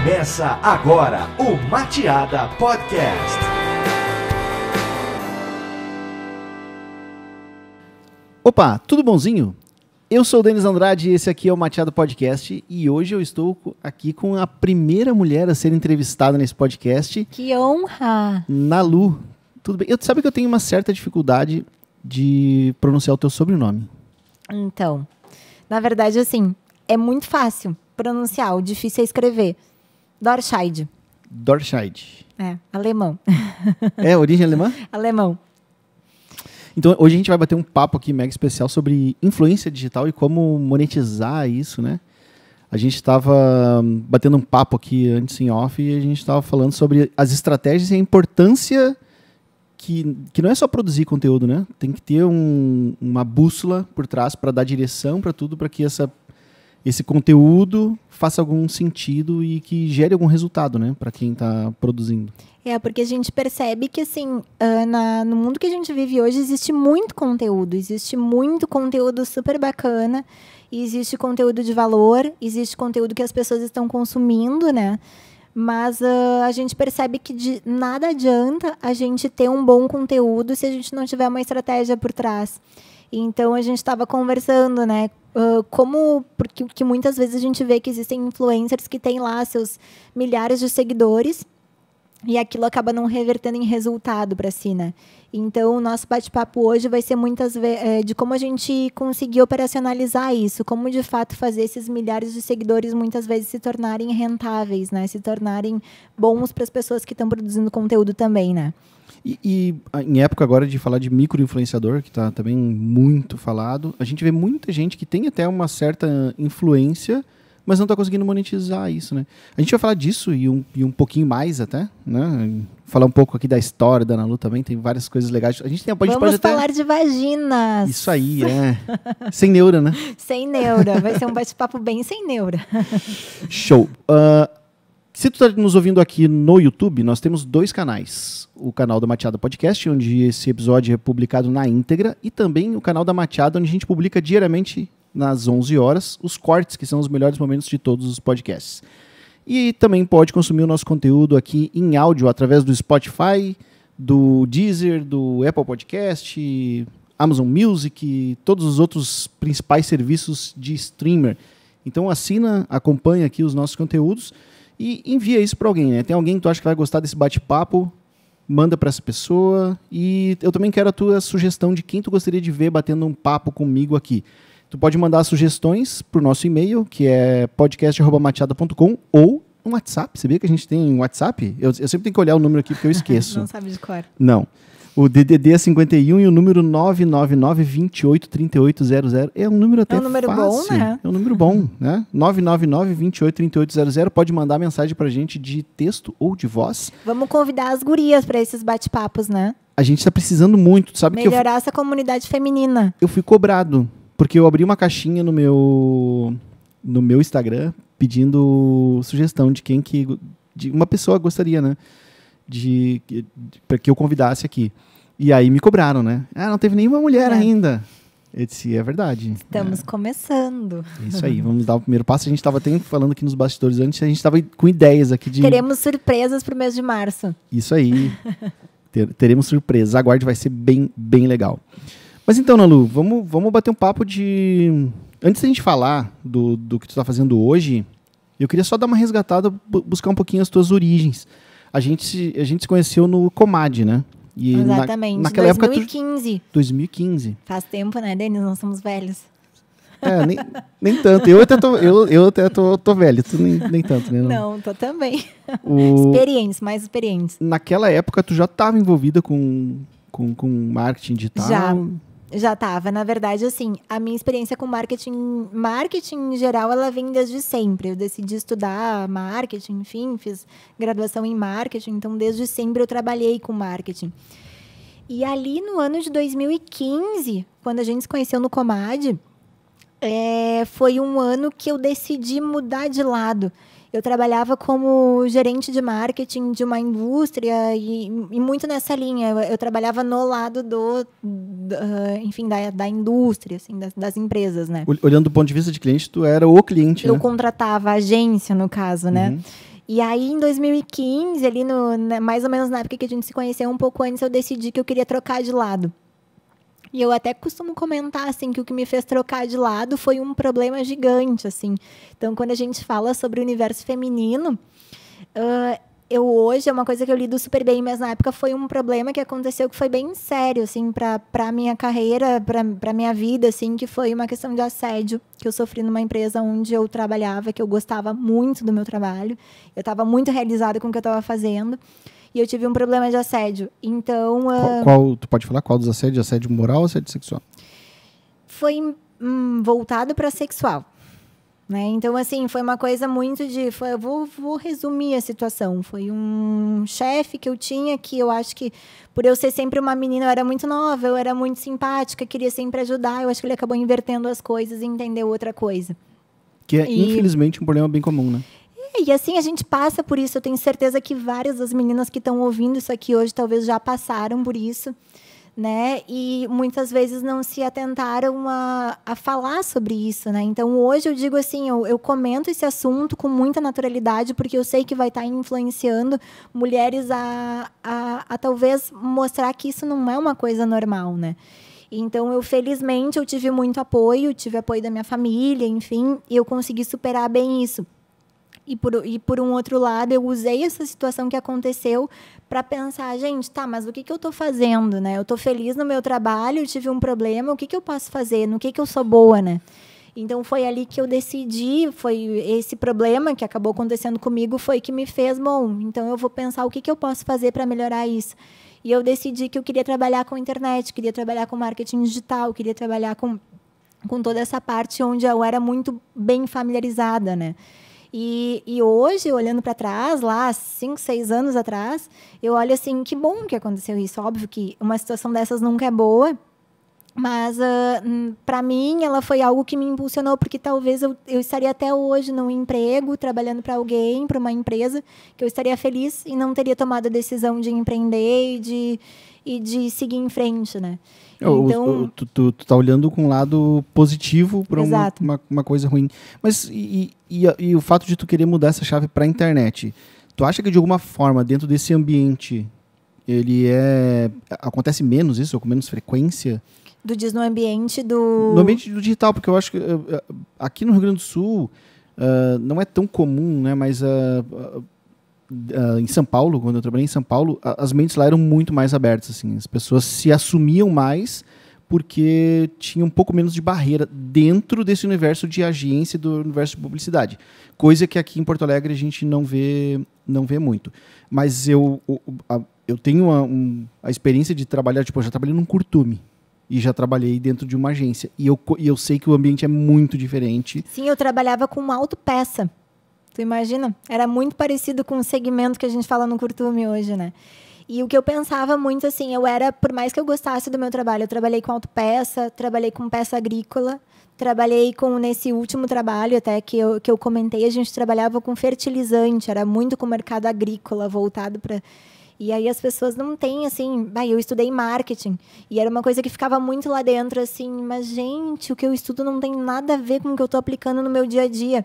Começa agora o Mateada Podcast. Opa, tudo bonzinho? Eu sou o Denis Andrade e esse aqui é o Mateada Podcast e hoje eu estou aqui com a primeira mulher a ser entrevistada nesse podcast. Que honra! Nalu. Tudo bem? Sabe que eu tenho uma certa dificuldade de pronunciar o teu sobrenome. Então, na verdade, assim, é muito fácil pronunciar, o difícil é escrever. Dorscheid. Dorscheid. É, alemão. É, origem alemã? Alemão. Então, hoje a gente vai bater um papo aqui mega especial sobre influência digital e como monetizar isso, né? A gente estava batendo um papo aqui antes em off e a gente estava falando sobre as estratégias e a importância que não é só produzir conteúdo, né? Tem que ter uma bússola por trás para dar direção para tudo, para que esse conteúdo faça algum sentido e que gere algum resultado, né? Para quem está produzindo. É, porque a gente percebe que, assim, no mundo que a gente vive hoje, existe muito conteúdo super bacana, e existe conteúdo de valor, existe conteúdo que as pessoas estão consumindo, né? Mas a gente percebe que de nada adianta a gente ter um bom conteúdo se a gente não tiver uma estratégia por trás. Então, a gente estava conversando, né? Porque muitas vezes a gente vê que existem influencers que têm lá seus milhares de seguidores, e aquilo acaba não revertendo em resultado para si, né? Então, o nosso bate-papo hoje vai ser muitas vezes de como a gente conseguir operacionalizar isso, como de fato fazer esses milhares de seguidores muitas vezes se tornarem rentáveis, né? Se tornarem bons para as pessoas que estão produzindo conteúdo também, né? E em época agora de falar de micro-influenciador, que está também muito falado, a gente vê muita gente que tem até uma certa influência, mas não está conseguindo monetizar isso, né? A gente vai falar disso e um pouquinho mais até, né? Falar um pouco aqui da história da Nalu também, tem várias coisas legais. Vamos falar de vaginas. Isso aí, é. Sem neura, né? Sem neura, vai ser um bate-papo bem sem neura. Show. Se tu está nos ouvindo aqui no YouTube, nós temos 2 canais. O canal da Mateada Podcast, onde esse episódio é publicado na íntegra, e também o canal da Mateada, onde a gente publica diariamente nas 11 horas, os cortes, que são os melhores momentos de todos os podcasts. E também pode consumir o nosso conteúdo aqui em áudio através do Spotify, do Deezer, do Apple Podcast, Amazon Music, todos os outros principais serviços de streamer. Então assina, acompanha aqui os nossos conteúdos e envia isso para alguém, né? Tem alguém que tu acha que vai gostar desse bate-papo, manda para essa pessoa. E eu também quero a tua sugestão de quem tu gostaria de ver batendo um papo comigo aqui. Tu pode mandar sugestões para o nosso e-mail, que é podcast@mateada.com, ou um WhatsApp. Sabia que a gente tem um WhatsApp? Eu sempre tenho que olhar o número aqui porque eu esqueço. Não sabe de cor. Não. O DDD é 51 e o número 999-283800. É um número até fácil. É um número bom, né? É um número bom, né? 999-283800. Pode mandar mensagem pra gente de texto ou de voz. Vamos convidar as gurias para esses bate-papos, né? A gente tá precisando muito, sabe? Melhorar essa comunidade feminina. Eu fui cobrado, porque eu abri uma caixinha no meu Instagram pedindo sugestão de quem de uma pessoa gostaria, né? Para que eu convidasse aqui. E aí me cobraram, né? Não teve nenhuma mulher ainda. Eu disse, é verdade. Estamos começando. Isso aí, vamos dar o primeiro passo. A gente estava até falando aqui nos bastidores antes, a gente estava com ideias aqui de... Teremos surpresas pro mês de março. Isso aí. Teremos surpresas. Aguarde, vai ser bem, bem legal. Mas então, Nalu, vamos bater um papo de... Antes da gente falar do que tu está fazendo hoje, eu queria só dar uma resgatada, buscar um pouquinho as tuas origens. A gente se conheceu no Comad, né? E exatamente, naquela 2015. Época... 2015. Faz tempo, né, Denis? Nós somos velhos. Nem tanto. Eu até tô velho, tu nem tanto, né? Não, tô também. Mais experientes. Naquela época, tu já estava envolvida com marketing digital? Já estava. Na verdade, assim, a minha experiência com marketing em geral, ela vem desde sempre. Eu decidi estudar marketing, enfim, fiz graduação em marketing, então desde sempre eu trabalhei com marketing. E ali no ano de 2015, quando a gente se conheceu no Comad, foi um ano que eu decidi mudar de lado. Eu trabalhava como gerente de marketing de uma indústria e muito nessa linha. Eu trabalhava no lado da indústria, assim, das empresas, né? Olhando do ponto de vista de cliente, tu era o cliente, Eu né? contratava a agência, no caso, né? E aí, em 2015, ali mais ou menos na época que a gente se conheceu, um pouco antes, eu decidi que eu queria trocar de lado. E eu até costumo comentar, assim, que o que me fez trocar de lado foi um problema gigante, assim. Então, quando a gente fala sobre o universo feminino, hoje é uma coisa que eu lido super bem, mas na época foi um problema que aconteceu que foi bem sério, assim, pra minha carreira, pra minha vida, assim, que foi uma questão de assédio que eu sofri numa empresa onde eu trabalhava, que eu gostava muito do meu trabalho, eu estava muito realizada com o que eu estava fazendo, e eu tive um problema de assédio. Então... Tu pode falar qual dos assédios? Assédio moral ou assédio sexual? Foi voltado para sexual. Né? Então, assim, foi uma coisa muito de... eu vou resumir a situação. Foi um chefe que eu tinha que eu acho que, por eu ser sempre uma menina, eu era muito nova, eu era muito simpática, queria sempre ajudar. Eu acho que ele acabou invertendo as coisas e entendeu outra coisa. Que é, infelizmente, um problema bem comum, né? E assim, a gente passa por isso. Eu tenho certeza que várias das meninas que estão ouvindo isso aqui hoje talvez já passaram por isso. Né? E muitas vezes não se atentaram a falar sobre isso, né? Então, hoje eu digo assim, eu comento esse assunto com muita naturalidade, porque eu sei que vai estar influenciando mulheres a talvez mostrar que isso não é uma coisa normal, né? Então, felizmente, eu tive muito apoio, tive apoio da minha família, enfim, e eu consegui superar bem isso. E por um outro lado, eu usei essa situação que aconteceu para pensar, gente, tá, mas o que eu estou fazendo, né? Eu estou feliz no meu trabalho, eu tive um problema, o que eu posso fazer? No que eu sou boa, né? Então, foi ali que eu decidi, foi esse problema que acabou acontecendo comigo, foi que me fez, bom, então eu vou pensar o que eu posso fazer para melhorar isso. E eu decidi que eu queria trabalhar com internet, queria trabalhar com marketing digital, queria trabalhar com toda essa parte onde eu era muito bem familiarizada, né? E hoje, olhando para trás, lá 5, 6 anos atrás, eu olho assim, que bom que aconteceu isso. Óbvio que uma situação dessas nunca é boa, mas para mim ela foi algo que me impulsionou, porque talvez eu estaria até hoje num emprego, trabalhando para alguém, para uma empresa, que eu estaria feliz e não teria tomado a decisão de empreender e de seguir em frente, né? Então, tu tá olhando com um lado positivo para uma coisa ruim. Mas e o fato de tu querer mudar essa chave para a internet, tu acha que de alguma forma, dentro desse ambiente, acontece menos isso, ou com menos frequência? Diz no ambiente No ambiente do digital, porque eu acho que aqui no Rio Grande do Sul não é tão comum, né? Mas em São Paulo, quando eu trabalhei em São Paulo, as mentes lá eram muito mais abertas, assim. As pessoas se assumiam mais porque tinha um pouco menos de barreira dentro desse universo de agência, do universo de publicidade. Coisa que aqui em Porto Alegre a gente não vê muito. Mas eu tenho a experiência de trabalhar, eu já trabalhei num curtume. E já trabalhei dentro de uma agência. E eu sei que o ambiente é muito diferente. Sim, eu trabalhava com autopeça. Tu imagina? Era muito parecido com o segmento que a gente fala no curtume hoje, né? E o que eu pensava muito, assim, por mais que eu gostasse do meu trabalho, eu trabalhei com autopeça, trabalhei com peça agrícola, trabalhei nesse último trabalho até que eu comentei, a gente trabalhava com fertilizante, era muito com o mercado agrícola, voltado para... E aí as pessoas não têm, assim... eu estudei marketing, e era uma coisa que ficava muito lá dentro, assim, mas, gente, o que eu estudo não tem nada a ver com o que eu estou aplicando no meu dia a dia.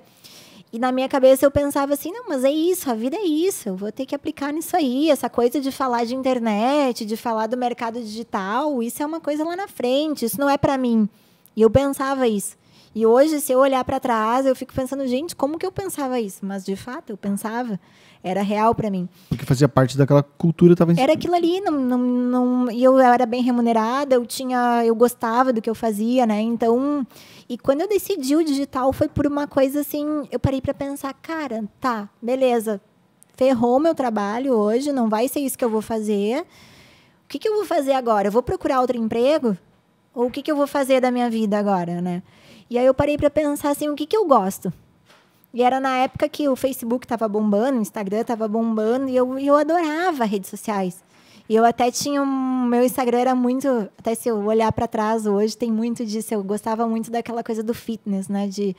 E na minha cabeça eu pensava assim, não, mas é isso, a vida é isso, eu vou ter que aplicar nisso aí, essa coisa de falar de internet, de falar do mercado digital, isso é uma coisa lá na frente, isso não é para mim. E eu pensava isso. E hoje, se eu olhar para trás, eu fico pensando, gente, como que eu pensava isso? Mas, de fato, eu pensava, era real para mim. Porque fazia parte daquela cultura. Era aquilo ali, e eu era bem remunerada, eu gostava do que eu fazia, né? Então... E quando eu decidi o digital, foi por uma coisa assim, eu parei para pensar, cara, tá, beleza, ferrou meu trabalho hoje, não vai ser isso que eu vou fazer. O que eu vou fazer agora? Eu vou procurar outro emprego? Ou o que eu vou fazer da minha vida agora, né? E aí eu parei para pensar assim, o que eu gosto? E era na época que o Facebook estava bombando, o Instagram estava bombando, e eu adorava redes sociais. E eu até tinha meu Instagram era muito... Até se eu olhar para trás hoje, tem muito disso. Eu gostava muito daquela coisa do fitness, né? De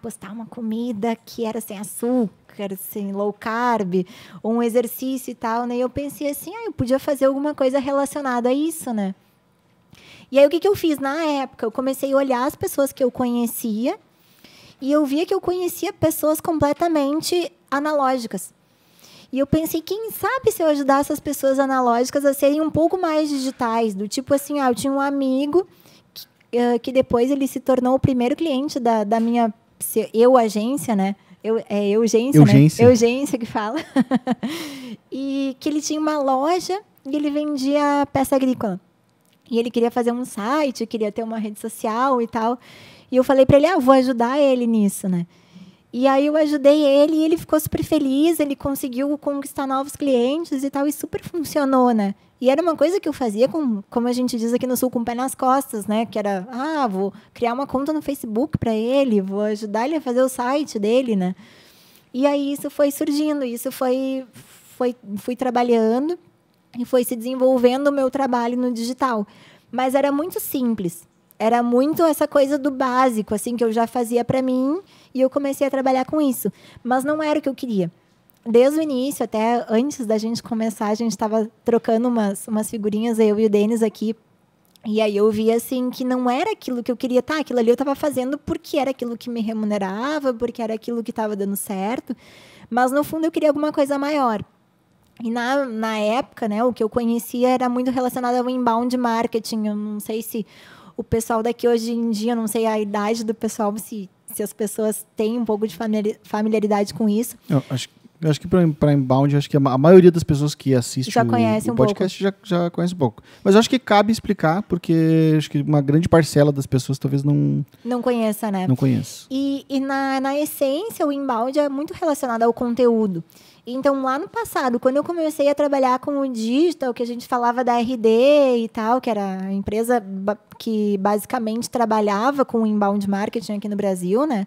postar uma comida que era sem açúcar, assim, low carb, ou um exercício e tal, né? E eu pensei assim, eu podia fazer alguma coisa relacionada a isso, né? E aí, o que eu fiz na época? Eu comecei a olhar as pessoas que eu conhecia e eu via que eu conhecia pessoas completamente analógicas. E eu pensei, quem sabe se eu ajudar essas pessoas analógicas a serem um pouco mais digitais, do tipo assim, eu tinha um amigo que depois ele se tornou o primeiro cliente da minha agência, né? Eugência, né? Eugência que fala. E que ele tinha uma loja e ele vendia peça agrícola. E ele queria fazer um site, queria ter uma rede social e tal. E eu falei para ele, vou ajudar ele nisso, né? E aí eu ajudei ele e ele ficou super feliz, ele conseguiu conquistar novos clientes e tal, e super funcionou, né? E era uma coisa que eu fazia, como a gente diz aqui no Sul, com o pé nas costas, né? Que era, vou criar uma conta no Facebook para ele, vou ajudar ele a fazer o site dele, né? E aí isso foi surgindo, fui trabalhando e foi se desenvolvendo o meu trabalho no digital. Mas era muito simples. Era muito essa coisa do básico, assim, que eu já fazia para mim e eu comecei a trabalhar com isso. Mas não era o que eu queria. Desde o início, até antes da gente começar, a gente estava trocando umas figurinhas, eu e o Denis aqui. E aí eu vi, assim, que não era aquilo que eu queria. Aquilo ali eu estava fazendo porque era aquilo que me remunerava, porque era aquilo que estava dando certo. Mas, no fundo, eu queria alguma coisa maior. E na época, né, o que eu conhecia era muito relacionado ao inbound marketing. Eu não sei se o pessoal daqui hoje em dia, não sei a idade do pessoal, se as pessoas têm um pouco de familiaridade com isso. Eu acho que para inbound, acho que a maioria das pessoas que assistem o podcast já conhece um pouco. Mas eu acho que cabe explicar, porque acho que uma grande parcela das pessoas talvez não conheça, né? Não conheça. E na essência, o inbound é muito relacionado ao conteúdo. Então, lá no passado, quando eu comecei a trabalhar com o digital, que a gente falava da RD e tal, que era a empresa que basicamente trabalhava com o inbound marketing aqui no Brasil, né?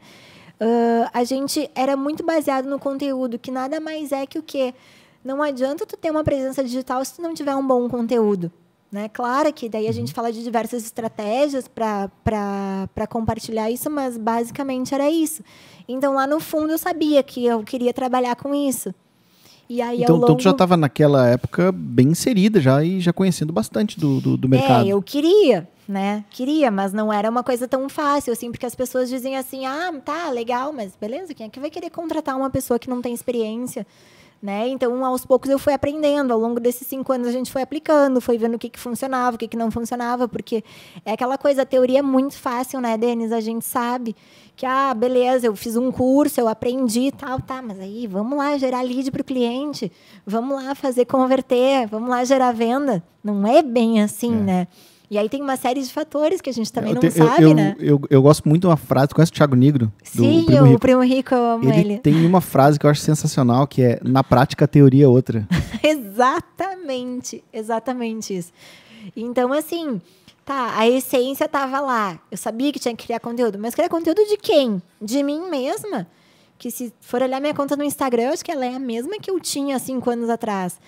A gente era muito baseado no conteúdo, que nada mais é que o quê? Não adianta tu ter uma presença digital se tu não tiver um bom conteúdo. Né? Claro que daí a gente fala de diversas estratégias para compartilhar isso, mas basicamente era isso. Então, lá no fundo, eu sabia que eu queria trabalhar com isso. E aí, então tu já estava naquela época bem inserida já e já conhecendo bastante do mercado. Eu queria, né? Queria, mas não era uma coisa tão fácil, assim, porque as pessoas dizem assim, tá, legal, mas beleza, quem é que vai querer contratar uma pessoa que não tem experiência? Né? Então, aos poucos, eu fui aprendendo. Ao longo desses 5 anos, a gente foi aplicando, foi vendo o que funcionava, o que não funcionava, porque é aquela coisa, a teoria é muito fácil, né, Denis? A gente sabe que, beleza, eu fiz um curso, eu aprendi e tal, mas aí, vamos lá gerar lead para o cliente, vamos lá fazer converter, vamos lá gerar venda. Não é bem assim, né? E aí tem uma série de fatores que a gente também não sabe, né? Eu gosto muito de uma frase, conhece o Thiago Negro? Sim, o Primo Rico, eu amo ele. Tem uma frase que eu acho sensacional, que é, na prática, a teoria é outra. Exatamente isso. Então, assim, a essência estava lá. Eu sabia que tinha que criar conteúdo, mas criar conteúdo de quem? De mim mesma. Que se for olhar minha conta no Instagram, eu acho que ela é a mesma que eu tinha há 5 anos atrás.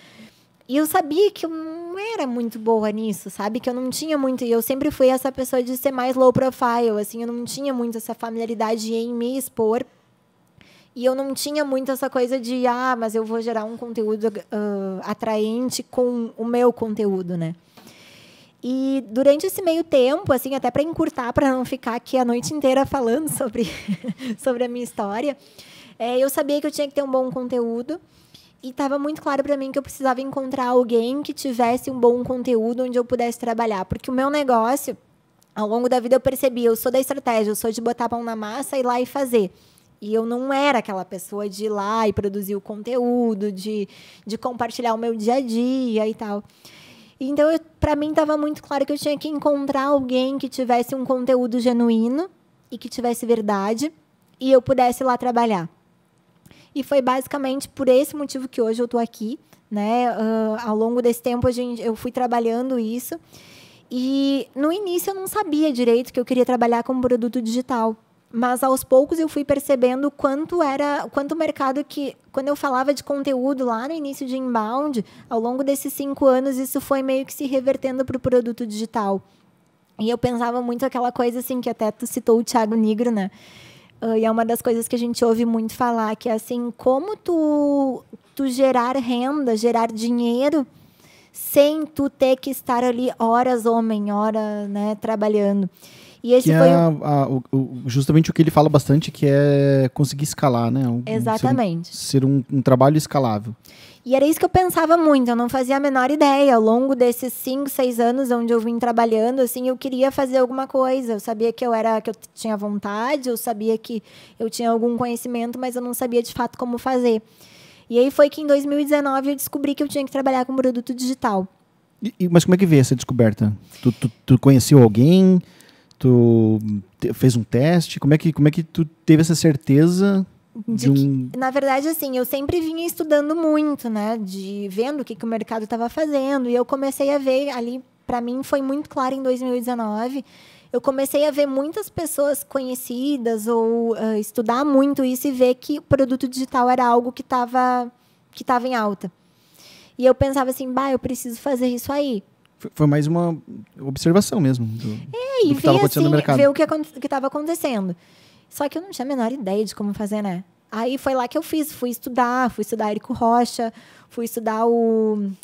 E eu sabia que eu não era muito boa nisso, sabe? Que eu não tinha muito... E eu sempre fui essa pessoa de ser mais low profile, assim. Eu não tinha muito essa familiaridade em me expor. E eu não tinha muito essa coisa de... mas eu vou gerar um conteúdo atraente com o meu conteúdo, né? E durante esse meio tempo, assim, até para encurtar, para não ficar aqui a noite inteira falando sobre a minha história, eu sabia que eu tinha que ter um bom conteúdo. E estava muito claro para mim que eu precisava encontrar alguém que tivesse um bom conteúdo onde eu pudesse trabalhar. Porque o meu negócio, ao longo da vida, eu percebi, eu sou da estratégia, eu sou de botar a mão na massa, ir lá e fazer. E eu não era aquela pessoa de ir lá e produzir o conteúdo, de compartilhar o meu dia a dia e tal. Então, para mim, estava muito claro que eu tinha que encontrar alguém que tivesse um conteúdo genuíno e que tivesse verdade e eu pudesse ir lá trabalhar. E foi basicamente por esse motivo que hoje eu estou aqui, né? Ao longo desse tempo, eu fui trabalhando isso. E, no início, eu não sabia direito que eu queria trabalhar com produto digital. Mas, aos poucos, eu fui percebendo quanto o mercado que... Quando eu falava de conteúdo lá no início de inbound, ao longo desses 5 anos, isso foi meio que se revertendo para o produto digital. E eu pensava muito aquela coisa, assim, que até tu citou o Thiago Negro, né? E é uma das coisas que a gente ouve muito falar, que é assim, como tu gerar renda, gerar dinheiro, sem tu ter que estar ali horas, né, trabalhando. E esse que foi justamente o que ele fala bastante, que é conseguir escalar, né? Exatamente. Ser um trabalho escalável. E era isso que eu pensava muito, eu não fazia a menor ideia. Ao longo desses 5, 6 anos onde eu vim trabalhando, assim, eu queria fazer alguma coisa. Eu sabia que eu tinha vontade, eu sabia que eu tinha algum conhecimento, mas eu não sabia de fato como fazer. E aí foi que em 2019 eu descobri que eu tinha que trabalhar com produto digital. Mas como é que veio essa descoberta? Tu conheceu alguém? Tu fez um teste? Como é que tu teve essa certeza? Na verdade, assim, eu sempre vinha estudando muito, né? Vendo o que o mercado estava fazendo. E eu comecei a ver ali, para mim foi muito claro em 2019. Eu comecei a ver muitas pessoas conhecidas ou estudar muito isso e ver que o produto digital era algo que estava em alta. E eu pensava assim, eu preciso fazer isso aí. Foi mais uma observação mesmo do que estava acontecendo no mercado. Ver o que estava acontecendo. Só que eu não tinha a menor ideia de como fazer, né? Aí foi lá que eu fui estudar Érico Rocha, fui estudar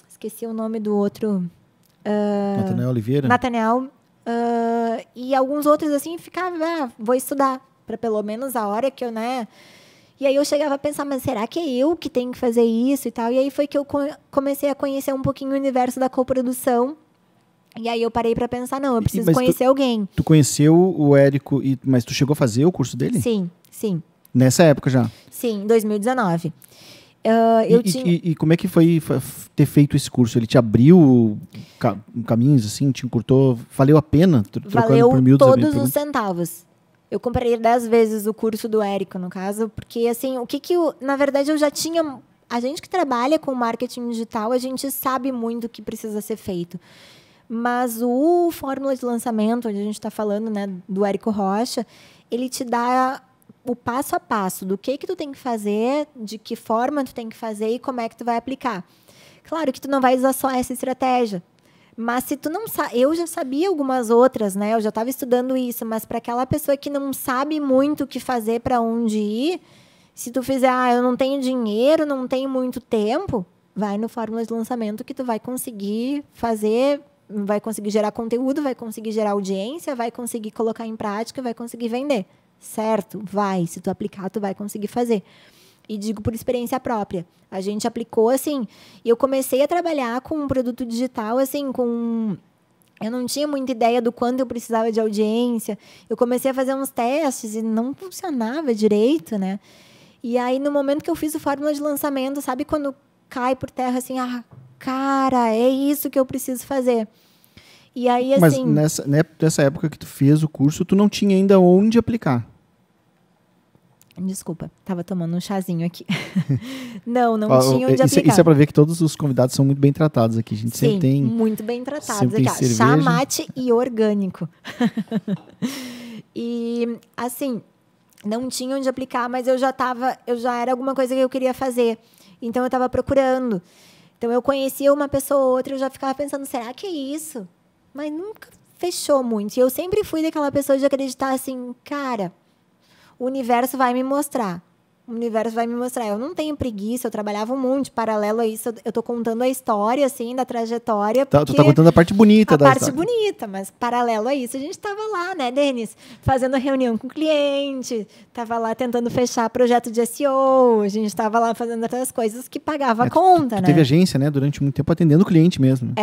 esqueci o nome do outro. Nathanael Oliveira. Nathanael. E alguns outros, assim, ficava, vou estudar, para pelo menos a hora que eu, né? E aí eu chegava a pensar, mas será que é eu que tenho que fazer isso e tal? E aí foi que eu comecei a conhecer um pouquinho o universo da coprodução. E aí eu parei para pensar, não, eu preciso conhecer alguém. Tu conheceu o Érico, mas tu chegou a fazer o curso dele? Sim. Nessa época já? Sim, em 2019. E como é que foi ter feito esse curso? Ele te abriu caminhos, assim, te encurtou? Valeu a pena? Valeu todos os centavos. Eu comprei 10 vezes o curso do Érico, no caso, porque, assim, na verdade, eu já tinha... A gente que trabalha com marketing digital, a gente sabe muito o que precisa ser feito. Mas o Fórmula de Lançamento, onde a gente está falando, né, do Érico Rocha, ele te dá o passo a passo do que tu tem que fazer, de que forma tu tem que fazer e como é que tu vai aplicar. Claro que tu não vai usar só essa estratégia, mas se tu não sabe... Eu já sabia algumas outras, né? Eu já estava estudando isso, mas para aquela pessoa que não sabe muito o que fazer, para onde ir, se tu fizer, eu não tenho dinheiro, não tenho muito tempo, vai no Fórmula de Lançamento que tu vai conseguir fazer... Vai conseguir gerar conteúdo, vai conseguir gerar audiência, vai conseguir colocar em prática, vai conseguir vender. Certo? Vai. Se tu aplicar, tu vai conseguir fazer. E digo por experiência própria. A gente aplicou, assim, e eu comecei a trabalhar com um produto digital, assim, eu não tinha muita ideia do quanto eu precisava de audiência. Eu comecei a fazer uns testes e não funcionava direito, né? E aí, no momento que eu fiz o Fórmula de Lançamento, sabe quando cai por terra, assim, cara, é isso que eu preciso fazer. E aí, assim... Mas nessa época que tu fez o curso, tu não tinha ainda onde aplicar. Desculpa, estava tomando um chazinho aqui. não tinha onde aplicar. Isso é para ver que todos os convidados são muito bem tratados aqui. A gente sempre tem... muito bem tratados aqui. Chá, mate e orgânico. E, assim, não tinha onde aplicar, mas eu já era alguma coisa que eu queria fazer. Então, eu estava procurando. Então, eu conhecia uma pessoa ou outra, eu já ficava pensando, será que é isso? Mas nunca fechou muito. E eu sempre fui daquela pessoa de acreditar assim, cara, o universo vai me mostrar. O universo vai me mostrar. Eu não tenho preguiça, eu trabalhava um monte. Paralelo a isso, eu tô contando a história, assim, da trajetória. Tu tá contando a parte bonita da história. A parte bonita, mas paralelo a isso, a gente tava lá, né, Denis? Fazendo reunião com o cliente, tava lá tentando fechar projeto de SEO, a gente tava lá fazendo outras coisas que pagava a conta, né? Teve agência, né, durante muito tempo atendendo o cliente mesmo.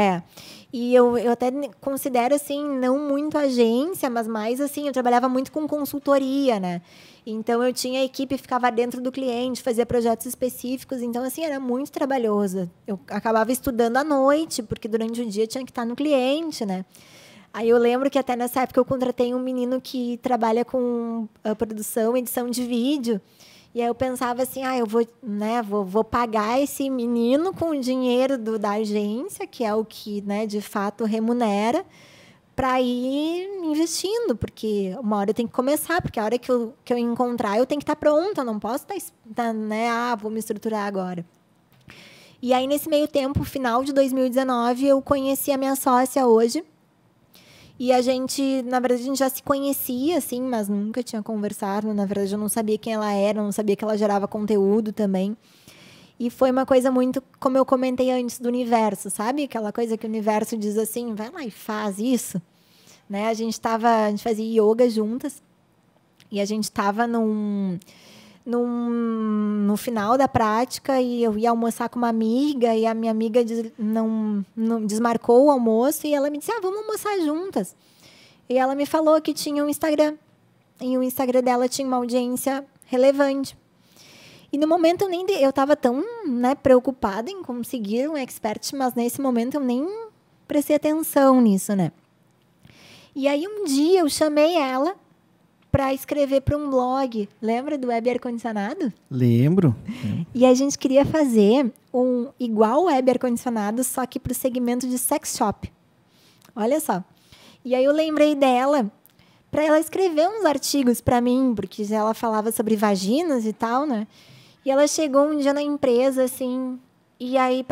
E eu até considero, assim, não muito agência, mas mais, assim, eu trabalhava muito com consultoria, né? Então, eu tinha a equipe, ficava dentro do cliente, fazia projetos específicos. Então, assim, era muito trabalhoso. Eu acabava estudando à noite, porque durante o dia tinha que estar no cliente, né? Aí eu lembro que até nessa época eu contratei um menino que trabalha com a produção, edição de vídeo. E aí eu pensava assim, eu vou pagar esse menino com o dinheiro da agência, que é o que, né, de fato remunera, para ir investindo, porque uma hora eu tenho que começar, porque a hora que eu encontrar, eu tenho que estar pronta, eu não posso estar, né, vou me estruturar agora. E aí, nesse meio tempo, final de 2019, eu conheci a minha sócia hoje, e a gente, na verdade, a gente já se conhecia, assim, mas nunca tinha conversado, na verdade, eu não sabia quem ela era, não sabia que ela gerava conteúdo também. E foi uma coisa muito, como eu comentei antes, do universo, sabe? Aquela coisa que o universo diz assim, vai lá e faz isso. né? A gente fazia yoga juntas e a gente estava no final da prática e eu ia almoçar com uma amiga e a minha amiga não desmarcou o almoço e ela me disse, vamos almoçar juntas. E ela me falou que tinha um Instagram e o Instagram dela tinha uma audiência relevante. E no momento eu estava tão, né, preocupada em conseguir um expert, mas nesse momento eu nem prestei atenção nisso, né? E aí um dia eu chamei ela para escrever para um blog. Lembra do Web Ar-Condicionado? Lembro. E a gente queria fazer um igual Web Ar-Condicionado, só que para o segmento de sex shop. Olha só. E aí eu lembrei dela para ela escrever uns artigos para mim, porque ela falava sobre vaginas e tal, né? E ela chegou um dia na empresa, assim, e aí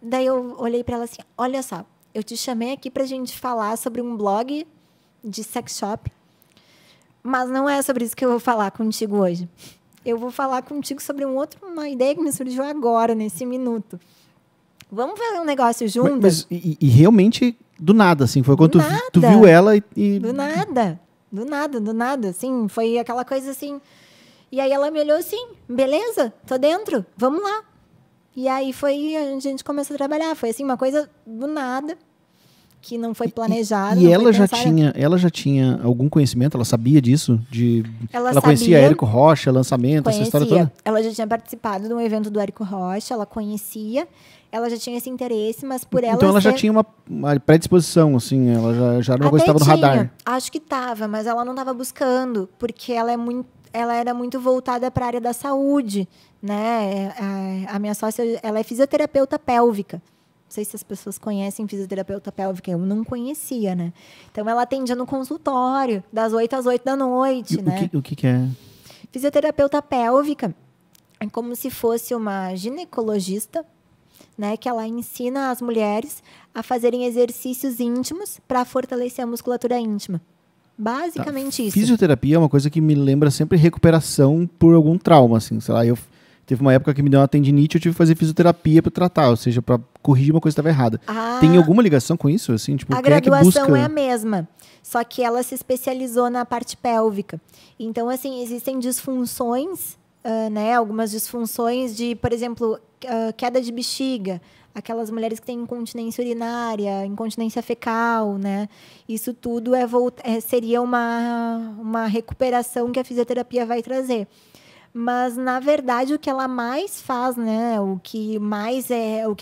daí eu olhei para ela assim, olha só, eu te chamei aqui pra gente falar sobre um blog de sex shop, mas não é sobre isso que eu vou falar contigo hoje. Eu vou falar contigo sobre uma ideia que me surgiu agora, nesse minuto. Vamos fazer um negócio juntas? E realmente, do nada, assim, foi quando tu viu ela e... Do nada, assim, foi aquela coisa assim... E aí ela me olhou assim, beleza, tô dentro, vamos lá. E aí a gente começou a trabalhar. Foi assim, uma coisa do nada, que não foi planejada. E ela já tinha algum conhecimento? Ela sabia disso? Ela conhecia Érico Rocha, lançamento, essa história toda? Ela já tinha participado de um evento do Érico Rocha, ela conhecia, ela já tinha esse interesse, mas por ela Então ela já tinha uma predisposição, assim, ela já era uma coisa que estava no radar. Acho que estava, mas ela não estava buscando, porque ela era muito voltada para a área da saúde, né? A minha sócia, ela é fisioterapeuta pélvica. Não sei se as pessoas conhecem fisioterapeuta pélvica, eu não conhecia, né? Então, ela atendia no consultório, das 8 às 8 da noite, né? O que é? Fisioterapeuta pélvica é como se fosse uma ginecologista, né? Que ela ensina as mulheres a fazerem exercícios íntimos para fortalecer a musculatura íntima. Basicamente isso. Fisioterapia é uma coisa que me lembra sempre recuperação por algum trauma, assim, sei lá, teve uma época que me deu uma tendinite, eu tive que fazer fisioterapia para tratar, ou seja, para corrigir uma coisa que estava errada. Tem alguma ligação com isso, assim, tipo, a graduação é a mesma, só que ela se especializou na parte pélvica. Então, assim, existem disfunções, né, algumas disfunções de, por exemplo, queda de bexiga, aquelas mulheres que têm incontinência urinária, incontinência fecal, né? Isso tudo seria uma recuperação que a fisioterapia vai trazer. Mas, na verdade, o que ela mais faz, né? O que é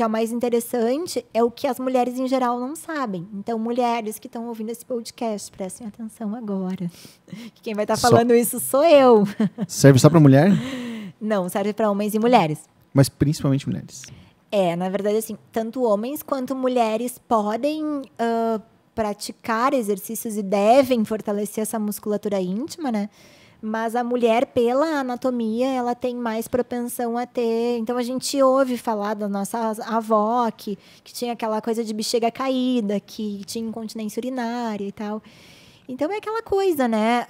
o mais interessante é o que as mulheres em geral não sabem. Então, mulheres que estão ouvindo esse podcast, prestem atenção agora. Quem vai estar falando isso sou eu. Serve só para mulher? Não, serve para homens e mulheres. Mas principalmente mulheres. Na verdade, assim, tanto homens quanto mulheres podem praticar exercícios e devem fortalecer essa musculatura íntima, né? Mas a mulher, pela anatomia, ela tem mais propensão a ter... Então, a gente ouve falar da nossa avó, que tinha aquela coisa de bexiga caída, que tinha incontinência urinária e tal. Então, é aquela coisa, né?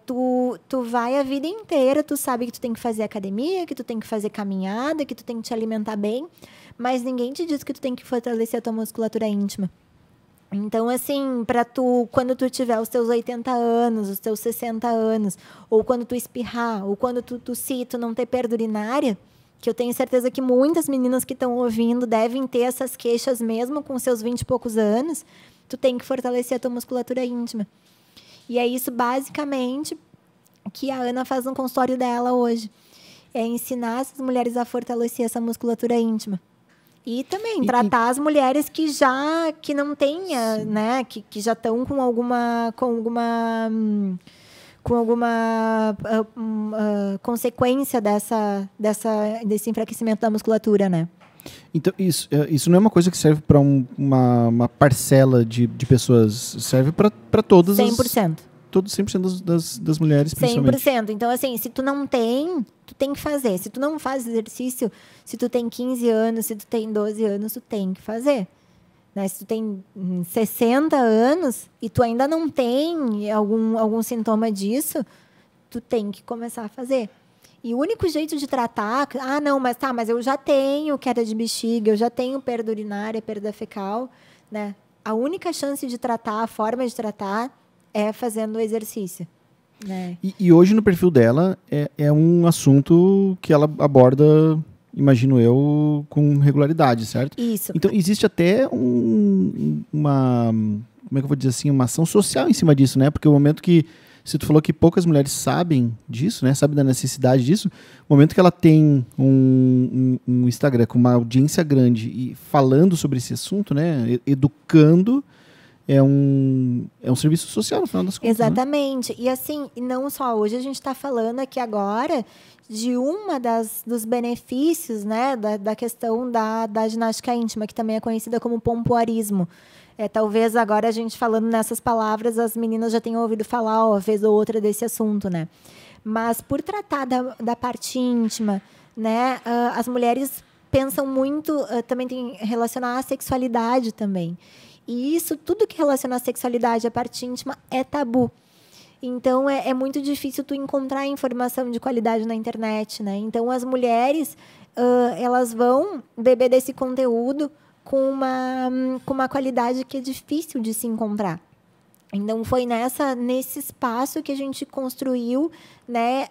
Tu vai a vida inteira, tu sabe que tu tem que fazer academia, que tu tem que fazer caminhada, que tu tem que te alimentar bem, mas ninguém te diz que tu tem que fortalecer a tua musculatura íntima. Então, assim, quando tu tiver os teus 80 anos, os teus 60 anos, ou quando tu espirrar, ou quando tu tossir, tu não ter perda urinária, que eu tenho certeza que muitas meninas que estão ouvindo devem ter essas queixas mesmo com seus 20 e poucos anos, tu tem que fortalecer a tua musculatura íntima. E é isso, basicamente, que a Ana faz no consultório dela hoje. É ensinar essas mulheres a fortalecer essa musculatura íntima. E também tratar as mulheres que não têm, né, que já estão com alguma consequência desse enfraquecimento da musculatura, né? Então, isso não é uma coisa que serve para uma parcela de pessoas, serve para todas 100%. Todos 100% das mulheres, principalmente. 100%. Então, assim, se tu não tem, tu tem que fazer. Se tu não faz exercício, se tu tem 15 anos, se tu tem 12 anos, tu tem que fazer. Né? Se tu tem 60 anos e tu ainda não tem algum sintoma disso, tu tem que começar a fazer. E o único jeito de tratar... mas eu já tenho queda de bexiga, eu já tenho perda urinária, perda fecal, né? a única chance de tratar, a forma de tratar, é fazendo o exercício. Né? E hoje no perfil dela é um assunto que ela aborda, imagino eu, com regularidade, certo? Isso. Então existe até uma, como é que eu vou dizer assim, uma ação social em cima disso, né? Porque o momento que, se tu falou que poucas mulheres sabem disso, né? Sabem da necessidade disso, o momento que ela tem um Instagram com uma audiência grande e falando sobre esse assunto, né? Educando, é um serviço social, no final das contas. Exatamente. Né? E assim, não só hoje, a gente está falando aqui agora de dos benefícios, né, da questão da ginástica íntima, que também é conhecida como pompoarismo. Talvez agora a gente falando nessas palavras, as meninas já tenham ouvido falar uma vez ou outra desse assunto, né? Mas por tratar da parte íntima, né, as mulheres pensam muito, também tem relacionar à sexualidade também. E isso, tudo que relaciona à sexualidade, à parte íntima, é tabu. Então, é muito difícil tu encontrar informação de qualidade na internet, né? Então, as mulheres, elas vão beber desse conteúdo com uma qualidade que é difícil de se encontrar. Então, foi nesse espaço que a gente construiu, né,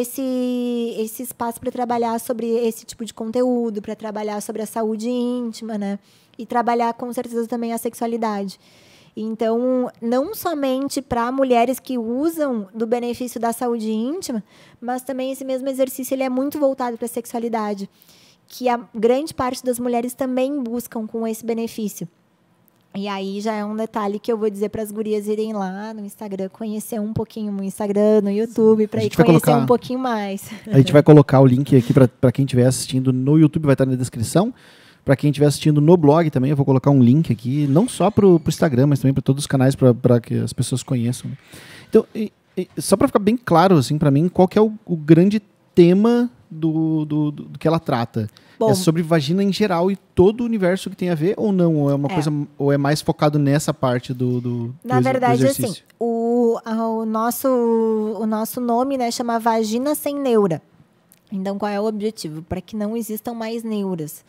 esse espaço para trabalhar sobre esse tipo de conteúdo, para trabalhar sobre a saúde íntima, né? E trabalhar, com certeza, também a sexualidade. Então, não somente para mulheres que usam do benefício da saúde íntima, mas também esse mesmo exercício ele é muito voltado para a sexualidade, que a grande parte das mulheres também buscam com esse benefício. E aí já é um detalhe que eu vou dizer para as gurias irem lá no Instagram, conhecer um pouquinho no Instagram, no YouTube, para ir conhecer um pouquinho mais. A gente vai colocar o link aqui para quem estiver assistindo no YouTube, vai estar na descrição. Para quem estiver assistindo no blog também, eu vou colocar um link aqui, não só para o Instagram, mas também para todos os canais, para que as pessoas conheçam. Então, só para ficar bem claro assim, para mim, qual que é o grande tema do que ela trata? Bom, é sobre vagina em geral e todo o universo que tem a ver, ou não? Ou é uma coisa, ou é mais focado nessa parte do Na verdade, do exercício? Assim, o nosso nome, né, chama Vagina Sem Neura. Então, qual é o objetivo? Para que não existam mais neuras.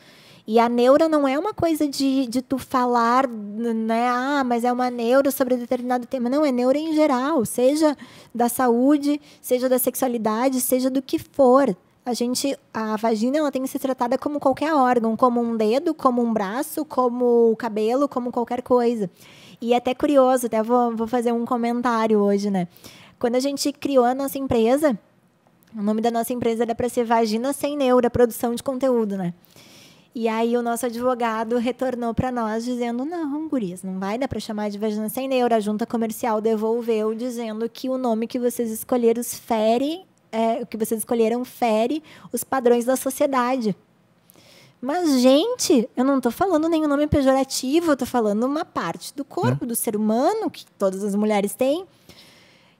E a neura não é uma coisa de tu falar, né? Mas é uma neura sobre determinado tema. Não, é neura em geral, seja da saúde, seja da sexualidade, seja do que for. A vagina ela tem que ser tratada como qualquer órgão, como um dedo, como um braço, como o cabelo, como qualquer coisa. E é até curioso, até vou fazer um comentário hoje, né? Quando a gente criou a nossa empresa, o nome da nossa empresa era para ser Vagina Sem Neura, produção de conteúdo, né? E aí o nosso advogado retornou para nós dizendo, não, gurias, não vai dar para chamar de Vagina Sem Neura. A junta comercial devolveu dizendo que o nome que vocês escolheram fere os padrões da sociedade. Mas, gente, eu não estou falando nenhum nome pejorativo, eu estou falando uma parte do corpo do ser humano, que todas as mulheres têm.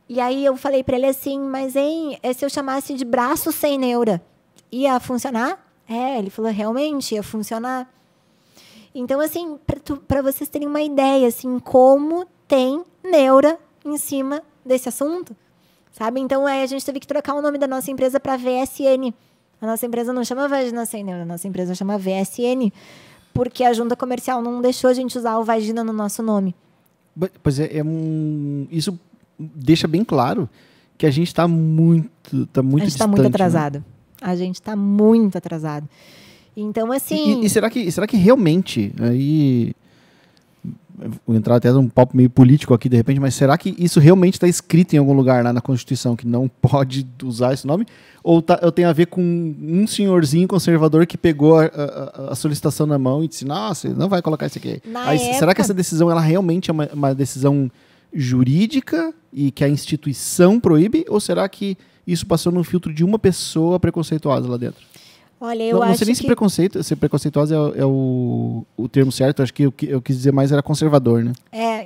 E aí eu falei para ele assim, mas se eu chamasse de braço sem neura, ia funcionar? Ele falou, realmente, ia funcionar. Então, assim, para vocês terem uma ideia, assim, como tem neura em cima desse assunto, sabe? Então, a gente teve que trocar o nome da nossa empresa para VSN. A nossa empresa não chama Vagina Sem Neura, a nossa empresa chama VSN, porque a junta comercial não deixou a gente usar o vagina no nosso nome. Pois isso deixa bem claro que a gente está muito distante. A gente está muito atrasado. Né? A gente está muito atrasado. Então, assim... E será que realmente... Aí, vou entrar até num papo meio político aqui, de repente, mas será que isso realmente está escrito em algum lugar lá na Constituição, que não pode usar esse nome? Ou tem a ver com um senhorzinho conservador que pegou a solicitação na mão e disse, nossa, não vai colocar isso aqui. Será que essa decisão ela realmente é uma decisão jurídica e que a instituição proíbe? Ou será que isso passou no filtro de uma pessoa preconceituosa lá dentro? Olha, eu acho não sei nem se preconceituosa é o termo certo. Acho que eu quis dizer mais era conservador, né?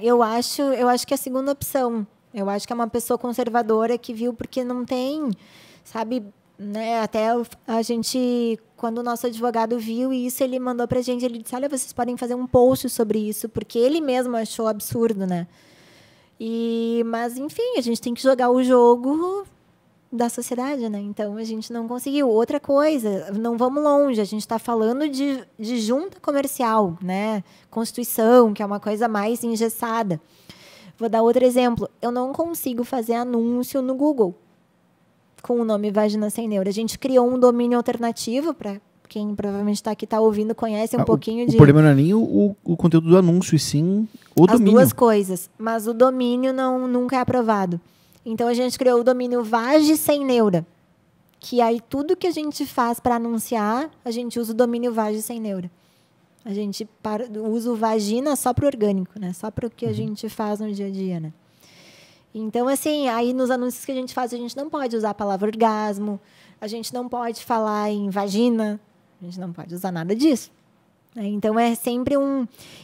Eu acho que é a segunda opção. Eu acho que é uma pessoa conservadora que viu porque não tem, sabe, né? Até a gente, quando o nosso advogado viu isso, ele mandou pra gente, ele disse, olha, vocês podem fazer um post sobre isso, porque ele mesmo achou absurdo, né? Mas, enfim, a gente tem que jogar o jogo da sociedade, né? Então, a gente não conseguiu. Outra coisa, não vamos longe, a gente está falando de junta comercial, né? Constituição, que é uma coisa mais engessada. Vou dar outro exemplo. Eu não consigo fazer anúncio no Google com o nome Vagina Sem Neura. A gente criou um domínio alternativo para quem provavelmente está aqui, está ouvindo, conhece um pouquinho de... O problema não é nem o conteúdo do anúncio, e sim o domínio. As duas coisas, mas o domínio nunca é aprovado. Então, a gente criou o domínio Vagi Sem Neura, que aí tudo que a gente faz para anunciar, a gente usa o domínio Vagi Sem Neura. A gente usa o vagina só para o orgânico, né? Só para o que a gente faz no dia a dia, né? Então, assim, aí nos anúncios que a gente faz, a gente não pode usar a palavra orgasmo, a gente não pode falar em vagina, a gente não pode usar nada disso. Então, é sempre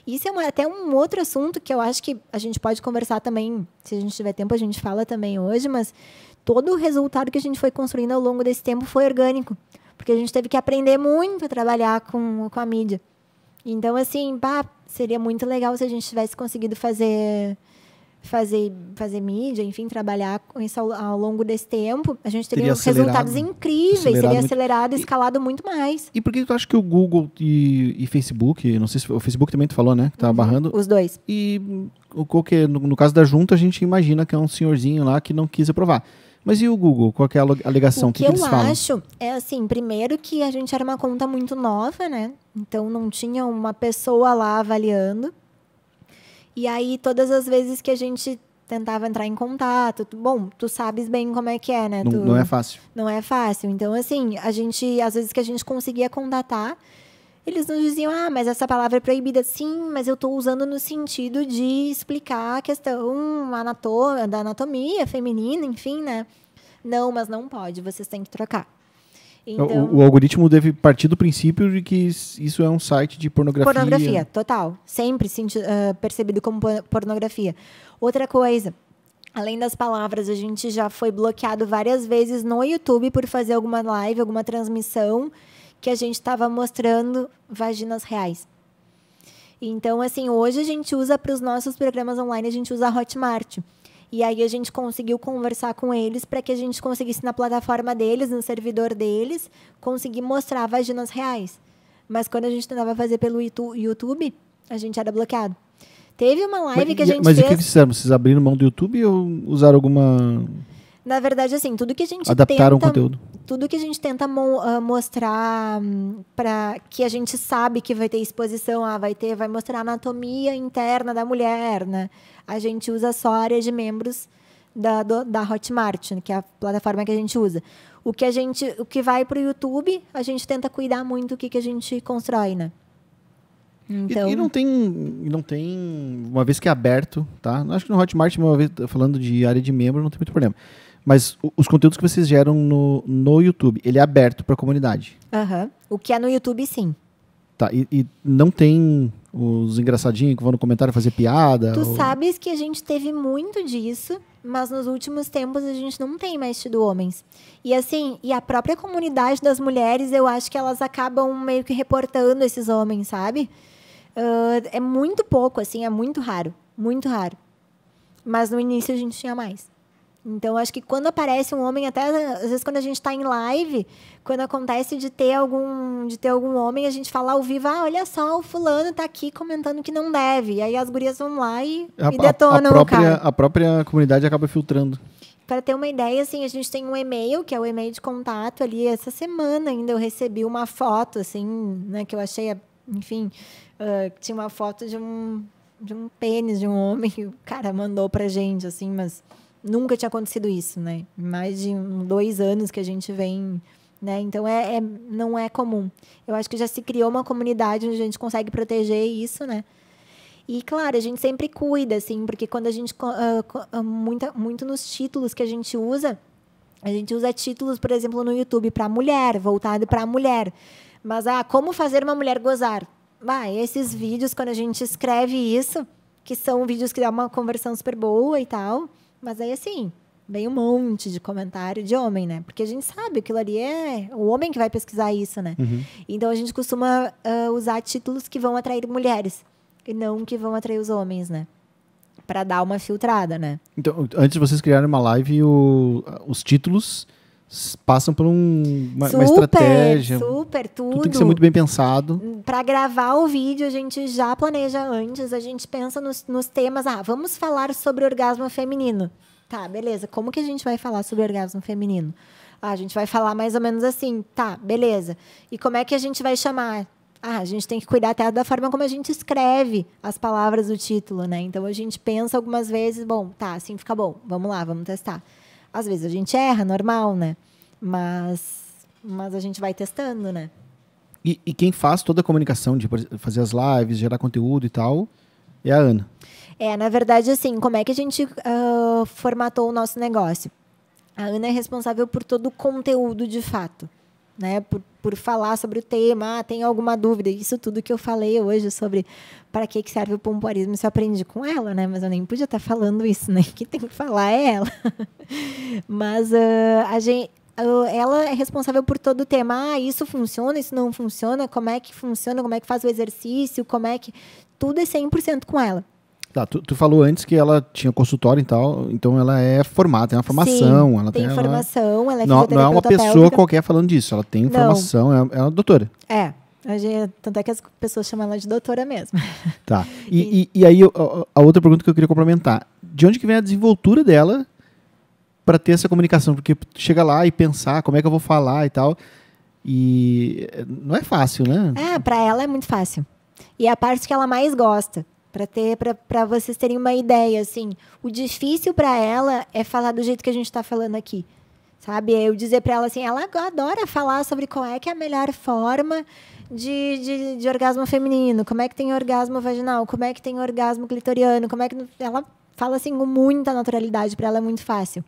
Isso é até um outro assunto que eu acho que a gente pode conversar também, se a gente tiver tempo, a gente fala também hoje, mas todo o resultado que a gente foi construindo ao longo desse tempo foi orgânico, porque a gente teve que aprender muito a trabalhar com a mídia. Então, assim, seria muito legal se a gente tivesse conseguido fazer mídia, enfim, trabalhar com isso ao longo desse tempo, a gente teria resultados incríveis, seria acelerado e escalado muito mais. E por que tu acha que o Google e Facebook, não sei se o Facebook também tu falou, né, que tava barrando? Os dois. E no caso da junta, a gente imagina que é um senhorzinho lá que não quis aprovar. Mas e o Google? Qual que é a alegação? O que eles falam? Eu acho é assim, primeiro que a gente era uma conta muito nova, né? Então não tinha uma pessoa lá avaliando. E aí, todas as vezes que a gente tentava entrar em contato, tu sabes bem como é que é, né? Não é fácil. Não é fácil. Então, assim, às vezes que a gente conseguia contatar, eles nos diziam, mas essa palavra é proibida. Sim, mas eu estou usando no sentido de explicar a questão da anatomia feminina, enfim, né? Não, mas não pode, vocês têm que trocar. Então, o algoritmo deve partir do princípio de que isso é um site de pornografia. Pornografia, total. Sempre percebido como pornografia. Outra coisa, além das palavras, a gente já foi bloqueado várias vezes no YouTube por fazer alguma live, alguma transmissão que a gente estava mostrando vaginas reais. Então, assim, hoje a gente usa para os nossos programas online, a gente usa a Hotmart. E aí a gente conseguiu conversar com eles para que a gente conseguisse, na plataforma deles, no servidor deles, conseguir mostrar vaginas reais. Mas quando a gente tentava fazer pelo YouTube, a gente era bloqueado. Teve uma live que a gente fez... Mas o que eles fizeram? Vocês abriram mão do YouTube ou usaram alguma... Na verdade, assim, tudo que a gente adaptaram o conteúdo. Tudo que a gente tenta mostrar para que a gente sabe que vai ter exposição, vai mostrar a anatomia interna da mulher, né? A gente usa só a área de membros da Hotmart, que é a plataforma que a gente usa. O que vai para o YouTube, a gente tenta cuidar muito do que a gente constrói, né? Então... E não tem, uma vez que é aberto, tá? Acho que no Hotmart, uma vez falando de área de membro, não tem muito problema. Mas os conteúdos que vocês geram no YouTube, ele é aberto para a comunidade? O que é no YouTube, sim. Tá, e não tem os engraçadinhos que vão no comentário fazer piada? Tu sabes que a gente teve muito disso, mas nos últimos tempos a gente não tem mais tido homens. E assim, a própria comunidade das mulheres, eu acho que elas acabam meio que reportando esses homens, sabe? É muito pouco, assim, é muito raro. Muito raro. Mas no início a gente tinha mais. Então, acho que quando aparece um homem, até às vezes quando a gente está em live, quando acontece de ter algum homem, a gente fala ao vivo, olha só, o fulano está aqui comentando que não deve. E aí as gurias vão lá e detonam o cara. A própria comunidade acaba filtrando. Para ter uma ideia, assim, a gente tem um e-mail, que é o e-mail de contato ali. Essa semana ainda eu recebi uma foto, assim, né, que eu achei, enfim, tinha uma foto de um pênis de um homem que o cara mandou pra gente, assim, mas... Nunca tinha acontecido isso, né? Mais de 2 anos que a gente vem, né? Então, não é comum. Eu acho que já se criou uma comunidade onde a gente consegue proteger isso, né? E, claro, a gente sempre cuida, assim, porque quando a gente... muito nos títulos que a gente usa títulos, por exemplo, no YouTube para mulher, voltado para a mulher. Mas, como fazer uma mulher gozar? Esses vídeos, quando a gente escreve isso, que são vídeos que dão uma conversão super boa e tal... Mas aí, assim, vem um monte de comentário de homem, né? Porque a gente sabe que aquilo ali é o homem que vai pesquisar isso, né? Uhum. Então, a gente costuma usar títulos que vão atrair mulheres e não que vão atrair os homens, né? para dar uma filtrada, né? Então, antes de vocês criarem uma live, os títulos passam por uma estratégia. Super, tudo. Tem que ser muito bem pensado. Para gravar o vídeo, a gente já planeja antes, a gente pensa nos temas. Vamos falar sobre orgasmo feminino. Tá, beleza. Como que a gente vai falar sobre orgasmo feminino? A gente vai falar mais ou menos assim. Tá, beleza. E como é que a gente vai chamar? A gente tem que cuidar até da forma como a gente escreve as palavras do título, né? Então, a gente pensa algumas vezes, bom, tá, assim fica bom. Vamos lá, vamos testar. Às vezes a gente erra, normal, né? Mas a gente vai testando, né? E quem faz toda a comunicação de fazer as lives, gerar conteúdo e tal, é a Ana. Na verdade, assim, como é que a gente formatou o nosso negócio? A Ana é responsável por todo o conteúdo de fato, né? Por falar sobre o tema, tem alguma dúvida? Isso tudo que eu falei hoje sobre para que serve o pompoarismo, isso eu aprendi com ela, né? Mas eu nem podia estar falando isso, né? Quem tem que falar é ela. Mas ela é responsável por todo o tema. Isso funciona, isso não funciona, como é que funciona, como é que faz o exercício, como é que... Tudo é 100% com ela. Tá, tu falou antes que ela tinha consultório e tal, então ela é formada, tem uma formação. Sim, ela tem formação, ela é não fisioterapeuta é uma pessoa pélvica. qualquer falando disso, ela tem formação, é uma doutora. Tanto é que as pessoas chamam ela de doutora mesmo. Tá, e aí a outra pergunta que eu queria complementar, de onde que vem a desenvoltura dela para ter essa comunicação? Porque chega lá e pensar como é que eu vou falar e tal, e não é fácil, né? Para ela é muito fácil. E é a parte que ela mais gosta. Para vocês terem uma ideia, assim, o difícil para ela é falar do jeito que a gente está falando aqui, sabe? Eu dizer para ela assim, ela adora falar sobre qual é que é a melhor forma de orgasmo feminino, como é que tem orgasmo vaginal, como é que tem orgasmo clitoriano, como é que... Ela fala assim com muita naturalidade, para ela é muito fácil.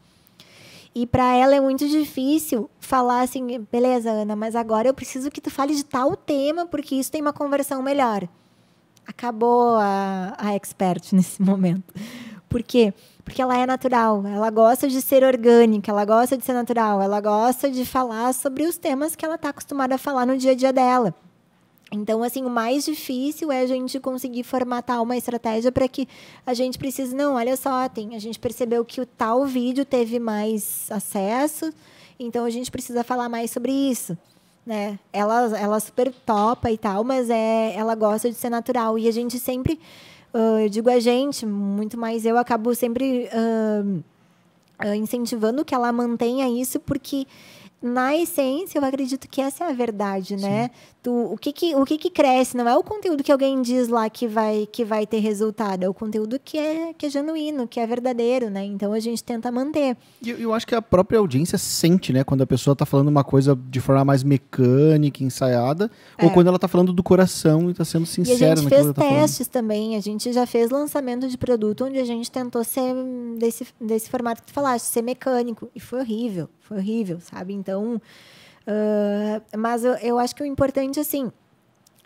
E para ela é muito difícil falar assim, beleza, Ana, mas agora eu preciso que tu fale de tal tema, porque isso tem uma conversão melhor. Acabou a expert nesse momento. Por quê? Porque ela é natural, ela gosta de ser orgânica, ela gosta de ser natural, ela gosta de falar sobre os temas que ela está acostumada a falar no dia a dia dela. Então, assim, o mais difícil é a gente conseguir formatar uma estratégia para que a gente precise... Não, olha só, a gente percebeu que o tal vídeo teve mais acesso, então a gente precisa falar mais sobre isso. Né? Ela super topa e tal, mas ela gosta de ser natural. E a gente sempre, eu digo a gente, muito mais eu acabo sempre incentivando que ela mantenha isso, porque na essência eu acredito que essa é a verdade, né? O que cresce não é o conteúdo que alguém diz lá que vai ter resultado, é o conteúdo que é genuíno, que é verdadeiro, né? Então a gente tenta manter. Eu acho que a própria audiência sente, né? Quando a pessoa está falando uma coisa de forma mais mecânica, ensaiada, ou quando ela está falando do coração e está sendo sincera naquilo que ela está falando. E a gente fez testes também, a gente já fez lançamento de produto onde a gente tentou ser desse formato que tu falaste, ser mecânico, e foi horrível, sabe? Então, mas eu acho que o importante, assim,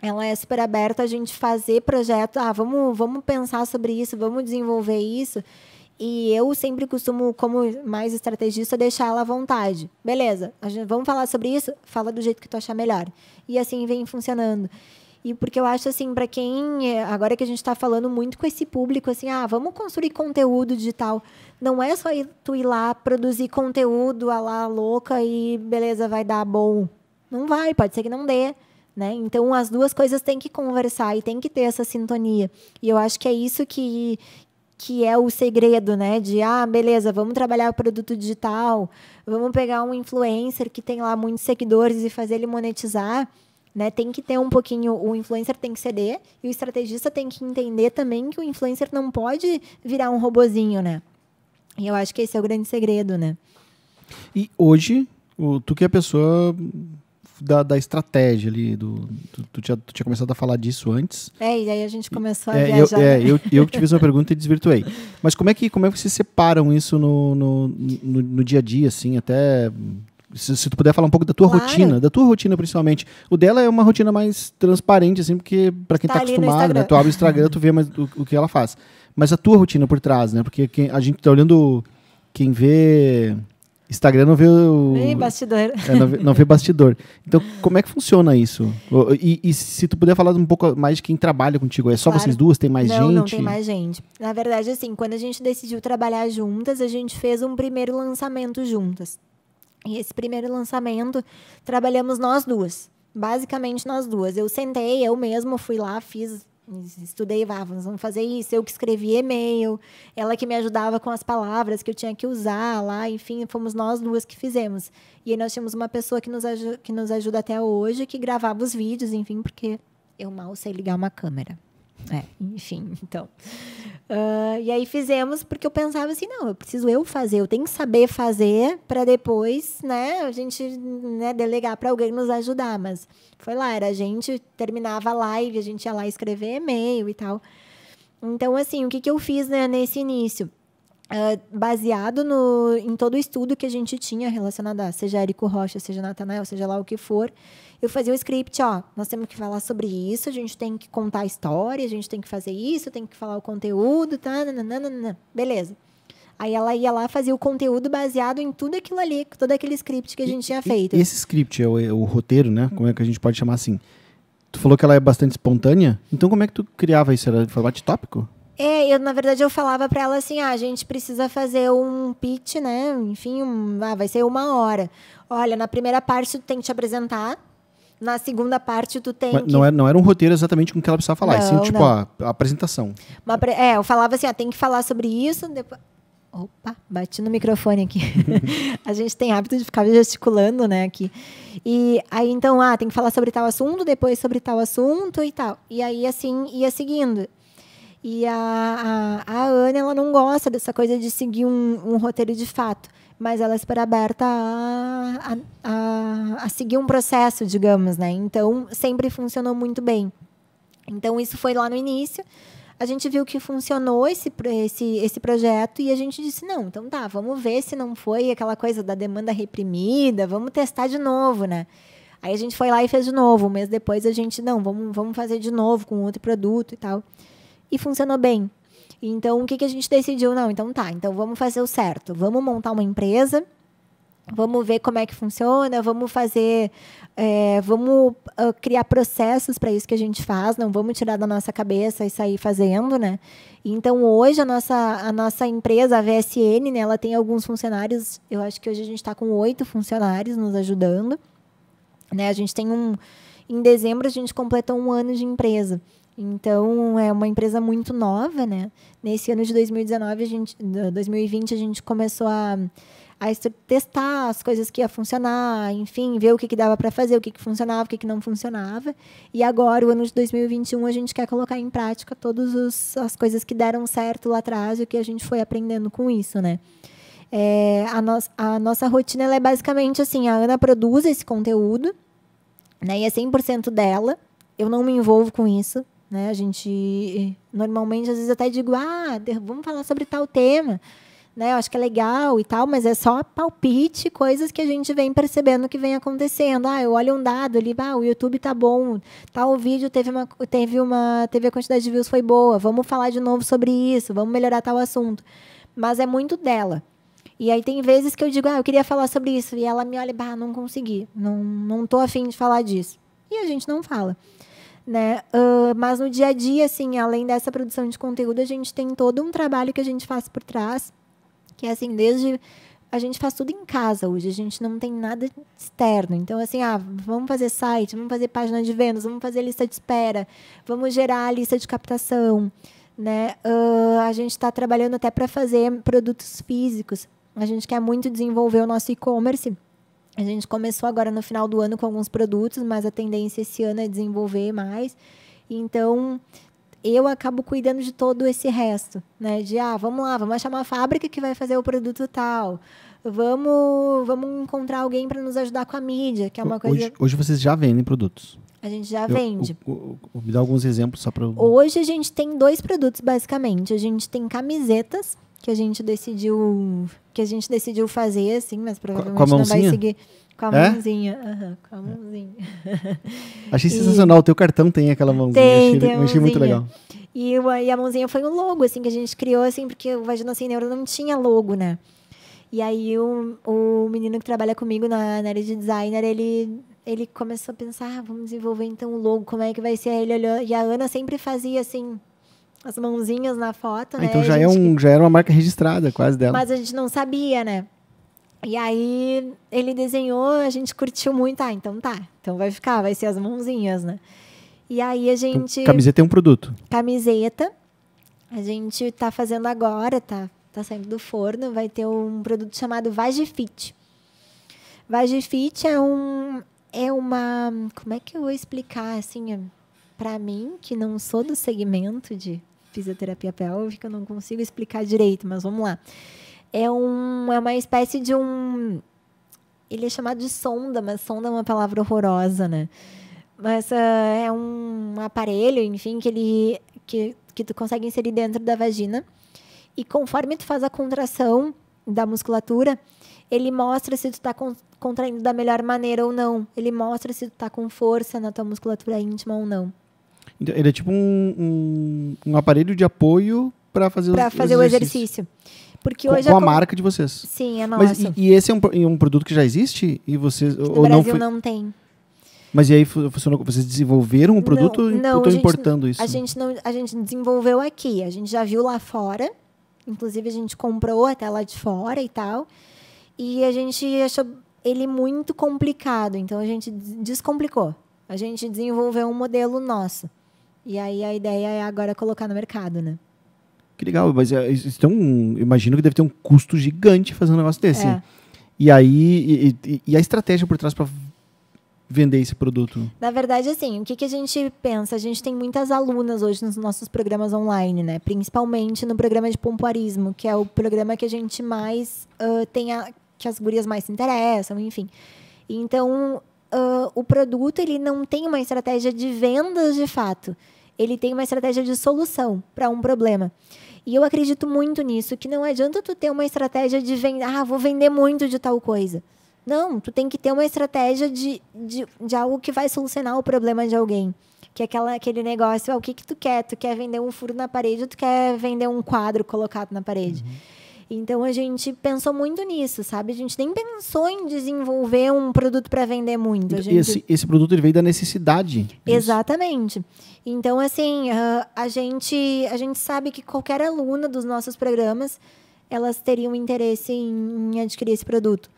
ela é super aberta a gente fazer projeto, vamos pensar sobre isso, vamos desenvolver isso, e eu sempre costumo, como mais estrategista, deixar ela à vontade. Beleza, vamos falar sobre isso? Fala do jeito que tu achar melhor. E assim vem funcionando. E porque eu acho, assim, para quem... Agora que a gente está falando muito com esse público, assim, vamos construir conteúdo digital. Não é só tu ir lá produzir conteúdo a lá louca e beleza, vai dar bom. Não vai, pode ser que não dê, né? Então, as duas coisas têm que conversar e tem que ter essa sintonia. E eu acho que é isso que é o segredo, né? De, beleza, vamos trabalhar o produto digital, vamos pegar um influencer que tem lá muitos seguidores e fazer ele monetizar, né? Tem que ter um pouquinho, o influencer tem que ceder e o estrategista tem que entender também que o influencer não pode virar um robozinho, né? E eu acho que esse é o grande segredo, né? E hoje, tu que é a pessoa da estratégia ali, tu tinha começado a falar disso antes. E aí a gente começou a viajar. Eu te fiz uma pergunta e desvirtuei. Mas como é que vocês separam isso no dia a dia, assim, até... Se tu puder falar um pouco da tua rotina principalmente. O dela é uma rotina mais transparente, assim, porque para quem tá acostumado, né? Tu abre o Instagram, tu vê mais o que ela faz. Mas a tua rotina por trás, né? Porque a gente tá olhando, quem vê Instagram não vê o... Bastidor. Não vê bastidor. Então, como é que funciona isso? E se tu puder falar um pouco mais de quem trabalha contigo, é só Claro. vocês duas? Tem mais gente? Não tem mais gente. Na verdade, assim, quando a gente decidiu trabalhar juntas, a gente fez um primeiro lançamento juntas. E esse primeiro lançamento, trabalhamos nós duas. Basicamente, nós duas. Eu sentei, eu mesma fui lá, estudei, vamos fazer isso. Eu que escrevi e-mail, ela que me ajudava com as palavras que eu tinha que usar lá, enfim, fomos nós duas que fizemos. E aí nós tínhamos uma pessoa que nos ajuda até hoje, que gravava os vídeos, enfim, porque eu mal sei ligar uma câmera. Enfim, então. E aí fizemos, porque eu pensava assim, não, eu preciso fazer, eu tenho que saber fazer para depois, né, a gente, né, delegar para alguém nos ajudar. Mas foi lá, a gente terminava a live, a gente ia lá escrever e-mail e tal. Então, assim, o que eu fiz, né, nesse início? Baseado em todo o estudo que a gente tinha relacionado a, seja Érico Rocha, seja Natanael, seja lá o que for, eu fazia um script, nós temos que falar sobre isso, a gente tem que contar a história, a gente tem que fazer isso, tem que falar o conteúdo, tá, nananana, beleza. Aí ela ia lá, fazia o conteúdo baseado em tudo aquilo ali, todo aquele script que a gente tinha feito. Esse script é o roteiro, né? Como é que a gente pode chamar assim? Tu falou que ela é bastante espontânea, então como é que tu criava isso? Era em formato tópico? Na verdade, eu falava pra ela assim, a gente precisa fazer um pitch, né? Enfim, vai ser 1 hora. Olha, na primeira parte tu tem que te apresentar, na segunda parte tu tem que... Não era um roteiro exatamente com o que ela precisava falar, assim, tipo a apresentação. Eu falava assim, tem que falar sobre isso, depois... Opa, bati no microfone aqui. A gente tem hábito de ficar gesticulando, né, aqui. E aí, então, tem que falar sobre tal assunto, depois sobre tal assunto e tal. E aí, assim, ia seguindo. E a Ana, ela não gosta dessa coisa de seguir um roteiro de fato, mas ela é super aberta a seguir um processo, digamos, né? Então, sempre funcionou muito bem. Então, isso foi lá no início. A gente viu que funcionou esse projeto e a gente disse, não, então tá, vamos ver se não foi aquela coisa da demanda reprimida, vamos testar de novo, né? Aí a gente foi lá e fez de novo. Um mês depois a gente, não, vamos fazer de novo com outro produto e tal. E funcionou bem. Então, o que a gente decidiu? Não, então tá, então vamos fazer o certo. Vamos montar uma empresa, vamos ver como é que funciona, vamos fazer... vamos criar processos para isso que a gente faz, não vamos tirar da nossa cabeça e sair fazendo, né? Então, hoje, a nossa empresa, a VSN, né, ela tem alguns funcionários, eu acho que hoje a gente está com 8 funcionários nos ajudando. Né? A gente tem em dezembro, a gente completou 1 ano de empresa. Então, é uma empresa muito nova, né? Nesse ano de 2020, a gente começou a testar as coisas que ia funcionar, enfim, ver o que dava para fazer, o que funcionava, o que não funcionava. E agora, o ano de 2021, a gente quer colocar em prática todas as coisas que deram certo lá atrás e o que a gente foi aprendendo com isso, né? A nossa rotina ela é basicamente assim, a Ana produz esse conteúdo, né? E é 100% dela. Eu não me envolvo com isso. Né? A gente, normalmente, às vezes até digo, vamos falar sobre tal tema, né? Eu acho que é legal e tal, mas é só palpite, coisas que a gente vem percebendo que vem acontecendo. Eu olho um dado ali, o YouTube tá bom, tal vídeo teve a quantidade de views foi boa, vamos falar de novo sobre isso, vamos melhorar tal assunto. Mas é muito dela. E aí tem vezes que eu digo, eu queria falar sobre isso, e ela me olha, não consegui, não tô afim de falar disso. E a gente não fala. Né? Mas no dia a dia, assim, além dessa produção de conteúdo, a gente tem todo um trabalho que a gente faz por trás, que é assim, desde... A gente faz tudo em casa hoje, a gente não tem nada externo. Então, assim, vamos fazer site, vamos fazer página de vendas, vamos fazer lista de espera, vamos gerar a lista de captação, né? A gente está trabalhando até para fazer produtos físicos. A gente quer muito desenvolver o nosso e-commerce. A gente começou agora no final do ano com alguns produtos, mas a tendência esse ano é desenvolver mais. Então, eu acabo cuidando de todo esse resto, né? De, vamos lá, vamos achar uma fábrica que vai fazer o produto tal. Vamos encontrar alguém para nos ajudar com a mídia, que é uma coisa... Hoje vocês já vendem produtos? A gente já vende. Me dá alguns exemplos só para... Hoje a gente tem 2 produtos, basicamente. A gente tem camisetas, que a gente decidiu fazer, assim, mas provavelmente não vai seguir com a mãozinha. Com a mãozinha. Achei sensacional, o teu cartão tem aquela mãozinha, achei muito legal. E a mãozinha foi um logo, assim, que a gente criou, assim, porque o Vagina Sem Neuro não tinha logo, né? E aí o menino que trabalha comigo na área de designer, ele começou a pensar, vamos desenvolver então o logo, como é que vai ser? Aí ele olhou, e a Ana sempre fazia assim, as mãozinhas na foto, né? Então já era uma marca registrada quase dela. Mas a gente não sabia, né? E aí ele desenhou, a gente curtiu muito. Então tá, então vai ser as mãozinhas, né? E aí a gente... Então, camiseta é um produto. Camiseta, a gente tá fazendo agora, tá saindo do forno, vai ter um produto chamado Vagifit. Vagifit é uma... Como é que eu vou explicar, assim, pra mim, que não sou do segmento de fisioterapia pélvica, eu não consigo explicar direito, mas vamos lá. É uma espécie de ele é chamado de sonda, mas sonda é uma palavra horrorosa, né? Mas é um aparelho, enfim, que tu consegue inserir dentro da vagina. E conforme tu faz a contração da musculatura, ele mostra se tu tá contraindo da melhor maneira ou não. Ele mostra se tu tá com força na tua musculatura íntima ou não. Ele é tipo um aparelho de apoio para fazer o exercício. Porque hoje com a marca de vocês. Sim, é nossa. Mas e esse é um produto que já existe? E vocês, no Brasil não tem. Mas e aí vocês desenvolveram o produto ou estão importando isso? A gente desenvolveu aqui. A gente já viu lá fora. Inclusive, a gente comprou até lá de fora e tal. E a gente achou ele muito complicado. Então, a gente descomplicou. A gente desenvolveu um modelo nosso. E aí, a ideia é agora colocar no mercado, né? Que legal. Mas então, imagino que deve ter um custo gigante fazer um negócio desse. É. E aí, e a estratégia por trás para vender esse produto? Na verdade, assim, o que a gente pensa? A gente tem muitas alunas hoje nos nossos programas online, né? Principalmente no programa de pompoarismo, que é o programa que a gente mais que as gurias mais se interessam, enfim. Então, o produto, ele não tem uma estratégia de vendas de fato. Ele tem uma estratégia de solução para um problema. E eu acredito muito nisso, que não adianta tu ter uma estratégia de vender, vou vender muito de tal coisa. Não, tu tem que ter uma estratégia de algo que vai solucionar o problema de alguém. Que é aquele negócio, o que tu quer? Tu quer vender um furo na parede ou tu quer vender um quadro colocado na parede? Uhum. Então, a gente pensou muito nisso, sabe? A gente nem pensou em desenvolver um produto para vender muito. Esse produto ele veio da necessidade. Exatamente. Então, assim, a gente sabe que qualquer aluna dos nossos programas, elas teriam interesse em adquirir esse produto.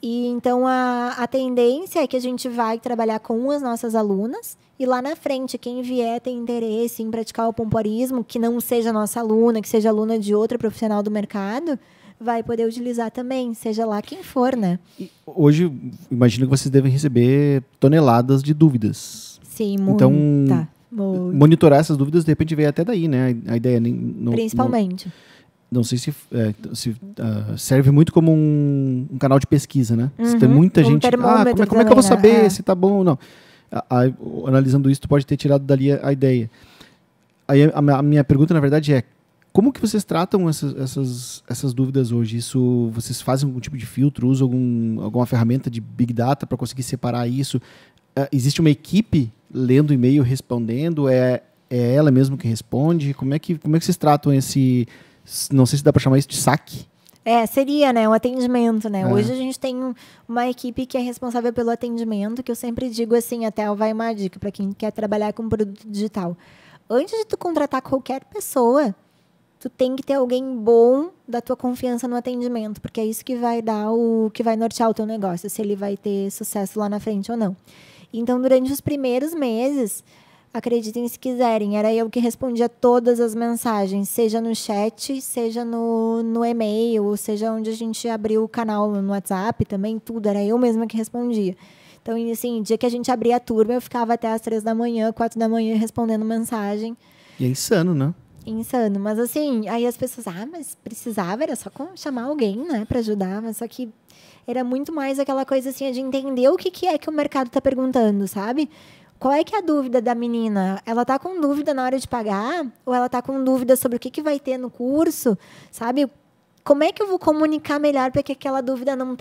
E então a tendência é que a gente vai trabalhar com as nossas alunas e lá na frente, quem vier ter interesse em praticar o pompoarismo, que não seja nossa aluna, que seja aluna de outra profissional do mercado, vai poder utilizar também, seja lá quem for, né? E hoje, imagino que vocês devem receber toneladas de dúvidas. Sim, muito. Então, monitorar essas dúvidas, de repente, veio até daí, né? A ideia... Principalmente. Não sei se serve muito como um canal de pesquisa, né? Uhum, se tem muita gente... como é que eu vou saber se tá bom ou não? Analisando isso, tu pode ter tirado dali a ideia. Aí a minha pergunta, na verdade, é como que vocês tratam essas dúvidas hoje? Vocês fazem algum tipo de filtro? Usam alguma ferramenta de Big Data para conseguir separar isso? Existe uma equipe lendo e-mail respondendo? É ela mesmo que responde? Como é que vocês tratam esse... Não sei se dá para chamar isso de saque. Seria, né, um atendimento, né? Hoje a gente tem uma equipe que é responsável pelo atendimento, que eu sempre digo assim, até vai uma dica para quem quer trabalhar com produto digital. Antes de tu contratar qualquer pessoa, tu tem que ter alguém bom da tua confiança no atendimento, porque é isso que vai que vai nortear o teu negócio, se ele vai ter sucesso lá na frente ou não. Então, durante os primeiros meses, acreditem se quiserem, era eu que respondia todas as mensagens, seja no chat, seja no e-mail, seja onde a gente abriu o canal no WhatsApp também, tudo, era eu mesma que respondia. Então, assim, dia que a gente abria a turma, eu ficava até às 3 da manhã, 4 da manhã, respondendo mensagem. E é insano, né? Insano, mas assim, aí as pessoas, mas precisava, era só chamar alguém, né, para ajudar, mas só que era muito mais aquela coisa assim, de entender o que é que o mercado tá perguntando, sabe? Qual é que é a dúvida da menina? Ela tá com dúvida na hora de pagar? Ou ela tá com dúvida sobre o que vai ter no curso? Sabe? Como é que eu vou comunicar melhor para que aquela dúvida não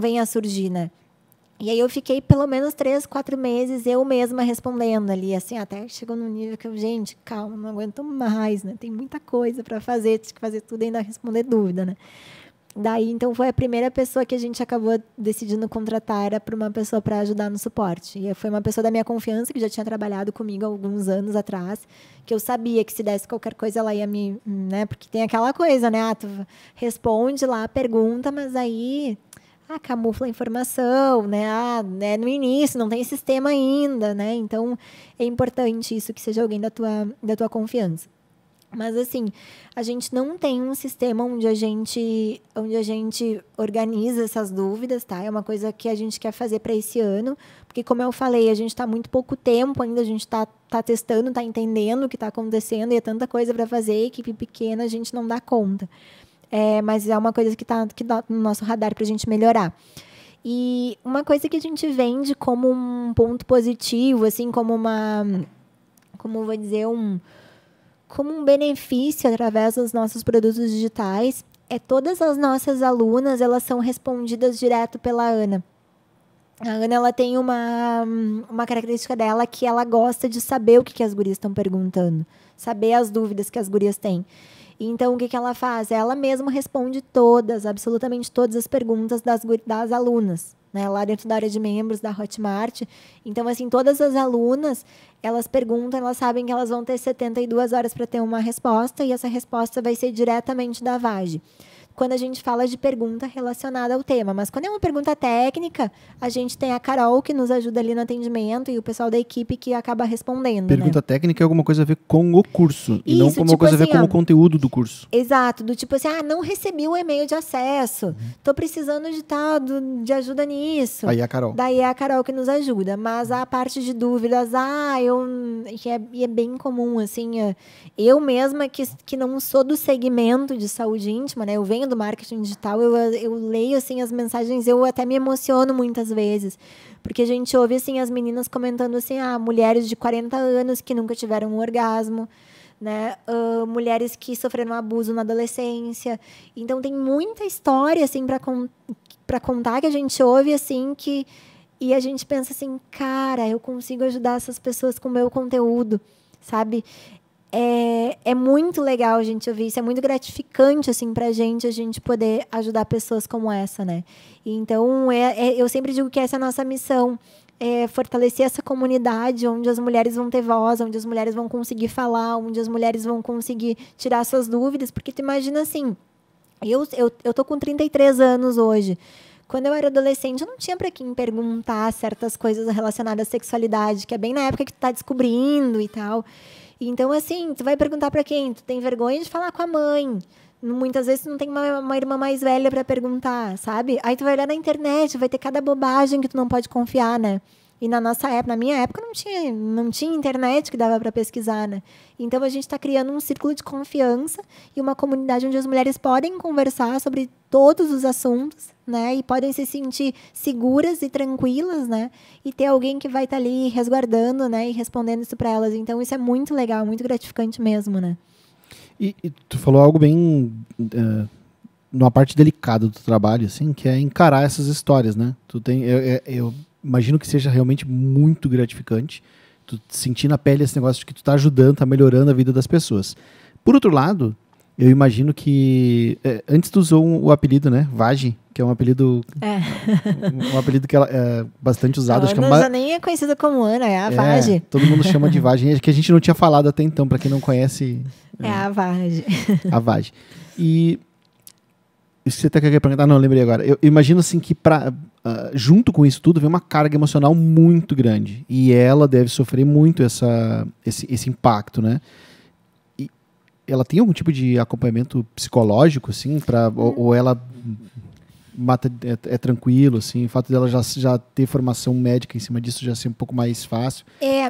venha a surgir, né? E aí eu fiquei pelo menos 3, 4 meses eu mesma respondendo ali, assim, até chegou num nível que eu, gente, calma, não aguento mais, né? Tem muita coisa para fazer, tem que fazer tudo e ainda responder dúvida, né? Daí, então, foi a primeira pessoa que a gente acabou decidindo contratar, era para uma pessoa para ajudar no suporte. E foi uma pessoa da minha confiança, que já tinha trabalhado comigo há alguns anos atrás, que eu sabia que se desse qualquer coisa, ela ia me... né? Porque tem aquela coisa, né? Tu responde lá a pergunta, mas aí... camufla a informação, né? Né? No início, não tem sistema ainda, né? Então, é importante isso, que seja alguém da tua confiança. Mas, assim, a gente não tem um sistema onde a gente organiza essas dúvidas, tá? É uma coisa que a gente quer fazer para esse ano, porque, como eu falei, a gente está muito pouco tempo ainda, a gente está testando, está entendendo o que está acontecendo, e é tanta coisa para fazer, equipe pequena, a gente não dá conta. Mas é uma coisa que está no nosso radar para a gente melhorar. E uma coisa que a gente vende como um ponto positivo, assim, como vou dizer, como um benefício através dos nossos produtos digitais, todas as nossas alunas, elas são respondidas direto pela Ana. A Ana, ela tem uma característica dela, que ela gosta de saber o que as gurias estão perguntando, saber as dúvidas que as gurias têm. Então, o que ela faz? Ela mesma responde absolutamente todas as perguntas das alunas, né? Lá dentro da área de membros da Hotmart. Então, assim, todas as alunas, elas perguntam, elas sabem que elas vão ter 72 horas para ter uma resposta, e essa resposta vai ser diretamente da Vage. Quando a gente fala de pergunta relacionada ao tema. Mas quando é uma pergunta técnica, a gente tem a Carol, que nos ajuda ali no atendimento, e o pessoal da equipe que acaba respondendo. Pergunta técnica é alguma coisa a ver com o curso, e não com uma coisa a ver com o conteúdo do curso. Exato, do tipo assim, não recebi o e-mail de acesso, tô precisando de ajuda nisso. Aí é a Carol. Daí é a Carol que nos ajuda. Mas a parte de dúvidas, é bem comum, assim, eu mesma que não sou do segmento de saúde íntima, né, eu venho do marketing digital, eu leio, assim, as mensagens, eu até me emociono muitas vezes, porque a gente ouve, assim, as meninas comentando, assim, mulheres de 40 anos que nunca tiveram um orgasmo, né? Mulheres que sofreram abuso na adolescência. Então, tem muita história, assim, para contar, que a gente ouve, assim, e a gente pensa assim, cara, eu consigo ajudar essas pessoas com o meu conteúdo, sabe? É muito legal a gente ouvir isso, é muito gratificante, assim, pra gente, a gente poder ajudar pessoas como essa, né? Então, eu sempre digo que essa é a nossa missão, fortalecer essa comunidade onde as mulheres vão ter voz, onde as mulheres vão conseguir falar, onde as mulheres vão conseguir tirar suas dúvidas, porque tu imagina assim, eu tô com 33 anos hoje. Quando eu era adolescente, eu não tinha para quem perguntar certas coisas relacionadas à sexualidade, que é bem na época que tu tá descobrindo e tal. Então, assim, tu vai perguntar para quem? Tu tem vergonha de falar com a mãe. Muitas vezes tu não tem uma irmã mais velha para perguntar, sabe? Aí tu vai olhar na internet, vai ter cada bobagem que tu não pode confiar, né? E na minha época, não tinha internet que dava para pesquisar, né? Então, a gente está criando um círculo de confiança e uma comunidade onde as mulheres podem conversar sobre todos os assuntos, né? E podem se sentir seguras e tranquilas, né? E ter alguém que vai estar ali resguardando, né? E respondendo isso para elas. Então, isso é muito legal, muito gratificante mesmo, né? E tu falou algo bem... numa parte delicada do trabalho, assim, que é encarar essas histórias, né? Eu imagino que seja realmente muito gratificante tu sentir na pele esse negócio de que tu tá ajudando, tá melhorando a vida das pessoas. Por outro lado, eu imagino que... antes tu usou o apelido, né? Vage, que é um apelido... um apelido que é bastante usado. A Ana já nem é conhecida como Ana, é a Vage. Todo mundo chama de Vage. É que a gente não tinha falado até então, para quem não conhece... É a Vage. A Vage. E... Você até quer perguntar? Não, lembrei agora. Eu imagino assim que junto com isso tudo vem uma carga emocional muito grande. E ela deve sofrer muito esse impacto, né? E ela tem algum tipo de acompanhamento psicológico, assim? Ou ela é tranquilo, assim? O fato dela já ter formação médica em cima disso já ser um pouco mais fácil.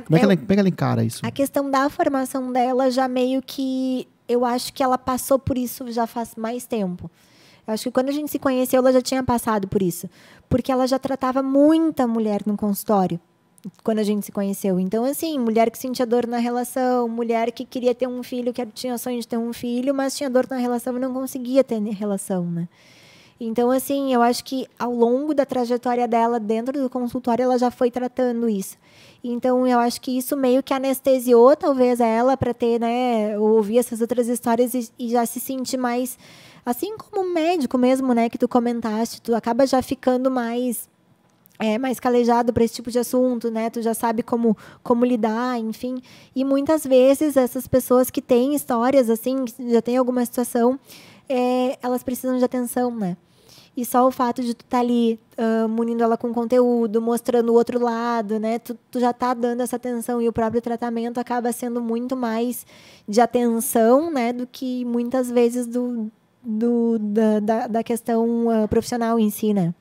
Como é que ela encara isso? A questão da formação dela já meio que... Eu acho que ela passou por isso já faz mais tempo. Eu acho que quando a gente se conheceu, ela já tinha passado por isso. Porque ela já tratava muita mulher no consultório, quando a gente se conheceu. Então, assim, mulher que sentia dor na relação, mulher que queria ter um filho, que tinha sonho de ter um filho, mas tinha dor na relação e não conseguia ter relação, né? Então, assim, eu acho que ao longo da trajetória dela dentro do consultório, ela já foi tratando isso. Então, eu acho que isso meio que anestesiou, talvez, ela para ter, né, ouvir essas outras histórias e já se sentir mais Assim como médico mesmo, né, que tu comentaste, tu acaba já ficando mais calejado para esse tipo de assunto, né? Tu já sabe como lidar, enfim. E muitas vezes essas pessoas que têm histórias assim, que já têm alguma situação, elas precisam de atenção, né? E só o fato de tu estar ali munindo ela com conteúdo, mostrando o outro lado, né? Tu já tá dando essa atenção, e o próprio tratamento acaba sendo muito mais de atenção, né? Do que muitas vezes da questão profissional em si, né?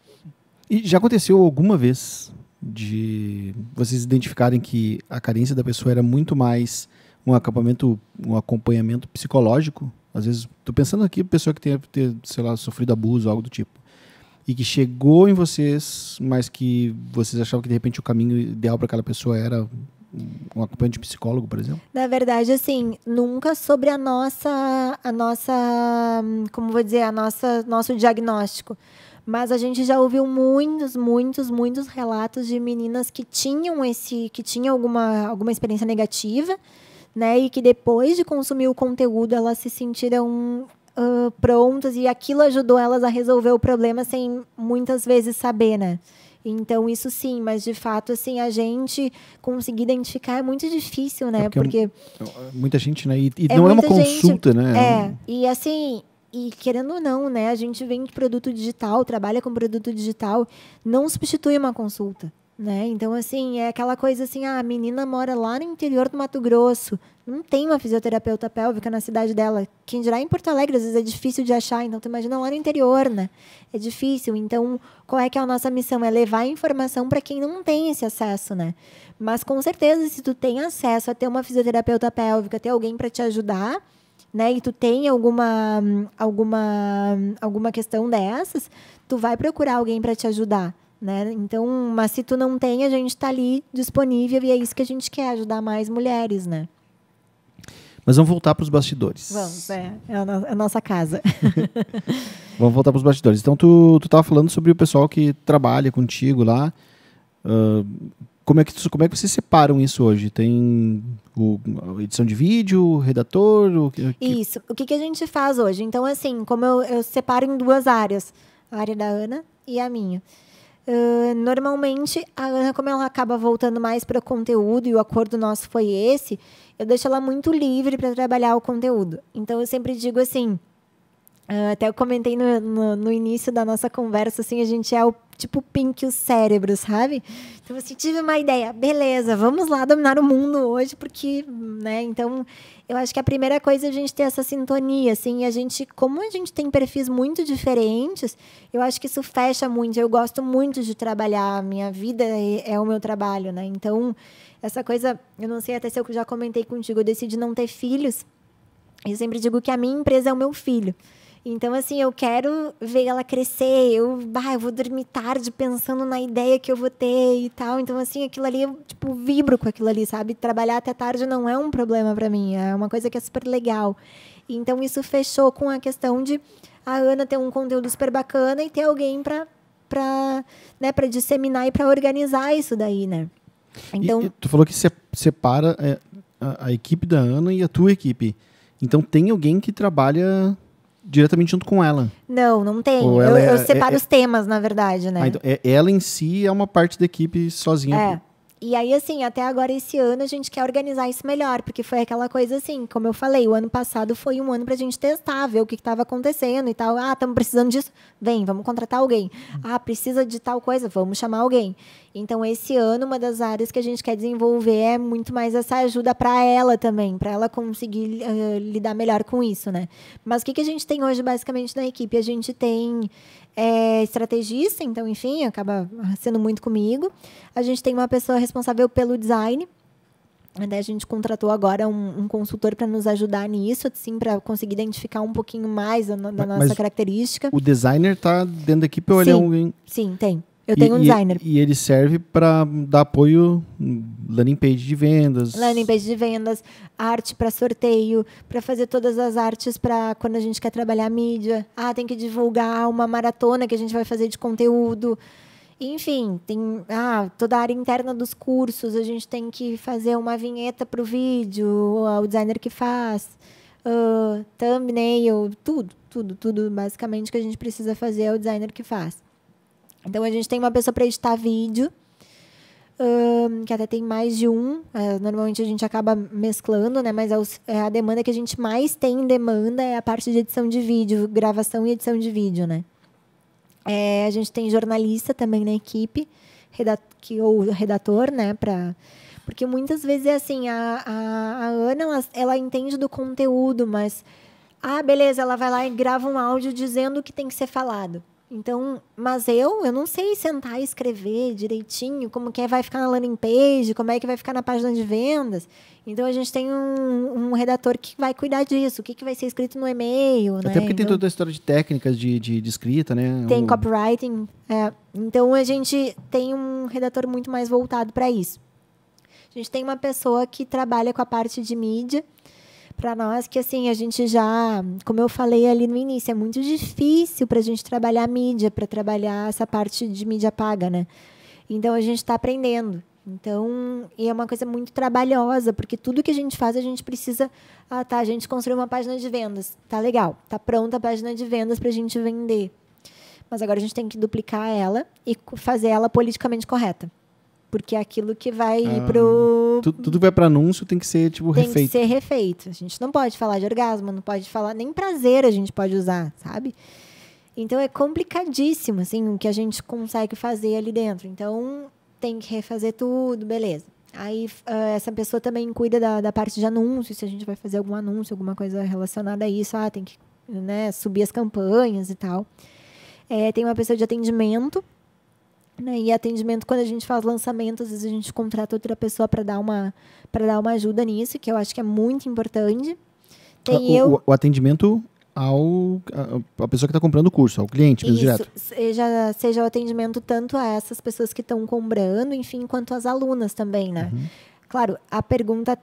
E já aconteceu alguma vez de vocês identificarem que a carência da pessoa era muito mais um acompanhamento psicológico? Às vezes, estou pensando aqui, pessoa que tenha, sei lá, sofrido abuso, algo do tipo, e que chegou em vocês, mas que vocês achavam que, de repente, o caminho ideal para aquela pessoa era um acompanhamento de psicólogo, por exemplo? Na verdade, assim, nunca sobre a nossa, como vou dizer, nosso diagnóstico. Mas a gente já ouviu muitos relatos de meninas que tinham alguma experiência negativa, né? E que depois de consumir o conteúdo, elas se sentiram prontas, e aquilo ajudou elas a resolver o problema sem muitas vezes saber, né? Então, isso sim, mas de fato, assim, a gente conseguir identificar é muito difícil, né? Porque muita gente, né? E não é uma consulta, né? E assim, e querendo ou não, né? A gente vende produto digital, trabalha com produto digital, não substitui uma consulta, né? Então, assim, é aquela coisa assim, a menina mora lá no interior do Mato Grosso, não tem uma fisioterapeuta pélvica na cidade dela. Quem dirá em Porto Alegre, às vezes é difícil de achar, então tu imagina lá no interior, né? É difícil. Então, qual é que é a nossa missão? É levar a informação para quem não tem esse acesso, né? Mas, com certeza, se tu tem acesso a ter uma fisioterapeuta pélvica, ter alguém para te ajudar, né? E tu tem alguma questão dessas, tu vai procurar alguém para te ajudar, né? Então, mas se tu não tem, a gente está ali disponível, e é isso que a gente quer, ajudar mais mulheres, né? Mas vamos voltar para os bastidores. Vamos, é a nossa casa. Vamos voltar para os bastidores. Então, tu estava falando sobre o pessoal que trabalha contigo lá. Como é que vocês separam isso hoje? Tem edição de vídeo, redator? Isso. O que a gente faz hoje? Então, assim, como eu separo em duas áreas. A área da Ana e a minha. Normalmente, a Ana, como ela acaba voltando mais para o conteúdo, e o acordo nosso foi esse, eu deixo ela muito livre para trabalhar o conteúdo. Então, eu sempre digo assim, até eu comentei no início da nossa conversa, assim, a gente é o tipo Pink, o cérebro, sabe? Então, assim, tive uma ideia, beleza, vamos lá dominar o mundo hoje, porque, né, então, eu acho que a primeira coisa é a gente ter essa sintonia, assim, como a gente tem perfis muito diferentes, eu acho que isso fecha muito. Eu gosto muito de trabalhar, a minha vida é o meu trabalho, né? Então, essa coisa, eu não sei até se eu já comentei contigo, eu decidi não ter filhos. Eu sempre digo que a minha empresa é o meu filho. Então, assim, eu quero ver ela crescer, eu vou dormir tarde pensando na ideia que eu vou ter e tal. Então, assim, aquilo ali, eu, tipo, vibro com aquilo ali, sabe? Trabalhar até tarde não é um problema para mim, é uma coisa que é super legal. Então, isso fechou com a questão de a Ana ter um conteúdo super bacana e ter alguém para disseminar e para organizar isso daí, né? Então, e tu falou que separa a equipe da Ana e a tua equipe. Então, tem alguém que trabalha diretamente junto com ela? Não tem. Eu separo os temas, na verdade, né? Então, ela em si é uma parte da equipe sozinha. E aí, assim, até agora, esse ano, a gente quer organizar isso melhor, porque foi aquela coisa assim, como eu falei, o ano passado foi um ano pra gente testar, ver o que estava acontecendo e tal. Estamos precisando disso? Vem, vamos contratar alguém. Precisa de tal coisa? Vamos chamar alguém. Então, esse ano, uma das áreas que a gente quer desenvolver é muito mais essa ajuda para ela também, para ela conseguir lidar melhor com isso, né? Mas o que a gente tem hoje, basicamente, na equipe? A gente tem estrategista, então, enfim, acaba sendo muito comigo. A gente tem uma pessoa responsável pelo design. A gente contratou agora um consultor para nos ajudar nisso, assim, para conseguir identificar um pouquinho mais da nossa característica. O designer está dentro da equipe ou ele é alguém? Sim, tem. Eu tenho um designer. E ele serve para dar apoio, landing page de vendas. Landing page de vendas, arte para sorteio, para fazer todas as artes para quando a gente quer trabalhar a mídia. Tem que divulgar uma maratona que a gente vai fazer de conteúdo. Enfim, tem toda a área interna dos cursos. A gente tem que fazer uma vinheta para o vídeo, o designer que faz. thumbnail, tudo. Basicamente, que a gente precisa fazer é o designer que faz. Então, a gente tem uma pessoa para editar vídeo, que até tem mais de um. Normalmente, a gente acaba mesclando, né? Mas a demanda que a gente mais tem em demanda é a parte de edição de vídeo, gravação e edição de vídeo, né? A gente tem jornalista também na equipe, ou redator, né? Porque muitas vezes é assim, a Ana, ela entende do conteúdo, mas... beleza, ela vai lá e grava um áudio dizendo o que tem que ser falado. Então, mas eu não sei sentar e escrever direitinho como que vai ficar na landing page, como é que vai ficar na página de vendas. Então, a gente tem um redator que vai cuidar disso, o que vai ser escrito no e-mail. Até né? porque tem toda a história de técnicas de escrita, né? Tem copywriting. Então, a gente tem um redator muito mais voltado para isso. A gente tem uma pessoa que trabalha com a parte de mídia, para nós, que assim, a gente já, como eu falei ali no início, é muito difícil para a gente trabalhar mídia, para trabalhar essa parte de mídia paga, né? Então, a gente está aprendendo. Então, e é uma coisa muito trabalhosa, porque tudo que a gente faz, a gente precisa... a gente construiu uma página de vendas. Tá legal, tá pronta a página de vendas para a gente vender. Mas agora a gente tem que duplicar ela e fazer ela politicamente correta. Porque é aquilo que vai pro... Tudo que vai para anúncio tem que ser, refeito. Tem que ser refeito. A gente não pode falar de orgasmo, não pode falar... Nem prazer a gente pode usar, sabe? Então, é complicadíssimo, assim, o que a gente consegue fazer ali dentro. Então, tem que refazer tudo, beleza. Aí, essa pessoa também cuida da parte de anúncio, se a gente vai fazer algum anúncio, alguma coisa relacionada a isso. Tem que, né, subir as campanhas e tal. Tem uma pessoa de atendimento, né? E atendimento, quando a gente faz lançamento, às vezes a gente contrata outra pessoa para dar uma ajuda nisso, que eu acho que é muito importante. O atendimento a pessoa que está comprando o curso, ao cliente mesmo direto. Seja o atendimento tanto a essas pessoas que estão comprando, enfim, quanto às alunas também, né? Uhum. Claro, a pergunta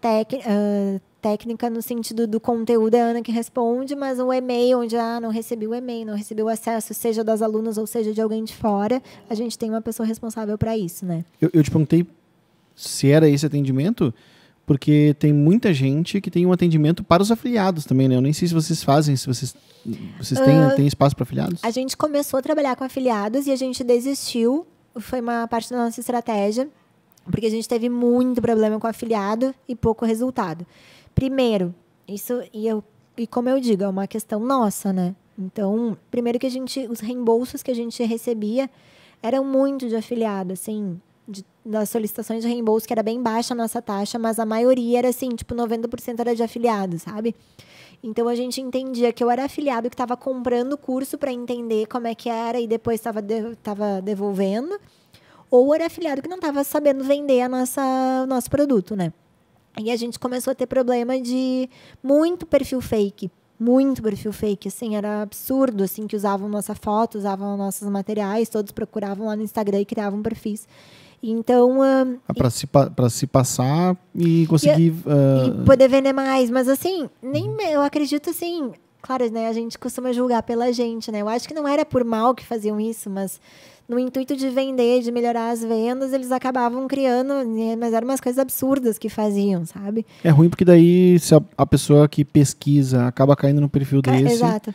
técnica no sentido do conteúdo é a Ana que responde, mas o e-mail, onde não recebi o e-mail, não recebi o acesso, seja das alunas ou seja de alguém de fora, a gente tem uma pessoa responsável para isso, né? Eu te perguntei se era esse atendimento, porque tem muita gente que tem um atendimento para os afiliados também, né? Eu nem sei se vocês fazem, se vocês têm espaço para afiliados. A gente começou a trabalhar com afiliados e a gente desistiu, foi uma parte da nossa estratégia, porque a gente teve muito problema com afiliado e pouco resultado. Primeiro, e como eu digo, é uma questão nossa, né? Então, primeiro que os reembolsos que a gente recebia eram muito de afiliado, assim, das solicitações de reembolso, que era bem baixa a nossa taxa, mas a maioria era assim, 90% era de afiliado, sabe? Então, a gente entendia que eu era afiliado que estava comprando o curso para entender como é que era e depois estava devolvendo, ou era afiliado que não estava sabendo vender o nosso produto, né? E a gente começou a ter problema de muito perfil fake, assim, era absurdo, assim, que usavam nossa foto, usavam nossos materiais, todos procuravam lá no Instagram e criavam perfis. Então... para se passar e conseguir... E poder vender mais, mas assim, eu acredito assim... Claro, né, a gente costuma julgar pela gente, né? Eu acho que não era por mal que faziam isso, mas no intuito de vender, de melhorar as vendas, eles acabavam criando, mas eram umas coisas absurdas que faziam, sabe? É ruim porque daí se a pessoa que pesquisa acaba caindo no perfil desse... Exato.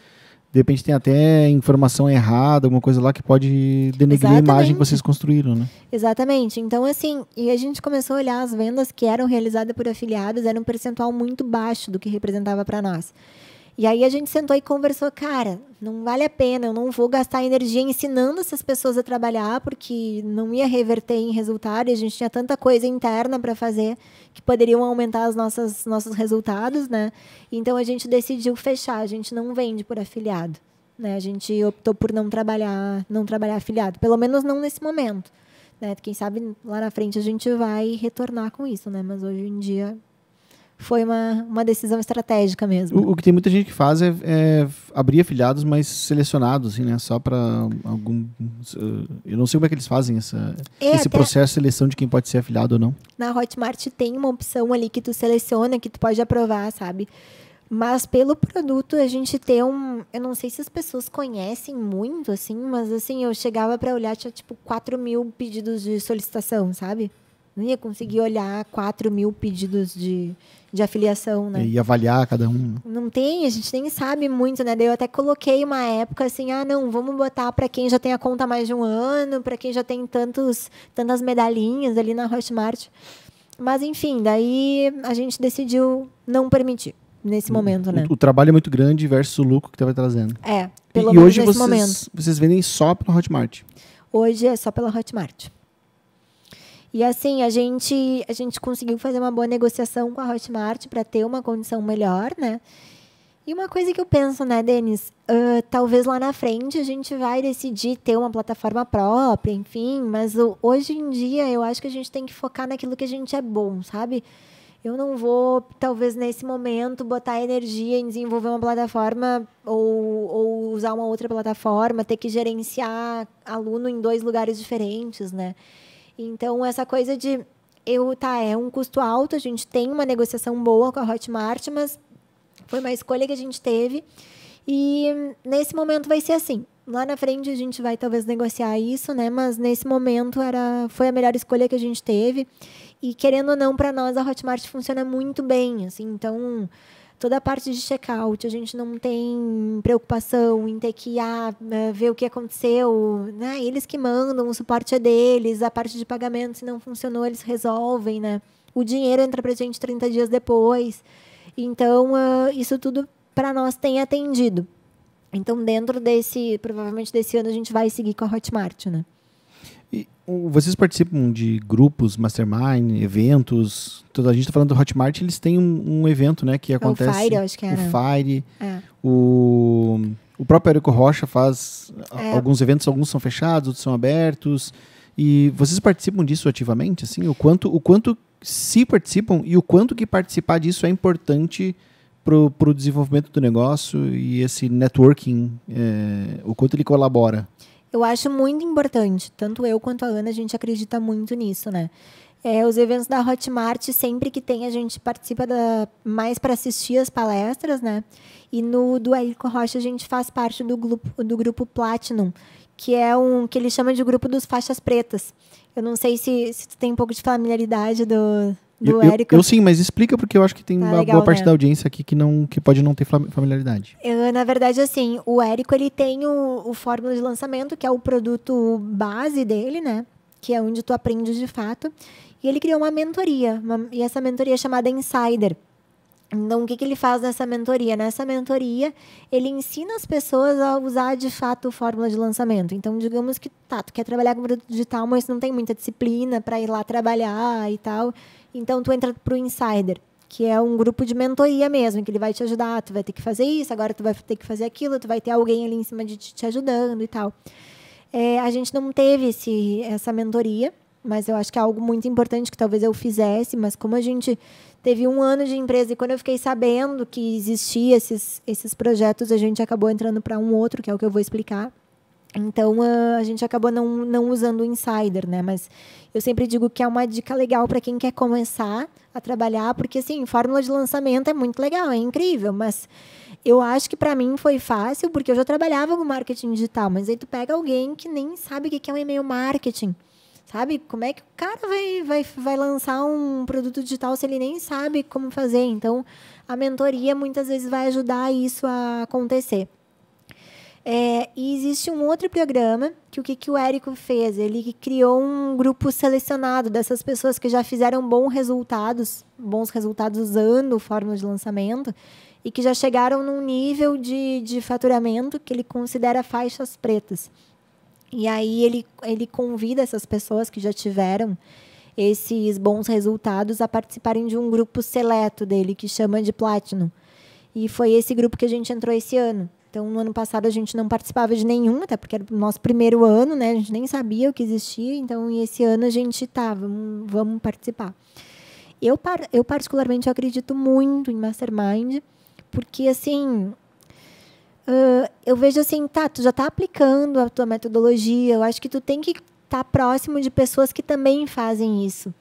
De repente tem até informação errada, alguma coisa lá que pode denegrir a imagem que vocês construíram, né? Exatamente. Então, assim, e a gente começou a olhar as vendas que eram realizadas por afiliados, era um percentual muito baixo do que representava para nós. E aí a gente sentou e conversou, cara, não vale a pena, eu não vou gastar energia ensinando essas pessoas a trabalhar, porque não ia reverter em resultado, e a gente tinha tanta coisa interna para fazer que poderiam aumentar os nossos resultados, né? Então a gente decidiu fechar, a gente não vende por afiliado, né? A gente optou por não trabalhar afiliado, pelo menos não nesse momento, né? Quem sabe lá na frente a gente vai retornar com isso, né? Mas hoje em dia... Foi uma decisão estratégica mesmo. O que tem muita gente que faz é abrir afiliados mais selecionados, assim, né? Só para algum... Eu não sei como é que eles fazem esse processo de seleção de quem pode ser afiliado ou não. Na Hotmart tem uma opção ali que tu seleciona, que tu pode aprovar, sabe? Mas pelo produto a gente tem eu não sei se as pessoas conhecem muito, assim, mas assim, eu chegava para olhar, tinha tipo 4.000 pedidos de solicitação, sabe? Não ia conseguir olhar 4.000 pedidos de afiliação, né? E avaliar cada um. Não tem, a gente nem sabe muito, né? Daí eu até coloquei uma época assim, não, vamos botar para quem já tem a conta há mais de um ano, para quem já tem tantas medalhinhas ali na Hotmart. Mas, enfim, daí a gente decidiu não permitir nesse momento, né? O trabalho é muito grande versus o lucro que estava trazendo. Pelo E menos hoje nesse momento. vocês vendem só pela Hotmart? Hoje é só pela Hotmart. E assim, a gente conseguiu fazer uma boa negociação com a Hotmart para ter uma condição melhor, né? E uma coisa que eu penso, né, Denis? Talvez lá na frente a gente vai decidir ter uma plataforma própria, enfim. Mas hoje em dia eu acho que a gente tem que focar naquilo que a gente é bom, sabe? Eu não vou, talvez nesse momento, botar energia em desenvolver uma plataforma ou usar uma outra plataforma, ter que gerenciar aluno em 2 lugares diferentes, né? Então, essa coisa de... é um custo alto, a gente tem uma negociação boa com a Hotmart, mas foi uma escolha que a gente teve. E nesse momento vai ser assim. Lá na frente a gente vai talvez negociar isso, né? Mas nesse momento foi a melhor escolha que a gente teve. E querendo ou não, para nós a Hotmart funciona muito bem, assim. Então, toda a parte de checkout, a gente não tem preocupação em ter que ver o que aconteceu, né? Eles que mandam, o suporte é deles, a parte de pagamento, se não funcionou, eles resolvem, né? O dinheiro entra pra gente 30 dias depois. Então, isso tudo para nós tem atendido. Então, provavelmente desse ano, a gente vai seguir com a Hotmart, né? E vocês participam de grupos, mastermind, eventos? A gente está falando do Hotmart, eles têm um evento, né, que acontece... O Fire, eu acho que era. O Fire. O próprio Érico Rocha faz alguns eventos, alguns são fechados, outros são abertos. E vocês participam disso ativamente? Assim, o quanto se participam e o quanto que participar disso é importante para o desenvolvimento do negócio e esse networking, o quanto ele colabora? Eu acho muito importante. Tanto eu quanto a Ana, a gente acredita muito nisso, né? Os eventos da Hotmart, sempre que tem, a gente participa mais para assistir as palestras, né? E do Érico Rocha, a gente faz parte do grupo Platinum, que é que ele chama de grupo dos faixas pretas. Eu não sei se tu tem um pouco de familiaridade do Érico. Eu sim, mas explica, porque eu acho que tem uma legal, boa parte, né, da audiência aqui que pode não ter familiaridade. Na verdade, assim, o Érico, ele tem o Fórmula de Lançamento, que é o produto base dele, né? Que é onde tu aprende de fato. E ele criou uma mentoria, e essa mentoria é chamada Insider. Então, o que ele faz nessa mentoria? Nessa mentoria, ele ensina as pessoas a usar, de fato, o Fórmula de Lançamento. Então, digamos que, tu quer trabalhar com produto digital, mas não tem muita disciplina para ir lá trabalhar e tal. Então, tu entra para o Insider, que é um grupo de mentoria mesmo, que ele vai te ajudar. Tu vai ter que fazer isso, agora tu vai ter que fazer aquilo, tu vai ter alguém ali em cima de te ajudando e tal. A gente não teve essa mentoria, mas eu acho que é algo muito importante que talvez eu fizesse, mas como a gente teve 1 ano de empresa e quando eu fiquei sabendo que existia esses projetos, a gente acabou entrando para um outro, que é o que eu vou explicar. Então, a gente acabou não usando o Insider, né? Mas eu sempre digo que é uma dica legal para quem quer começar a trabalhar, porque, assim, fórmula de lançamento é muito legal, é incrível, mas eu acho que para mim foi fácil, porque eu já trabalhava com marketing digital, mas aí tu pega alguém que nem sabe o que é um e-mail marketing, sabe? Como é que o cara vai lançar um produto digital se ele nem sabe como fazer? Então, a mentoria muitas vezes vai ajudar isso a acontecer. E existe um outro programa que o que o Érico fez? Ele criou um grupo selecionado dessas pessoas que já fizeram bons resultados usando o Fórmula de Lançamento e que já chegaram num nível de faturamento que ele considera faixas pretas. E aí ele convida essas pessoas que já tiveram esses bons resultados a participarem de um grupo seleto dele, que chama de Platinum. E foi esse grupo que a gente entrou esse ano. Então, no ano passado, a gente não participava de nenhum, até porque era o nosso primeiro ano, né? A gente nem sabia o que existia. Então, esse ano a gente vamos participar. Eu particularmente, acredito muito em Mastermind, porque, assim, eu vejo assim, tu já está aplicando a tua metodologia, eu acho que tu tem que estar próximo de pessoas que também fazem isso.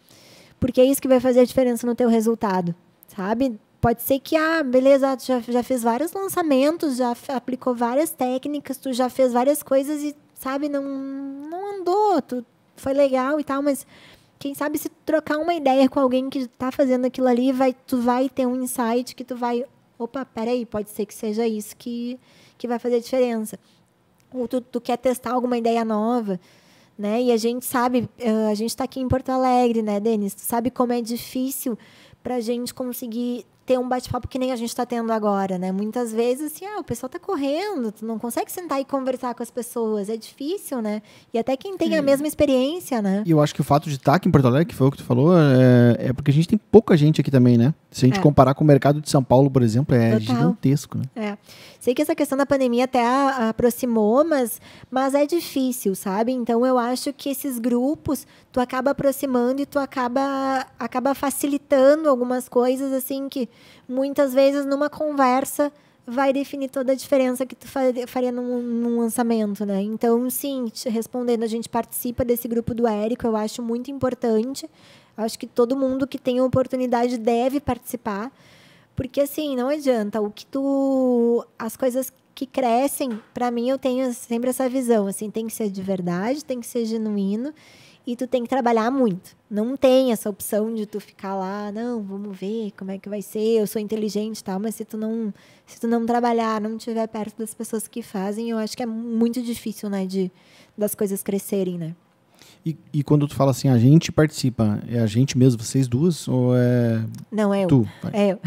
Porque é isso que vai fazer a diferença no teu resultado, sabe? Pode ser que, beleza, tu já fez vários lançamentos, já aplicou várias técnicas, tu já fez várias coisas e, sabe, não andou, foi legal e tal, mas quem sabe se tu trocar uma ideia com alguém que tá fazendo aquilo ali, tu vai ter um insight que tu vai... Opa, peraí, pode ser que seja isso que vai fazer a diferença. Ou tu quer testar alguma ideia nova, né? E a gente sabe, a gente está aqui em Porto Alegre, né, Denis? Tu sabe como é difícil para a gente conseguir ter um bate-papo que nem a gente está tendo agora, né? Muitas vezes, assim, o pessoal está correndo, tu não consegue sentar e conversar com as pessoas, é difícil, né? E até quem tem a mesma experiência, né? E eu acho que o fato de estar aqui em Porto Alegre, que foi o que tu falou, é porque a gente tem pouca gente aqui também, né? Se a gente comparar com o mercado de São Paulo, por exemplo, é gigantesco, né? Sei que essa questão da pandemia até aproximou, mas é difícil, sabe? Então, eu acho que esses grupos, tu acaba aproximando e tu acaba facilitando algumas coisas, assim, que muitas vezes numa conversa vai definir toda a diferença que tu faria num lançamento, né? Então, sim, te respondendo, a gente participa desse grupo do Érico, eu acho muito importante. Acho que todo mundo que tem a oportunidade deve participar. Porque, assim, não adianta. As coisas que crescem, para mim, eu tenho sempre essa visão. Assim, tem que ser de verdade, tem que ser genuíno. E tu tem que trabalhar muito. Não tem essa opção de tu ficar lá, não, vamos ver como é que vai ser, eu sou inteligente e tal. Mas se tu não trabalhar, não estiver perto das pessoas que fazem, eu acho que é muito difícil, né, das coisas crescerem, né? E quando tu fala assim, a gente participa, é a gente mesmo, vocês duas, ou é... Não, é eu. Tu? É eu.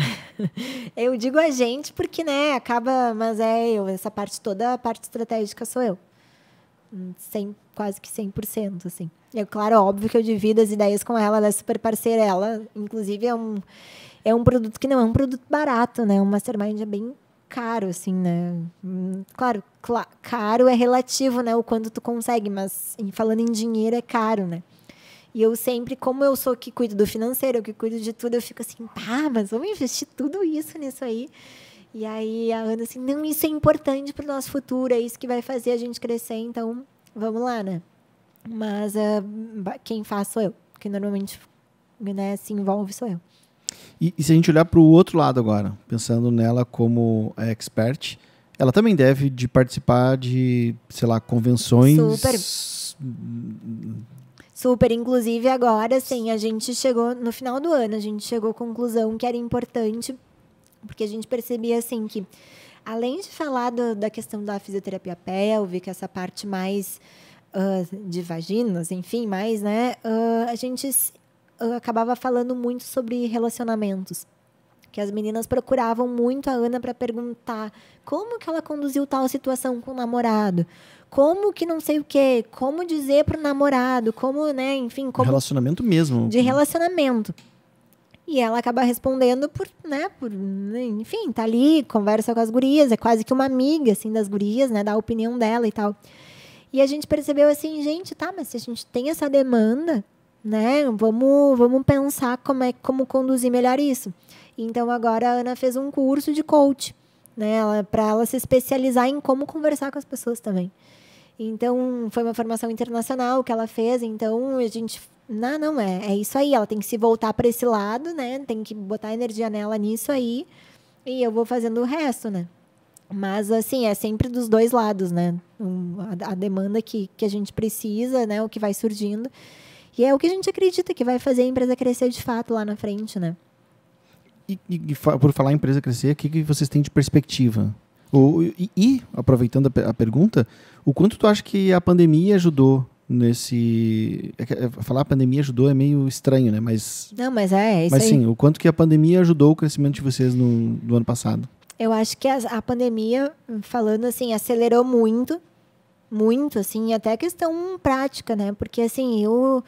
Eu digo a gente porque, né, mas é eu. Essa parte toda, a parte estratégica sou eu. Quase que 100%, assim. Claro, óbvio que eu divido as ideias com ela é super parceira. Ela, inclusive, é um produto que não é um produto barato, né? Um mastermind é bem caro, assim, né? Claro, caro é relativo, né? O quanto tu consegue, mas falando em dinheiro é caro, né? E eu sempre, como eu sou que cuido do financeiro, eu que cuido de tudo, eu fico assim, mas vamos investir tudo isso nisso aí. E aí a Ana assim, não, isso é importante para o nosso futuro, é isso que vai fazer a gente crescer, então vamos lá, né? Mas quem faz sou eu, que normalmente, né, se envolve sou eu. E se a gente olhar para o outro lado agora, pensando nela como expert, ela também deve de participar de, sei lá, convenções... Super. Inclusive, agora, sim, a gente chegou, no final do ano, a gente chegou à conclusão que era importante, porque a gente percebia, assim, que além de falar da questão da fisioterapia pélvica, essa parte mais de vaginas, enfim, mais, né, a gente acabava falando muito sobre relacionamentos, que as meninas procuravam muito a Ana para perguntar como que ela conduziu tal situação com o namorado, como que não sei o quê, como dizer para o namorado, como, né, enfim... Como relacionamento mesmo. De relacionamento. E ela acaba respondendo enfim, tá ali, conversa com as gurias, é quase que uma amiga, assim, das gurias, né, dá a opinião dela e tal. E a gente percebeu assim, gente, mas se a gente tem essa demanda, né, vamos pensar como conduzir melhor isso. Então, agora a Ana fez um curso de coach, né, para ela se especializar em como conversar com as pessoas também. Então, foi uma formação internacional que ela fez, então a gente... Não, é isso aí, ela tem que se voltar para esse lado, né, tem que botar energia nela nisso aí, e eu vou fazendo o resto, né. Mas, assim, é sempre dos dois lados, né, a demanda que a gente precisa, né, o que vai surgindo, e é o que a gente acredita que vai fazer a empresa crescer de fato lá na frente, né. E por falar em empresa crescer, o que vocês têm de perspectiva? Aproveitando a pergunta, o quanto tu acha que a pandemia ajudou nesse... Falar a pandemia ajudou é meio estranho, né? Mas isso aí. Mas sim, o quanto que a pandemia ajudou o crescimento de vocês no ano passado? Eu acho que a pandemia, falando assim, acelerou muito, assim, até a questão prática, né? Porque, assim, eu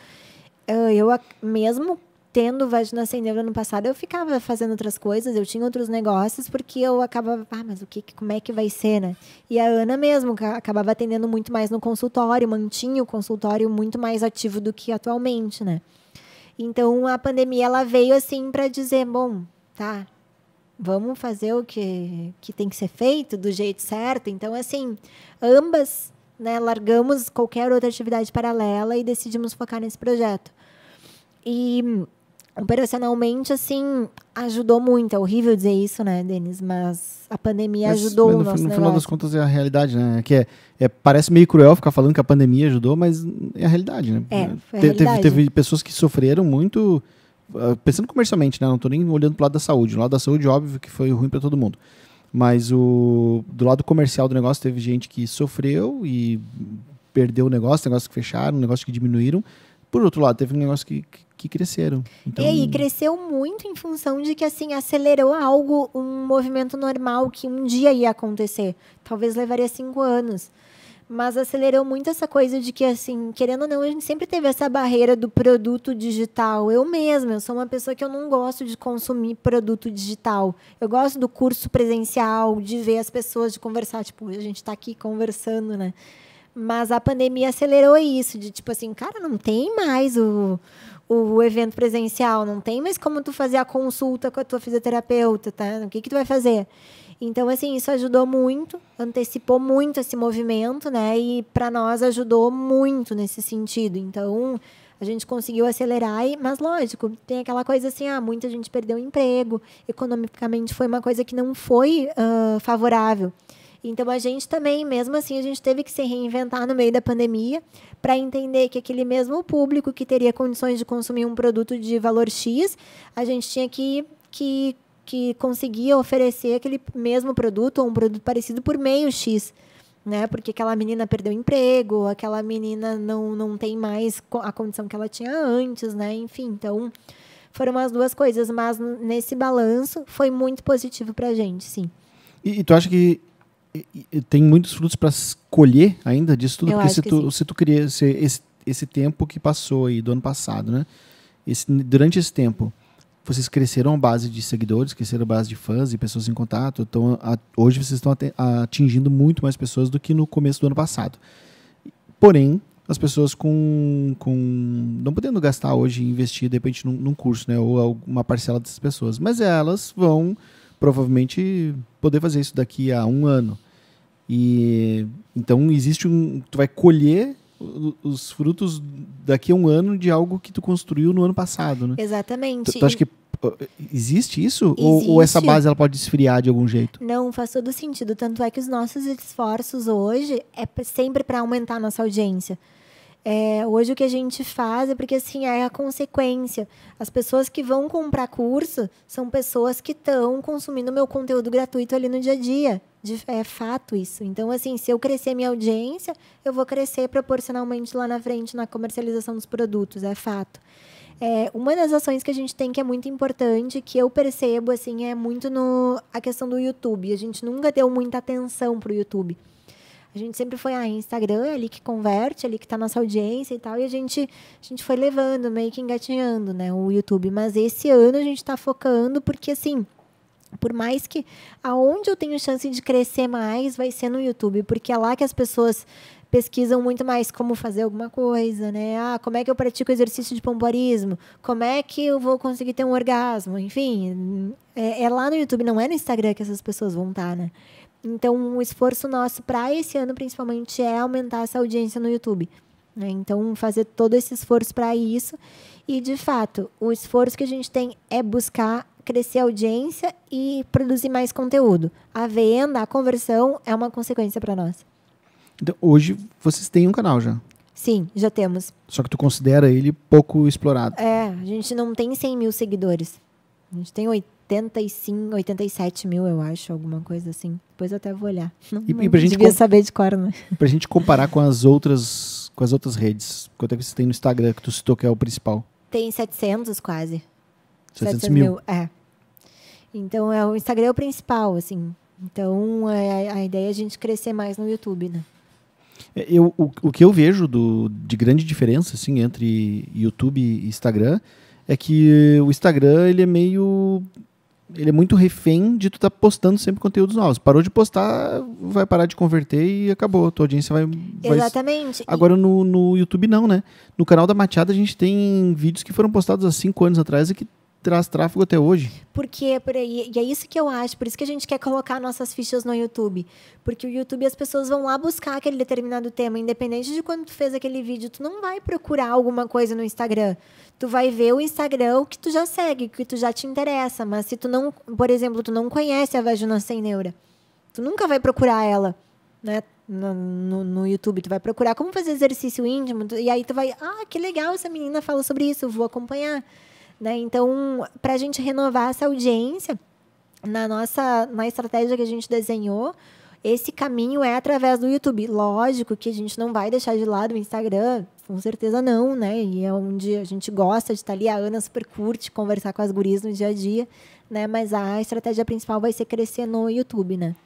mesmo tendo vagina sem neuro ano passado, eu ficava fazendo outras coisas, eu tinha outros negócios, porque eu acabava, mas como é que vai ser, né? E a Ana mesmo acabava atendendo muito mais no consultório, mantinha o consultório muito mais ativo do que atualmente, né? Então, a pandemia, ela veio, assim, para dizer, bom, tá, vamos fazer o que tem que ser feito do jeito certo. Então, assim, ambas, né, largamos qualquer outra atividade paralela e decidimos focar nesse projeto. E operacionalmente, assim, ajudou muito. É horrível dizer isso, né, Denis? Mas a pandemia ajudou o nosso no final das negócio. contas é a realidade, né? Parece meio cruel ficar falando que a pandemia ajudou, mas é a realidade, né? Foi a realidade. Teve pessoas que sofreram muito, pensando comercialmente, né? Não estou nem olhando pro lado da saúde. O lado da saúde, óbvio que foi ruim para todo mundo. Mas do lado comercial do negócio, teve gente que sofreu e perdeu o negócio que fecharam, negócio que diminuíram. Por outro lado, teve um negócio que cresceram. Então... E cresceu muito em função de que, assim, acelerou algo, um movimento normal que um dia ia acontecer. Talvez levaria 5 anos. Mas acelerou muito essa coisa de que, assim, querendo ou não, a gente sempre teve essa barreira do produto digital. Eu sou uma pessoa que eu não gosto de consumir produto digital. Eu gosto do curso presencial, de ver as pessoas, de conversar. Tipo, a gente está aqui conversando, né? Mas a pandemia acelerou isso, de tipo assim, cara, não tem mais o evento presencial, não tem mais como tu fazer a consulta com a tua fisioterapeuta, tá? O que tu vai fazer? Então, assim, isso ajudou muito, antecipou muito esse movimento, né? E para nós ajudou muito nesse sentido. Então, a gente conseguiu acelerar, mas lógico, tem aquela coisa assim, muita gente perdeu o emprego, economicamente foi uma coisa que não foi favorável. Então, a gente também, mesmo assim, a gente teve que se reinventar no meio da pandemia para entender que aquele mesmo público que teria condições de consumir um produto de valor X, a gente tinha que conseguir oferecer aquele mesmo produto ou um produto parecido por meio X, né? Porque aquela menina perdeu o emprego, aquela menina não tem mais a condição que ela tinha antes, né? Enfim, então, foram as duas coisas, mas nesse balanço foi muito positivo para a gente, sim. E tu acha que tem muitos frutos para colher ainda disso tudo? Eu Porque acho que se tu queria esse tempo que passou aí do ano passado, né? Durante esse tempo, vocês cresceram a base de seguidores, cresceram a base de fãs e pessoas em contato. Então, hoje vocês estão atingindo muito mais pessoas do que no começo do ano passado. Porém, as pessoas não podendo gastar hoje e investir, de repente, num curso, né? Ou uma parcela dessas pessoas. Mas elas vão provavelmente poder fazer isso daqui a 1 ano. E então existe tu vai colher os frutos daqui a 1 ano de algo que tu construiu no ano passado, né? Exatamente. Tu acha que existe isso? Existe. Ou essa base ela pode esfriar de algum jeito? Não, faz todo sentido. Tanto é que os nossos esforços hoje é sempre para aumentar a nossa audiência. Hoje o que a gente faz é porque, assim, é a consequência. As pessoas que vão comprar curso são pessoas que estão consumindo meu conteúdo gratuito ali no dia a dia. É fato isso. Então, assim, se eu crescer minha audiência, eu vou crescer proporcionalmente lá na frente na comercialização dos produtos. É fato. Uma das ações que a gente tem que é muito importante, que eu percebo, assim, é muito a questão do YouTube. A gente nunca deu muita atenção para o YouTube. A gente sempre foi Instagram, é ali que converte, é ali que está nossa audiência e tal, e a gente foi levando, meio que engatinhando, né, o YouTube. Mas esse ano a gente está focando, porque, assim, por mais que aonde eu tenho chance de crescer mais vai ser no YouTube, porque é lá que as pessoas pesquisam muito mais como fazer alguma coisa, né? Como é que eu pratico exercício de pompoarismo? Como é que eu vou conseguir ter um orgasmo? Enfim, é lá no YouTube, não é no Instagram que essas pessoas vão estar, né? Então, o esforço nosso para esse ano, principalmente, é aumentar essa audiência no YouTube, né? Então, fazer todo esse esforço para isso. E, de fato, o esforço que a gente tem é buscar crescer a audiência e produzir mais conteúdo. A venda, a conversão é uma consequência para nós. Então, hoje, vocês têm um canal já? Sim, já temos. Só que tu considera ele pouco explorado? A gente não tem 100 mil seguidores. A gente tem 87 mil, eu acho, alguma coisa assim. Depois eu até vou olhar. Não pra gente devia saber de cor, né? Pra gente comparar com as outras redes, quanto é que você tem no Instagram, que tu citou que é o principal? Tem 700 quase. 700 mil? Então, o Instagram é o principal, assim. Então, a ideia é a gente crescer mais no YouTube, né? O que eu vejo de grande diferença, assim, entre YouTube e Instagram é que o Instagram, ele é muito refém de tu estar postando sempre conteúdos novos. Parou de postar, vai parar de converter e acabou. A tua audiência vai... Exatamente. Agora no YouTube não, né? No canal da Matiada a gente tem vídeos que foram postados há 5 anos atrás e que traz tráfego até hoje. Porque por aí, e é isso que eu acho, por isso que a gente quer colocar nossas fichas no YouTube. Porque o YouTube, as pessoas vão lá buscar aquele determinado tema, independente de quando tu fez aquele vídeo, tu não vai procurar alguma coisa no Instagram. Tu vai ver o Instagram, o que tu já segue, o que tu já te interessa. Mas se tu não, por exemplo, tu não conhece a Vagina Sem Neura, tu nunca vai procurar ela, né? No YouTube, tu vai procurar como fazer exercício íntimo, e aí tu vai, que legal, essa menina fala sobre isso, eu vou acompanhar, né? Então, pra gente renovar essa audiência, na estratégia que a gente desenhou, esse caminho é através do YouTube. Lógico que a gente não vai deixar de lado o Instagram, com certeza não, né? E é onde a gente gosta de estar ali, a Ana super curte conversar com as gurias no dia a dia, né? Mas a estratégia principal vai ser crescer no YouTube, né?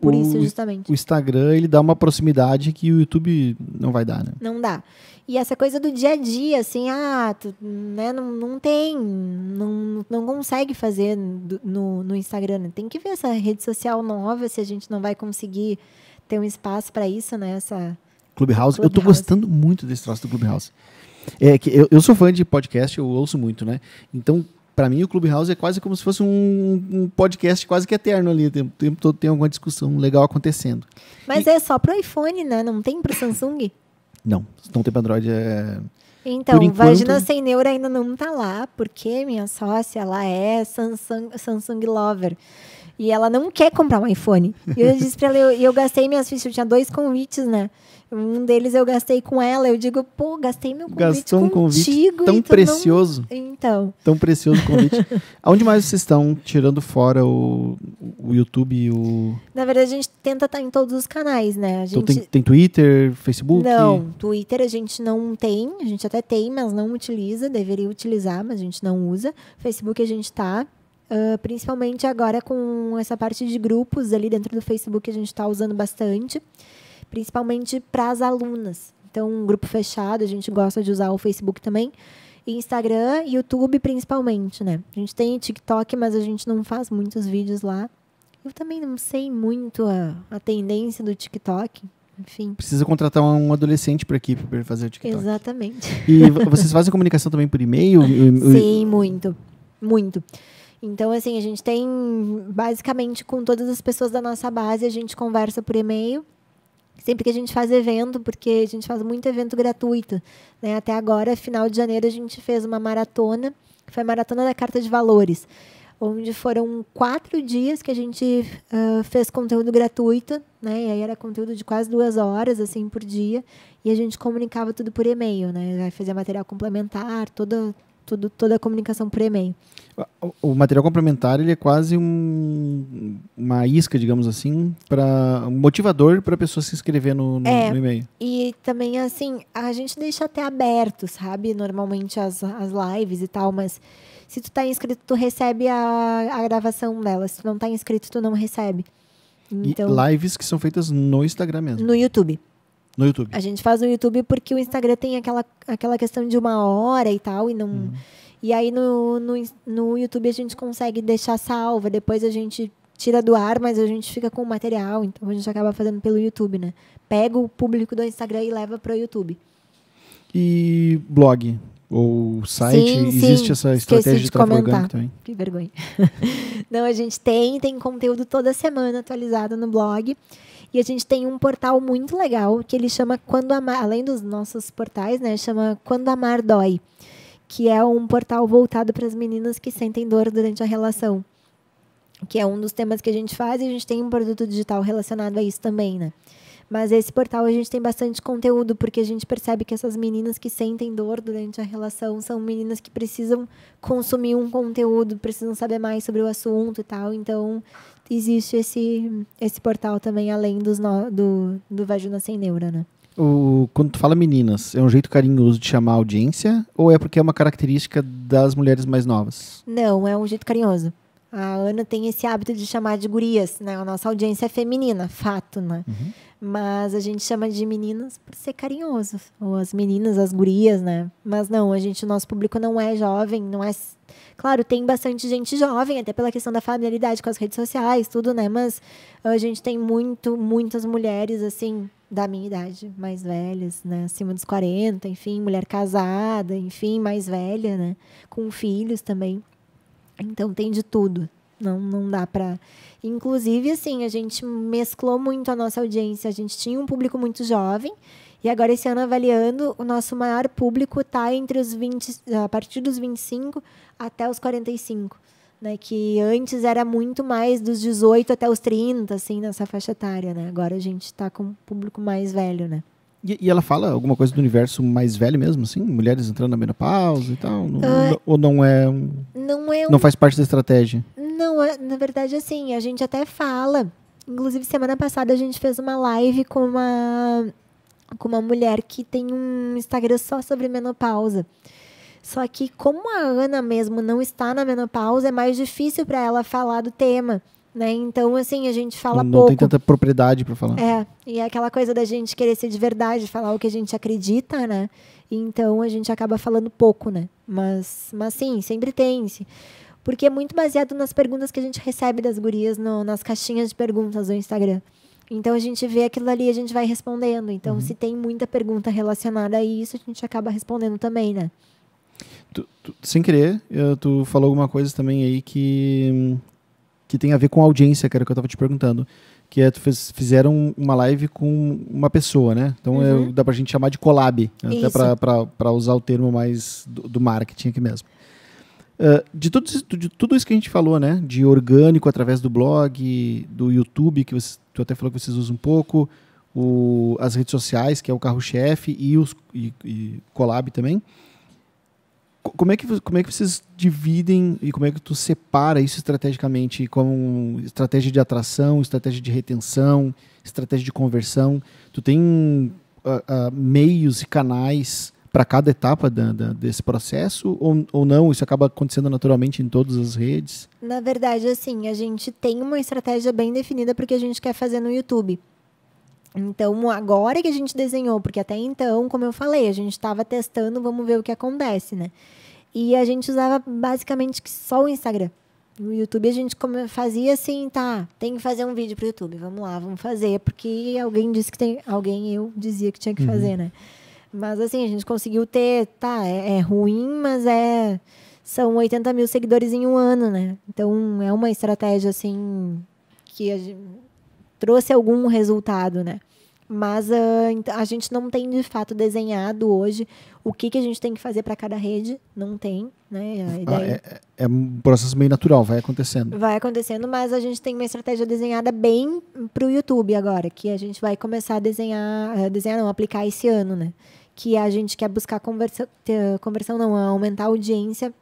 Por isso, justamente. O Instagram, ele dá uma proximidade que o YouTube não vai dar, né? Não dá. E essa coisa do dia a dia, assim, tu, né, não consegue fazer no Instagram, né? Tem que ver essa rede social nova, se a gente não vai conseguir ter um espaço para isso, né? Clubhouse. Eu tô gostando muito desse troço do Clubhouse. Eu sou fã de podcast, eu ouço muito, né? Então, para mim, o Clubhouse é quase como se fosse um podcast quase que eterno ali. O tempo todo tem alguma discussão legal acontecendo. Mas é só pro iPhone, né? Não tem pro Samsung? Não tem para Android. Então, Vagina Sem Neura ainda não tá lá, porque minha sócia, ela é Samsung Lover. E ela não quer comprar um iPhone. E eu disse pra ela, eu gastei minhas fichas, eu tinha 2 convites, né? Um deles eu gastei com ela. Eu digo, gastei meu convite Gastou um contigo. Convite tão precioso. Então. Tão precioso o convite. Aonde mais vocês estão tirando fora o YouTube e o... Na verdade, a gente tenta estar em todos os canais, né? Então tem Twitter, Facebook? Não, Twitter a gente não tem. A gente até tem, mas não utiliza. Deveria utilizar, mas a gente não usa. Facebook a gente tá. Principalmente agora com essa parte de grupos ali dentro do Facebook, a gente está usando bastante. Principalmente para as alunas. Então, um grupo fechado, a gente gosta de usar o Facebook também. Instagram, YouTube principalmente, né? A gente tem TikTok, mas a gente não faz muitos vídeos lá. Eu também não sei muito a tendência do TikTok, enfim. Precisa contratar um adolescente para aqui para fazer o TikTok. Exatamente. E vocês fazem comunicação também por e-mail? Sim, muito. Muito. Então, assim, a gente tem, basicamente, com todas as pessoas da nossa base, a gente conversa por e-mail. Sempre que a gente faz evento, porque a gente faz muito evento gratuito, né? Até agora, final de janeiro, a gente fez uma maratona, que foi a Maratona da Carta de Valores, onde foram 4 dias que a gente fez conteúdo gratuito, né? E aí era conteúdo de quase 2 horas, assim, por dia, e a gente comunicava tudo por e-mail, né? Fazia material complementar, toda a comunicação por e-mail. O material complementar, ele é quase uma isca, digamos assim, um motivador para a pessoa se inscrever no e-mail. E também, assim, a gente deixa até aberto, sabe? Normalmente as lives e tal, mas se tu tá inscrito, tu recebe a gravação dela. Se tu não tá inscrito, tu não recebe. Então, e lives que são feitas no Instagram mesmo? No YouTube. No YouTube. A gente faz no YouTube porque o Instagram tem aquela questão de 1 hora e tal, e não... E aí no YouTube a gente consegue deixar salva, depois a gente tira do ar, mas a gente fica com o material, então a gente acaba fazendo pelo YouTube, né? Pega o público do Instagram e leva para o YouTube. E blog ou site, sim, existe essa estratégia de tráfego orgânico também? Que vergonha. Não, a gente tem conteúdo toda semana atualizado no blog. E a gente tem um portal muito legal que ele chama Quando Amar, além dos nossos portais, né? Chama Quando Amar Dói, que é um portal voltado para as meninas que sentem dor durante a relação, que é um dos temas que a gente faz, e a gente tem um produto digital relacionado a isso também, né? Mas esse portal a gente tem bastante conteúdo, porque a gente percebe que essas meninas que sentem dor durante a relação são meninas que precisam consumir um conteúdo, precisam saber mais sobre o assunto e tal, então existe esse portal também, além do Vagina Sem Neura, né? Quando tu fala meninas, é um jeito carinhoso de chamar a audiência ou é porque é uma característica das mulheres mais novas? Não, é um jeito carinhoso. A Ana tem esse hábito de chamar de gurias, né? A nossa audiência é feminina, fato, né? Uhum. Mas a gente chama de meninas por ser carinhoso. Ou as meninas, as gurias, né? Mas não, o nosso público não é jovem, não é... Claro, tem bastante gente jovem, até pela questão da familiaridade com as redes sociais, tudo, né? Mas a gente tem muitas mulheres, assim, da minha idade, mais velhas, né? Acima dos 40, enfim, mulher casada, enfim, mais velha, né? Com filhos também. Então tem de tudo. Não dá pra... Inclusive, assim, a gente mesclou muito a nossa audiência. A gente tinha um público muito jovem. E agora, esse ano, avaliando, o nosso maior público está entre os 20... A partir dos 25 até os 45. Né? Que antes era muito mais dos 18 até os 30, assim, nessa faixa etária, né? Agora a gente está com um público mais velho, né? E ela fala alguma coisa do universo mais velho mesmo, assim? Mulheres entrando na menopausa e tal? Ou não é... Não faz parte da estratégia? Não, na verdade, assim, a gente até fala. Inclusive, semana passada a gente fez uma live com uma mulher que tem um Instagram só sobre menopausa. Só que como a Ana mesmo não está na menopausa, é mais difícil para ela falar do tema, né? Então, assim, a gente fala pouco. Não tem tanta propriedade para falar. E é aquela coisa da gente querer ser de verdade, falar o que a gente acredita, né? Então, a gente acaba falando pouco, né? Mas sim, sempre tem. Porque é muito baseado nas perguntas que a gente recebe das gurias nas caixinhas de perguntas do Instagram. Então, a gente vê aquilo ali e a gente vai respondendo. Então, se tem muita pergunta relacionada a isso, a gente acaba respondendo também, né? Sem querer, tu falou alguma coisa também aí que tem a ver com a audiência, que era o que eu estava te perguntando. Que é, fizeram uma live com uma pessoa, né? Então, dá pra gente chamar de collab. Até para usar o termo mais do marketing aqui mesmo. De tudo isso que a gente falou, né? De orgânico através do blog, do YouTube, que tu até falou que vocês usam um pouco, as redes sociais, que é o carro-chefe, e collab também. Como é que vocês dividem e como é que tu separa isso estrategicamente como estratégia de atração, estratégia de retenção, estratégia de conversão? Tu tem meios e canais para cada etapa desse processo ou não? Isso acaba acontecendo naturalmente em todas as redes? Na verdade, assim, a gente tem uma estratégia bem definida porque a gente quer fazer no YouTube. Então, agora que a gente desenhou, porque até então, como eu falei, a gente estava testando, vamos ver o que acontece, né? E a gente usava basicamente só o Instagram. No YouTube a gente fazia assim, tem que fazer um vídeo pro YouTube, vamos lá, vamos fazer, porque alguém disse que tem, eu dizia que tinha que fazer, né? Mas assim, a gente conseguiu ter, é ruim, mas são 80 mil seguidores em um ano, né? Então, é uma estratégia, assim, que a gente trouxe algum resultado, né? Mas a gente não tem, de fato, desenhado hoje o que a gente tem que fazer para cada rede. Não tem, né? A ideia... É um processo meio natural, vai acontecendo. Vai acontecendo, mas a gente tem uma estratégia desenhada bem para o YouTube agora, que a gente vai começar a aplicar esse ano, né? Que a gente quer buscar aumentar a audiência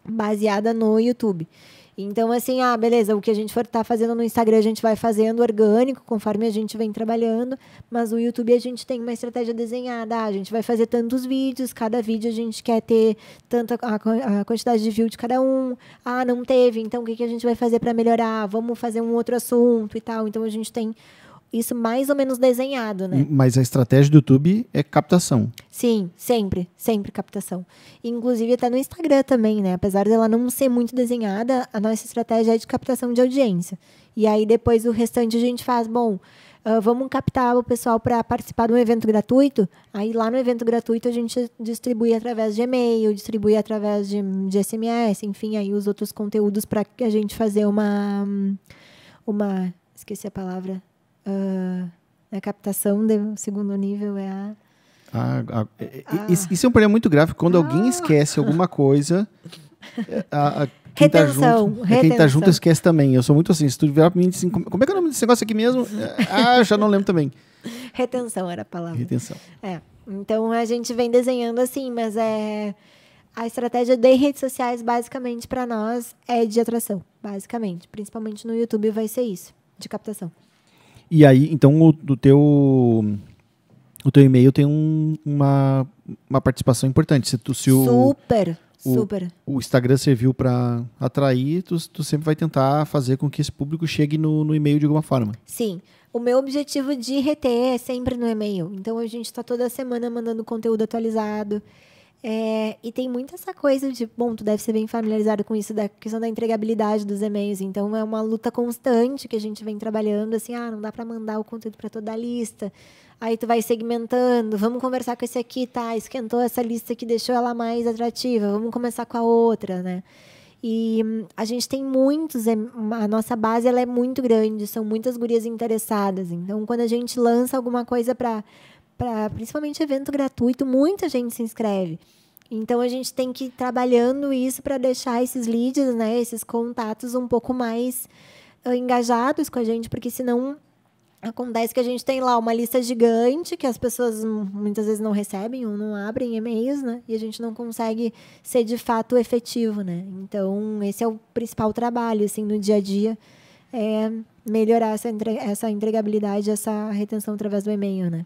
baseada no YouTube. Então, assim, beleza, o que a gente for estar fazendo no Instagram, a gente vai fazendo orgânico, conforme a gente vem trabalhando, mas o YouTube a gente tem uma estratégia desenhada, a gente vai fazer tantos vídeos, cada vídeo a gente quer ter tanta a quantidade de view de cada um, não teve, então o que a gente vai fazer para melhorar? Vamos fazer um outro assunto e tal, então a gente tem isso mais ou menos desenhado, né? Mas a estratégia do YouTube é captação. Sim, sempre captação. Inclusive até no Instagram também, né? Apesar dela não ser muito desenhada, a nossa estratégia é de captação de audiência. E aí depois o restante a gente faz, vamos captar o pessoal para participar de um evento gratuito. Aí lá no evento gratuito a gente distribui através de e-mail, distribui através de SMS, enfim, aí os outros conteúdos para a gente fazer uma... Esqueci a palavra... a captação do segundo nível é Isso é um problema muito grave. Quando alguém esquece alguma coisa, quem tá junto esquece também. Eu sou muito assim. Se tu virar pra mim assim, como é que é o nome desse negócio aqui mesmo? Eu já não lembro também. Retenção era a palavra. Retenção. Então a gente vem desenhando assim, mas a estratégia de redes sociais, basicamente, para nós, é de atração. Basicamente. Principalmente no YouTube vai ser isso, de captação. E aí, então, o teu e-mail tem uma participação importante. Super. O Instagram serviu para atrair, tu sempre vai tentar fazer com que esse público chegue no e-mail de alguma forma. Sim. O meu objetivo de reter é sempre no e-mail. Então, a gente está toda semana mandando conteúdo atualizado. E tem muito essa coisa de, tu deve ser bem familiarizado com isso, da questão da entregabilidade dos e-mails. Então, é uma luta constante que a gente vem trabalhando, assim, não dá para mandar o conteúdo para toda a lista. Aí tu vai segmentando, vamos conversar com esse aqui, esquentou essa lista que deixou ela mais atrativa, vamos começar com a outra, né? E a gente tem muitos, a nossa base ela é muito grande, são muitas gurias interessadas. Então, quando a gente lança alguma coisa para principalmente evento gratuito, muita gente se inscreve. Então, a gente tem que ir trabalhando isso para deixar esses leads, né, esses contatos um pouco mais engajados com a gente, porque senão acontece que a gente tem lá uma lista gigante que as pessoas muitas vezes não recebem ou não abrem e-mails, né? E a gente não consegue ser de fato efetivo, né? Então, esse é o principal trabalho, assim, no dia a dia, é melhorar essa entregabilidade, essa retenção através do e-mail, né?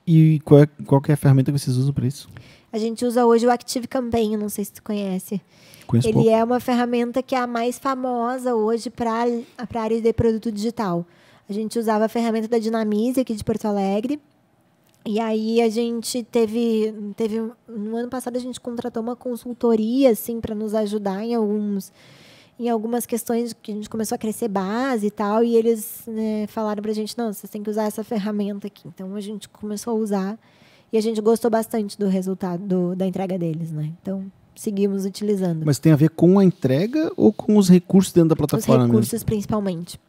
E qual que é a ferramenta que vocês usam para isso? A gente usa hoje o Active Campaign, não sei se tu conhece. Conheço Ele pouco. é uma ferramenta que é a mais famosa hoje para a área de produto digital. A gente usava a ferramenta da Dinamize aqui de Porto Alegre. E aí a gente teve no ano passado a gente contratou uma consultoria assim para nos ajudar em algumas questões que a gente começou a crescer base e tal, e eles, né, falaram pra gente, não, vocês têm que usar essa ferramenta aqui. Então a gente começou a usar e a gente gostou bastante do resultado da entrega deles, né? Então seguimos utilizando. Mas tem a ver com a entrega ou com os recursos dentro da plataforma? Os recursos principalmente.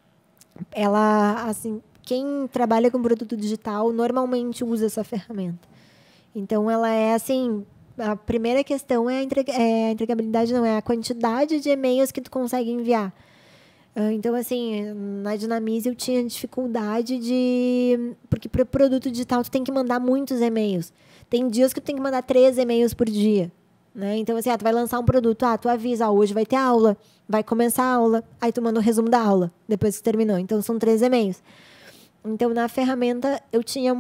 Ela, assim, quem trabalha com produto digital normalmente usa essa ferramenta. Então, ela é assim, a primeira questão é a entregabilidade, não é a quantidade de e-mails que tu consegue enviar. Então, assim, na Dinamize eu tinha dificuldade porque para o produto digital tu tem que mandar muitos e-mails. Tem dias que tu tem que mandar 3 e-mails por dia. Né? Então, assim, tu vai lançar um produto, tu avisa, hoje vai ter aula, vai começar a aula, aí tu manda o resumo da aula, depois que terminou. Então, são 3 e-mails. Então, na ferramenta, eu tinha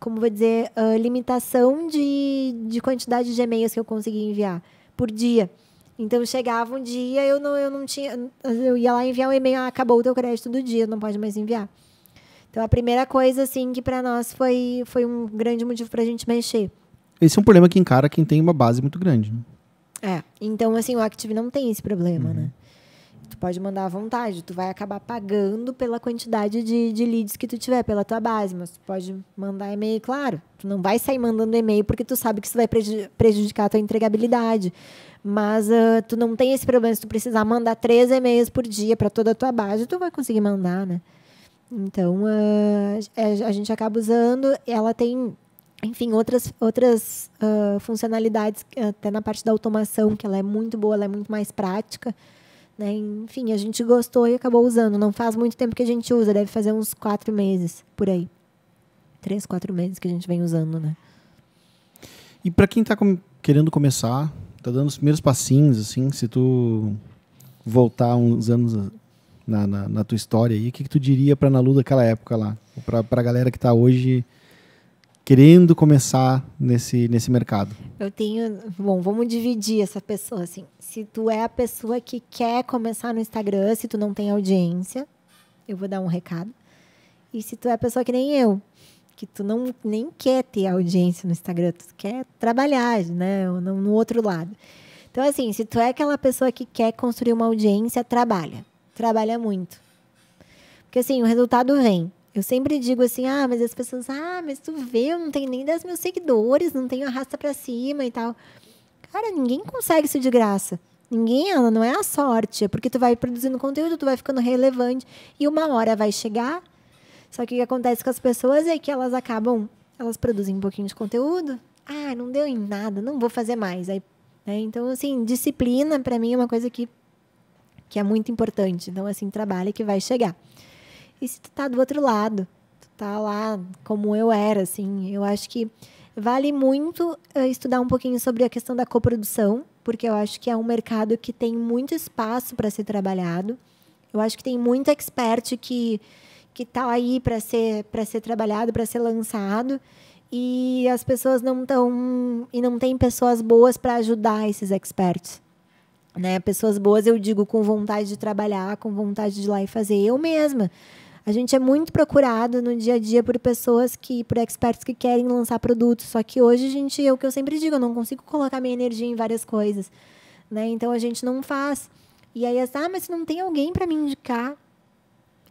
como vou dizer, limitação de quantidade de e-mails que eu conseguia enviar por dia. Então, chegava um dia, eu não tinha, eu ia lá enviar um e-mail, acabou o teu crédito do dia, não pode mais enviar. Então, a primeira coisa, assim, que para nós foi um grande motivo para a gente mexer. Esse é um problema que encara quem tem uma base muito grande. Né? Então, assim, o Active não tem esse problema, né? Tu pode mandar à vontade, tu vai acabar pagando pela quantidade de leads que tu tiver, pela tua base, mas tu pode mandar e-mail, claro. Tu não vai sair mandando e-mail porque tu sabe que isso vai prejudicar a tua entregabilidade. Mas tu não tem esse problema. Se tu precisar mandar 3 e-mails por dia para toda a tua base, tu vai conseguir mandar, né? Então, a gente acaba usando, ela tem... Enfim, outras funcionalidades, até na parte da automação, que ela é muito boa, ela é muito mais prática. Né? Enfim, a gente gostou e acabou usando. Não faz muito tempo que a gente usa, deve fazer uns 4 meses, por aí. 3, 4 meses que a gente vem usando, né? E para quem está querendo começar, tá dando os primeiros passinhos, assim, se tu voltar uns anos na tua história aí, o que tu diria para a Ana Lu daquela época lá? Para a galera que está hoje... querendo começar nesse mercado? Bom, vamos dividir essa pessoa, assim. Se tu é a pessoa que quer começar no Instagram, se tu não tem audiência, eu vou dar um recado. E se tu é a pessoa que nem eu, que tu nem quer ter audiência no Instagram, tu quer trabalhar, né, no outro lado. Então, assim, se tu é aquela pessoa que quer construir uma audiência, trabalha muito. Porque, assim, o resultado vem. Eu sempre digo assim, mas as pessoas, mas tu vê, eu não tenho nem 10 mil seguidores, não tenho arrasta pra cima e tal. Cara, ninguém consegue isso de graça. Ninguém, Ana, não é a sorte. É porque tu vai produzindo conteúdo, tu vai ficando relevante e uma hora vai chegar. Só que o que acontece com as pessoas é que elas produzem um pouquinho de conteúdo. Não deu em nada, não vou fazer mais. Aí, né? Então, assim, disciplina pra mim é uma coisa que é muito importante. Então, assim, trabalha que vai chegar. E se tu tá do outro lado, tu tá lá como eu era, assim, eu acho que vale muito estudar um pouquinho sobre a questão da coprodução, porque eu acho que é um mercado que tem muito espaço para ser trabalhado. Eu acho que tem muito expert que tá aí para ser trabalhado, para ser lançado, e as pessoas não tem pessoas boas para ajudar esses experts. Né? Pessoas boas, eu digo, com vontade de trabalhar, com vontade de ir lá e fazer. Eu mesma. A gente é muito procurado no dia a dia por por experts que querem lançar produtos. Só que hoje é o que eu sempre digo, eu não consigo colocar minha energia em várias coisas. Né? Então a gente não faz. E aí, mas se não tem alguém para me indicar,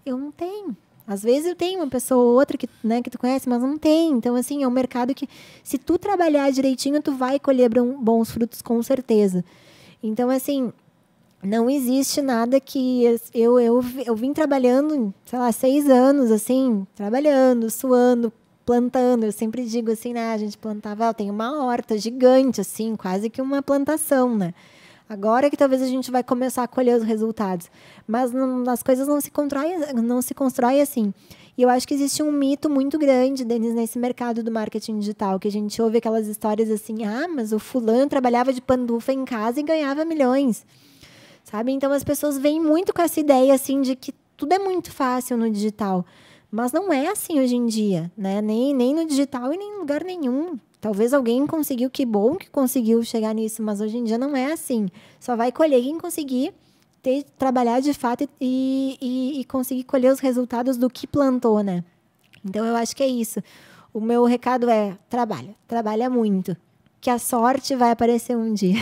eu não tenho. Às vezes eu tenho uma pessoa ou outra que tu conhece, mas não tem. Então, assim, é um mercado que, se tu trabalhar direitinho, tu vai colher bons frutos, com certeza. Então, assim, não existe nada que... Eu vim trabalhando, sei lá, 6 anos, assim, trabalhando, suando, plantando. Eu sempre digo assim, né? A gente plantava, tem uma horta gigante, assim, quase que uma plantação, né? Agora que talvez a gente vai começar a colher os resultados. Mas as coisas não se constroem assim. E eu acho que existe um mito muito grande, Denis, nesse mercado do marketing digital, que a gente ouve aquelas histórias assim, mas o fulano trabalhava de pandufa em casa e ganhava milhões. Sabe? Então, as pessoas vêm muito com essa ideia assim, de que tudo é muito fácil no digital. Mas não é assim hoje em dia, né? Nem no digital e nem em lugar nenhum. Talvez alguém conseguiu, que bom que conseguiu chegar nisso, mas hoje em dia não é assim. Só vai colher quem conseguir trabalhar de fato e conseguir colher os resultados do que plantou, né? Então, eu acho que é isso. O meu recado é, trabalha muito, que a sorte vai aparecer um dia.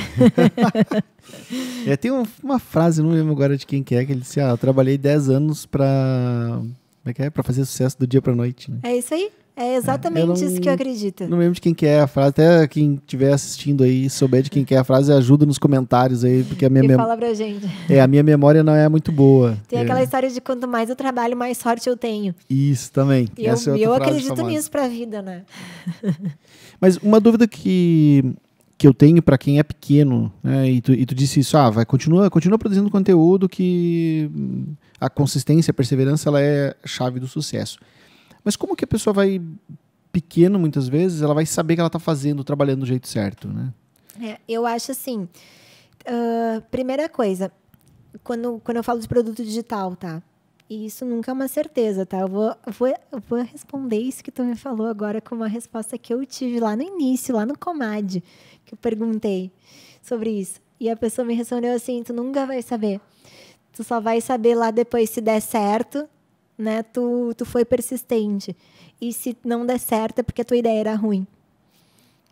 Tem uma frase, não lembro agora de quem que é, que ele disse, eu trabalhei 10 anos para fazer sucesso do dia para noite. Né? É isso aí. É exatamente isso que eu acredito. Não lembro de quem que é a frase. Até quem estiver assistindo aí, souber de quem que é a frase, ajuda nos comentários aí, porque fala pra gente. A minha memória não é muito boa. Tem aquela história de quanto mais eu trabalho, mais sorte eu tenho. Isso também. E eu acredito nisso pra vida, né? Mas uma dúvida que eu tenho para quem é pequeno, né? E tu disse isso, continua produzindo conteúdo, que a consistência, a perseverança, ela é a chave do sucesso. Mas como que a pessoa vai, pequeno muitas vezes, ela vai saber que ela está trabalhando do jeito certo, né? Eu acho assim, primeira coisa, quando eu falo de produto digital, tá? E isso nunca é uma certeza, tá? Eu vou responder isso que tu me falou agora com uma resposta que eu tive lá no início, lá no Comad, que eu perguntei sobre isso. E a pessoa me respondeu assim, tu nunca vai saber. Tu só vai saber lá depois se der certo, né? Tu foi persistente. E se não der certo é porque a tua ideia era ruim.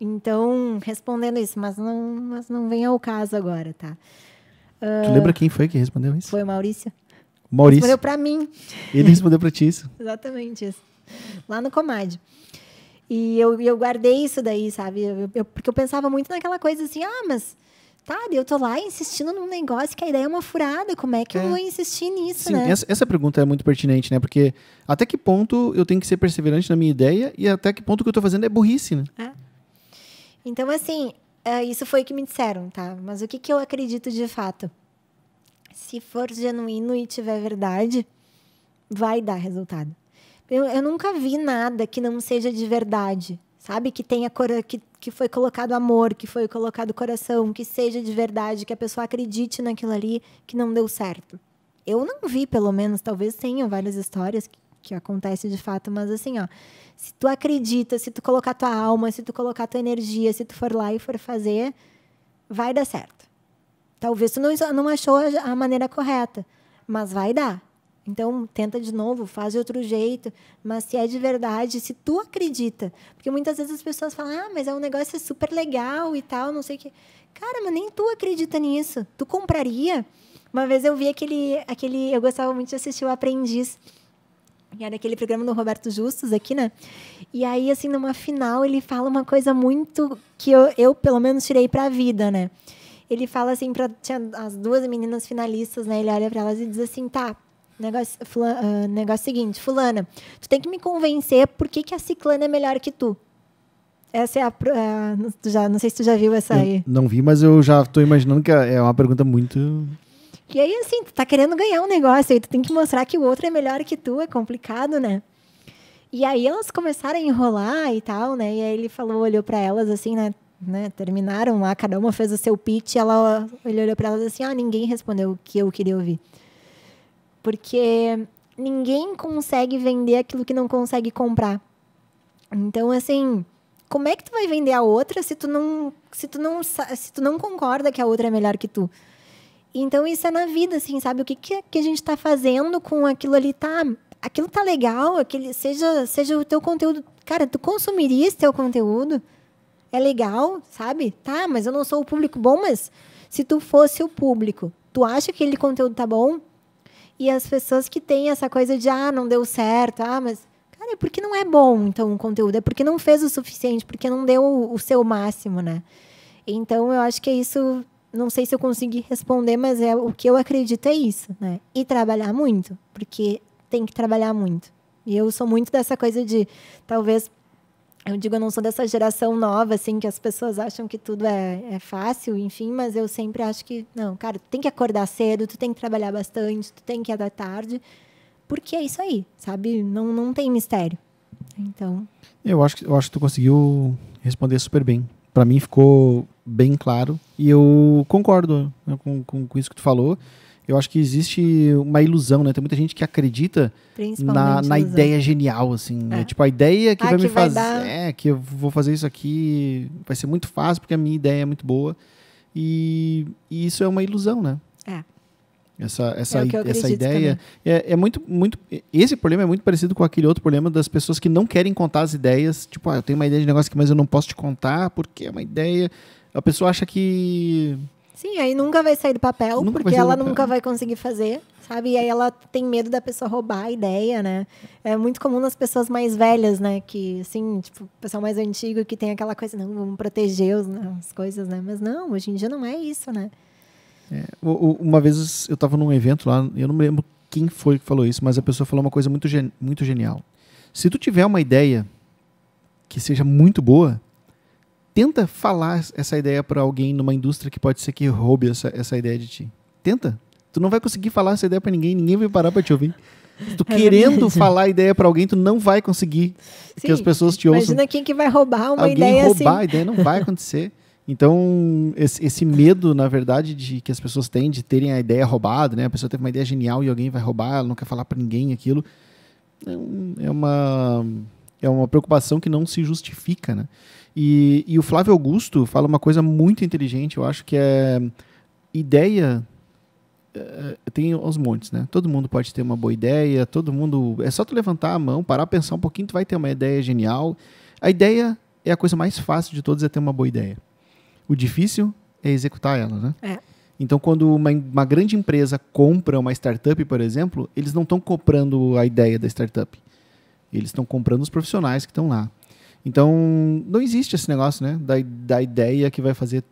Então, respondendo isso, mas não vem ao caso agora, tá? Tu lembra quem foi que respondeu isso? Foi o Maurício. Maurício. Respondeu pra mim. Ele respondeu pra ti isso? Exatamente isso. Lá no Comad. E eu guardei isso daí, sabe? Porque eu pensava muito naquela coisa assim, mas... Tá, eu tô lá insistindo num negócio que a ideia é uma furada. Como é que eu vou insistir nisso, Sim, né? Essa pergunta é muito pertinente, né? Porque até que ponto eu tenho que ser perseverante na minha ideia e até que ponto o que eu tô fazendo é burrice, né? Então, assim, isso foi o que me disseram, tá? Mas o que eu acredito de fato? Se for genuíno e tiver verdade, vai dar resultado. Eu nunca vi nada que não seja de verdade, sabe? Que tenha que foi colocado amor, que foi colocado coração, que seja de verdade, que a pessoa acredite naquilo ali, que não deu certo. Eu não vi, pelo menos, talvez tenham várias histórias que acontecem de fato, mas assim, se tu acredita, se tu colocar tua alma, se tu colocar tua energia, se tu for lá e for fazer, vai dar certo. Talvez tu não achou a maneira correta, mas vai dar. Então, tenta de novo, faz de outro jeito. Mas se é de verdade, se tu acredita. Porque muitas vezes as pessoas falam, mas é um negócio super legal e tal, não sei o quê. Cara, mas nem tu acredita nisso. Tu compraria? Uma vez eu vi aquele eu gostava muito de assistir o Aprendiz. E era aquele programa do Roberto Justus aqui, né? E aí, assim, numa final, ele fala uma coisa muito que eu pelo menos, tirei pra vida, né? Ele fala assim, tinha as 2 meninas finalistas, né? Ele olha pra elas e diz assim, tá... Negócio seguinte, fulana, tu tem que me convencer por que a ciclana é melhor que tu. Essa é não sei se tu já viu essa aí. Não vi, mas eu já estou imaginando que é uma pergunta muito... E aí, assim, tu tá querendo ganhar um negócio, aí tu tem que mostrar que o outro é melhor que tu, é complicado, né? E aí elas começaram a enrolar e tal, né? E aí ele olhou pra elas assim, né? Terminaram lá, cada uma fez o seu pitch, ele olhou pra elas assim, ninguém respondeu o que eu queria ouvir. Porque ninguém consegue vender aquilo que não consegue comprar. Então, assim, como é que tu vai vender a outra se tu não concorda que a outra é melhor que tu? Então, isso é na vida, assim, sabe? O que a gente tá fazendo com aquilo ali? Aquilo tá legal, seja o teu conteúdo. Cara, tu consumiria esse teu conteúdo? É legal, sabe? Tá, mas eu não sou o público bom, mas se tu fosse o público, tu acha que aquele conteúdo tá bom? E as pessoas que têm essa coisa de, não deu certo, mas... Cara, é porque não é bom, então, o conteúdo. É porque não fez o suficiente, porque não deu o seu máximo, né? Então, eu acho que é isso não sei se eu consegui responder, mas o que eu acredito é isso, né? E trabalhar muito, porque tem que trabalhar muito. E eu sou muito dessa coisa de, talvez, eu digo, eu não sou dessa geração nova, assim, que as pessoas acham que tudo é fácil, enfim, mas eu sempre acho que, não, cara, tu tem que acordar cedo, tu tem que trabalhar bastante, tu tem que ir da tarde, porque é isso aí, sabe? Não tem mistério. Então... Eu acho que tu conseguiu responder super bem. Para mim ficou bem claro e eu concordo, né, com isso que tu falou. Eu acho que existe uma ilusão, né? Tem muita gente que acredita na ideia genial, assim. Né? Tipo, a ideia que vai me fazer... que eu vou fazer isso aqui vai ser muito fácil porque a minha ideia é muito boa. E isso é uma ilusão, né? Essa ideia é muito... Esse problema é muito parecido com aquele outro problema das pessoas que não querem contar as ideias. Tipo, eu tenho uma ideia de negócio aqui, mas eu não posso te contar porque é uma ideia... A pessoa acha que... Sim, aí nunca vai sair do papel, porque ela nunca vai conseguir fazer, sabe? E aí ela tem medo da pessoa roubar a ideia, né? É muito comum nas pessoas mais velhas, né? Que, assim, tipo, o pessoal mais antigo que tem aquela coisa, não, vamos proteger as coisas, né? Mas não, hoje em dia não é isso, né? Uma vez eu estava num evento lá, eu não me lembro quem foi que falou isso, mas a pessoa falou uma coisa muito genial. Se tu tiver uma ideia que seja muito boa, tenta falar essa ideia para alguém numa indústria que pode ser que roube essa ideia de ti. Tenta. Tu não vai conseguir falar essa ideia para ninguém vai parar para te ouvir. Se tu querendo falar a ideia para alguém, tu não vai conseguir que as pessoas te ouçam. Imagina quem que vai roubar uma alguém ideia roubar assim. A ideia não vai acontecer. Então, esse medo, na verdade, de que as pessoas têm de terem a ideia roubada, né? A pessoa teve uma ideia genial e alguém vai roubar, ela não quer falar para ninguém aquilo. É uma preocupação que não se justifica, né? E o Flávio Augusto fala uma coisa muito inteligente, eu acho que é ideia... tem aos montes, né? Todo mundo pode ter uma boa ideia, todo mundo... É só tu levantar a mão, parar, pensar um pouquinho, tu vai ter uma ideia genial. A ideia é a coisa mais fácil de todas, é ter uma boa ideia. O difícil é executar ela, né? Então, quando uma grande empresa compra uma startup, por exemplo, eles não estão comprando a ideia da startup. Eles estão comprando os profissionais que estão lá. Então, não existe esse negócio, né? Da ideia que vai fazer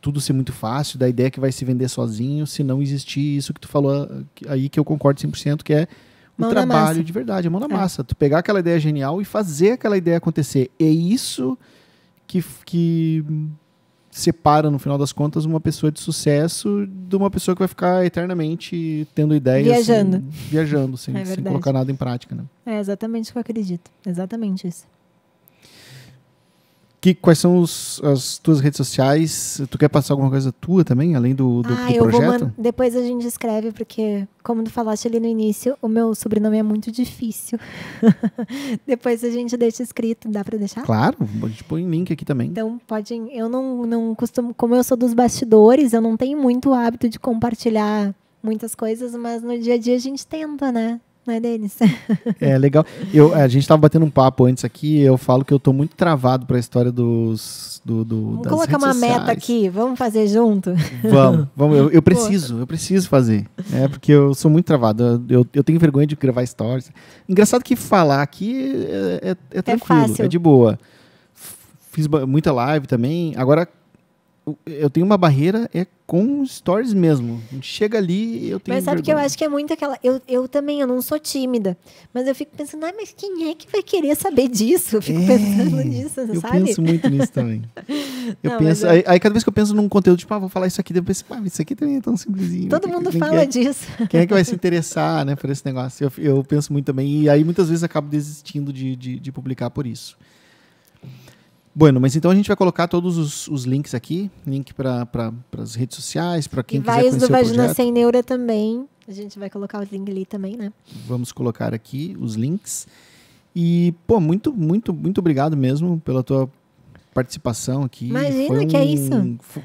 tudo ser muito fácil, da ideia que vai se vender sozinho, se não existir isso que tu falou aí, que eu concordo 100%, que é o trabalho de verdade, a mão na massa. Tu pegar aquela ideia genial e fazer aquela ideia acontecer. É isso que separa, no final das contas, uma pessoa de sucesso de uma pessoa que vai ficar eternamente tendo ideias... Viajando, sem colocar nada em prática, né? É exatamente o que eu acredito. Exatamente isso. Quais são as tuas redes sociais? Tu quer passar alguma coisa tua também, além do projeto? Depois a gente escreve, porque, como tu falaste ali no início, o meu sobrenome é muito difícil. Depois a gente deixa escrito, dá pra deixar? Claro, a gente põe link aqui também. Então, eu não costumo, como eu sou dos bastidores, eu não tenho muito hábito de compartilhar muitas coisas, mas no dia a dia a gente tenta, né? Não é, Denis? É legal. A gente estava batendo um papo antes aqui, eu falo que eu estou muito travado para a história das Vamos colocar uma meta aqui, vamos fazer junto? Vamos. Eu preciso fazer. Porque eu sou muito travado. Eu tenho vergonha de gravar stories. Engraçado que falar aqui é tranquilo, fácil. É de boa. Fiz muita live também. Agora, eu tenho uma barreira com stories mesmo. A gente chega ali e eu tenho Mas sabe vergonha. que eu acho que é muito aquela... Eu também, eu não sou tímida. Mas eu fico pensando, mas quem é que vai querer saber disso? Eu fico pensando nisso, sabe? Eu penso muito nisso também. Não, penso, aí cada vez que eu penso num conteúdo, tipo, vou falar isso aqui, depois eu penso, isso aqui também é tão simplesinho. Todo mundo fala disso. Quem é que vai se interessar, né, por esse negócio? Eu penso muito também. E aí muitas vezes acabo desistindo de publicar por isso. Bueno, mas então a gente vai colocar todos os links aqui, link para as redes sociais, para quem quiser conhecer o projeto. E do Vagina Sem Neura também, a gente vai colocar o link ali também, né? Vamos colocar aqui os links. E, muito, muito, muito obrigado mesmo pela tua participação aqui. Imagina, que é isso.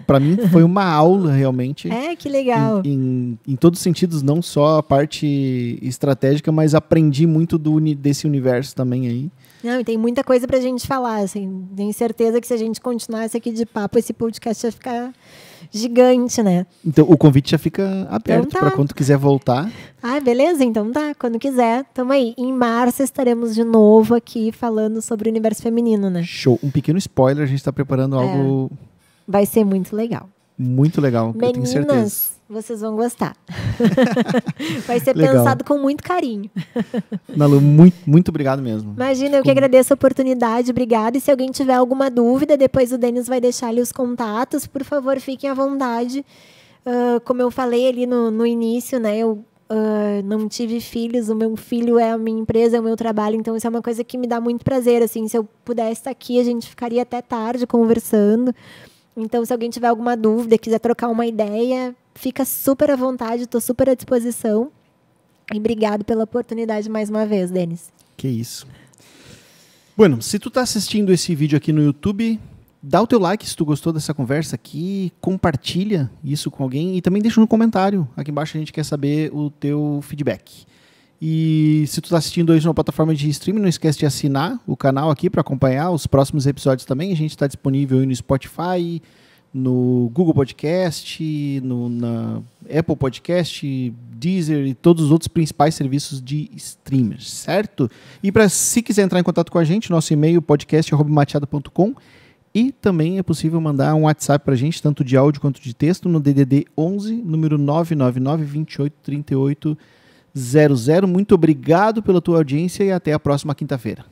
Para mim foi uma aula, realmente. Que legal. Em todos os sentidos, não só a parte estratégica, mas aprendi muito desse universo também aí. Não, e tem muita coisa pra gente falar, assim. Tenho certeza que se a gente continuasse aqui de papo, esse podcast ia ficar gigante, né? Então, o convite já fica aberto então para quando tu quiser voltar. Beleza? Então tá. Quando quiser, tamo aí. Em março estaremos de novo aqui falando sobre o universo feminino, né? Show. Um pequeno spoiler, a gente tá preparando algo... Vai ser muito legal. Muito legal, eu tenho certeza. Meninas, vocês vão gostar. Vai ser Legal. pensado com muito carinho. Malu, muito obrigado mesmo. Imagina, eu que agradeço a oportunidade, obrigada. E se alguém tiver alguma dúvida, depois o Denis vai deixar ali os contatos. Por favor, fiquem à vontade. Como eu falei ali no início, né? Eu não tive filhos, o meu filho é a minha empresa, é o meu trabalho. Então, isso é uma coisa que me dá muito prazer. Assim, se eu pudesse estar aqui, a gente ficaria até tarde conversando. Então, se alguém tiver alguma dúvida, quiser trocar uma ideia, fica super à vontade, estou super à disposição. E obrigado pela oportunidade mais uma vez, Denis. Que isso. Bueno, se tu tá assistindo esse vídeo aqui no YouTube, dá o teu like se tu gostou dessa conversa aqui, compartilha isso com alguém e também deixa no comentário. Aqui embaixo a gente quer saber o teu feedback. E se tu tá assistindo hoje numa plataforma de streaming, não esquece de assinar o canal aqui para acompanhar os próximos episódios também. A gente está disponível aí no Spotify, no Google Podcast, na Apple Podcast, Deezer e todos os outros principais serviços de streamers, certo? E se quiser entrar em contato com a gente, nosso e-mail podcast@mateada.com, e também é possível mandar um WhatsApp para a gente, tanto de áudio quanto de texto, no DDD 11, número 999 28 38 00. Muito obrigado pela tua audiência e até a próxima quinta-feira.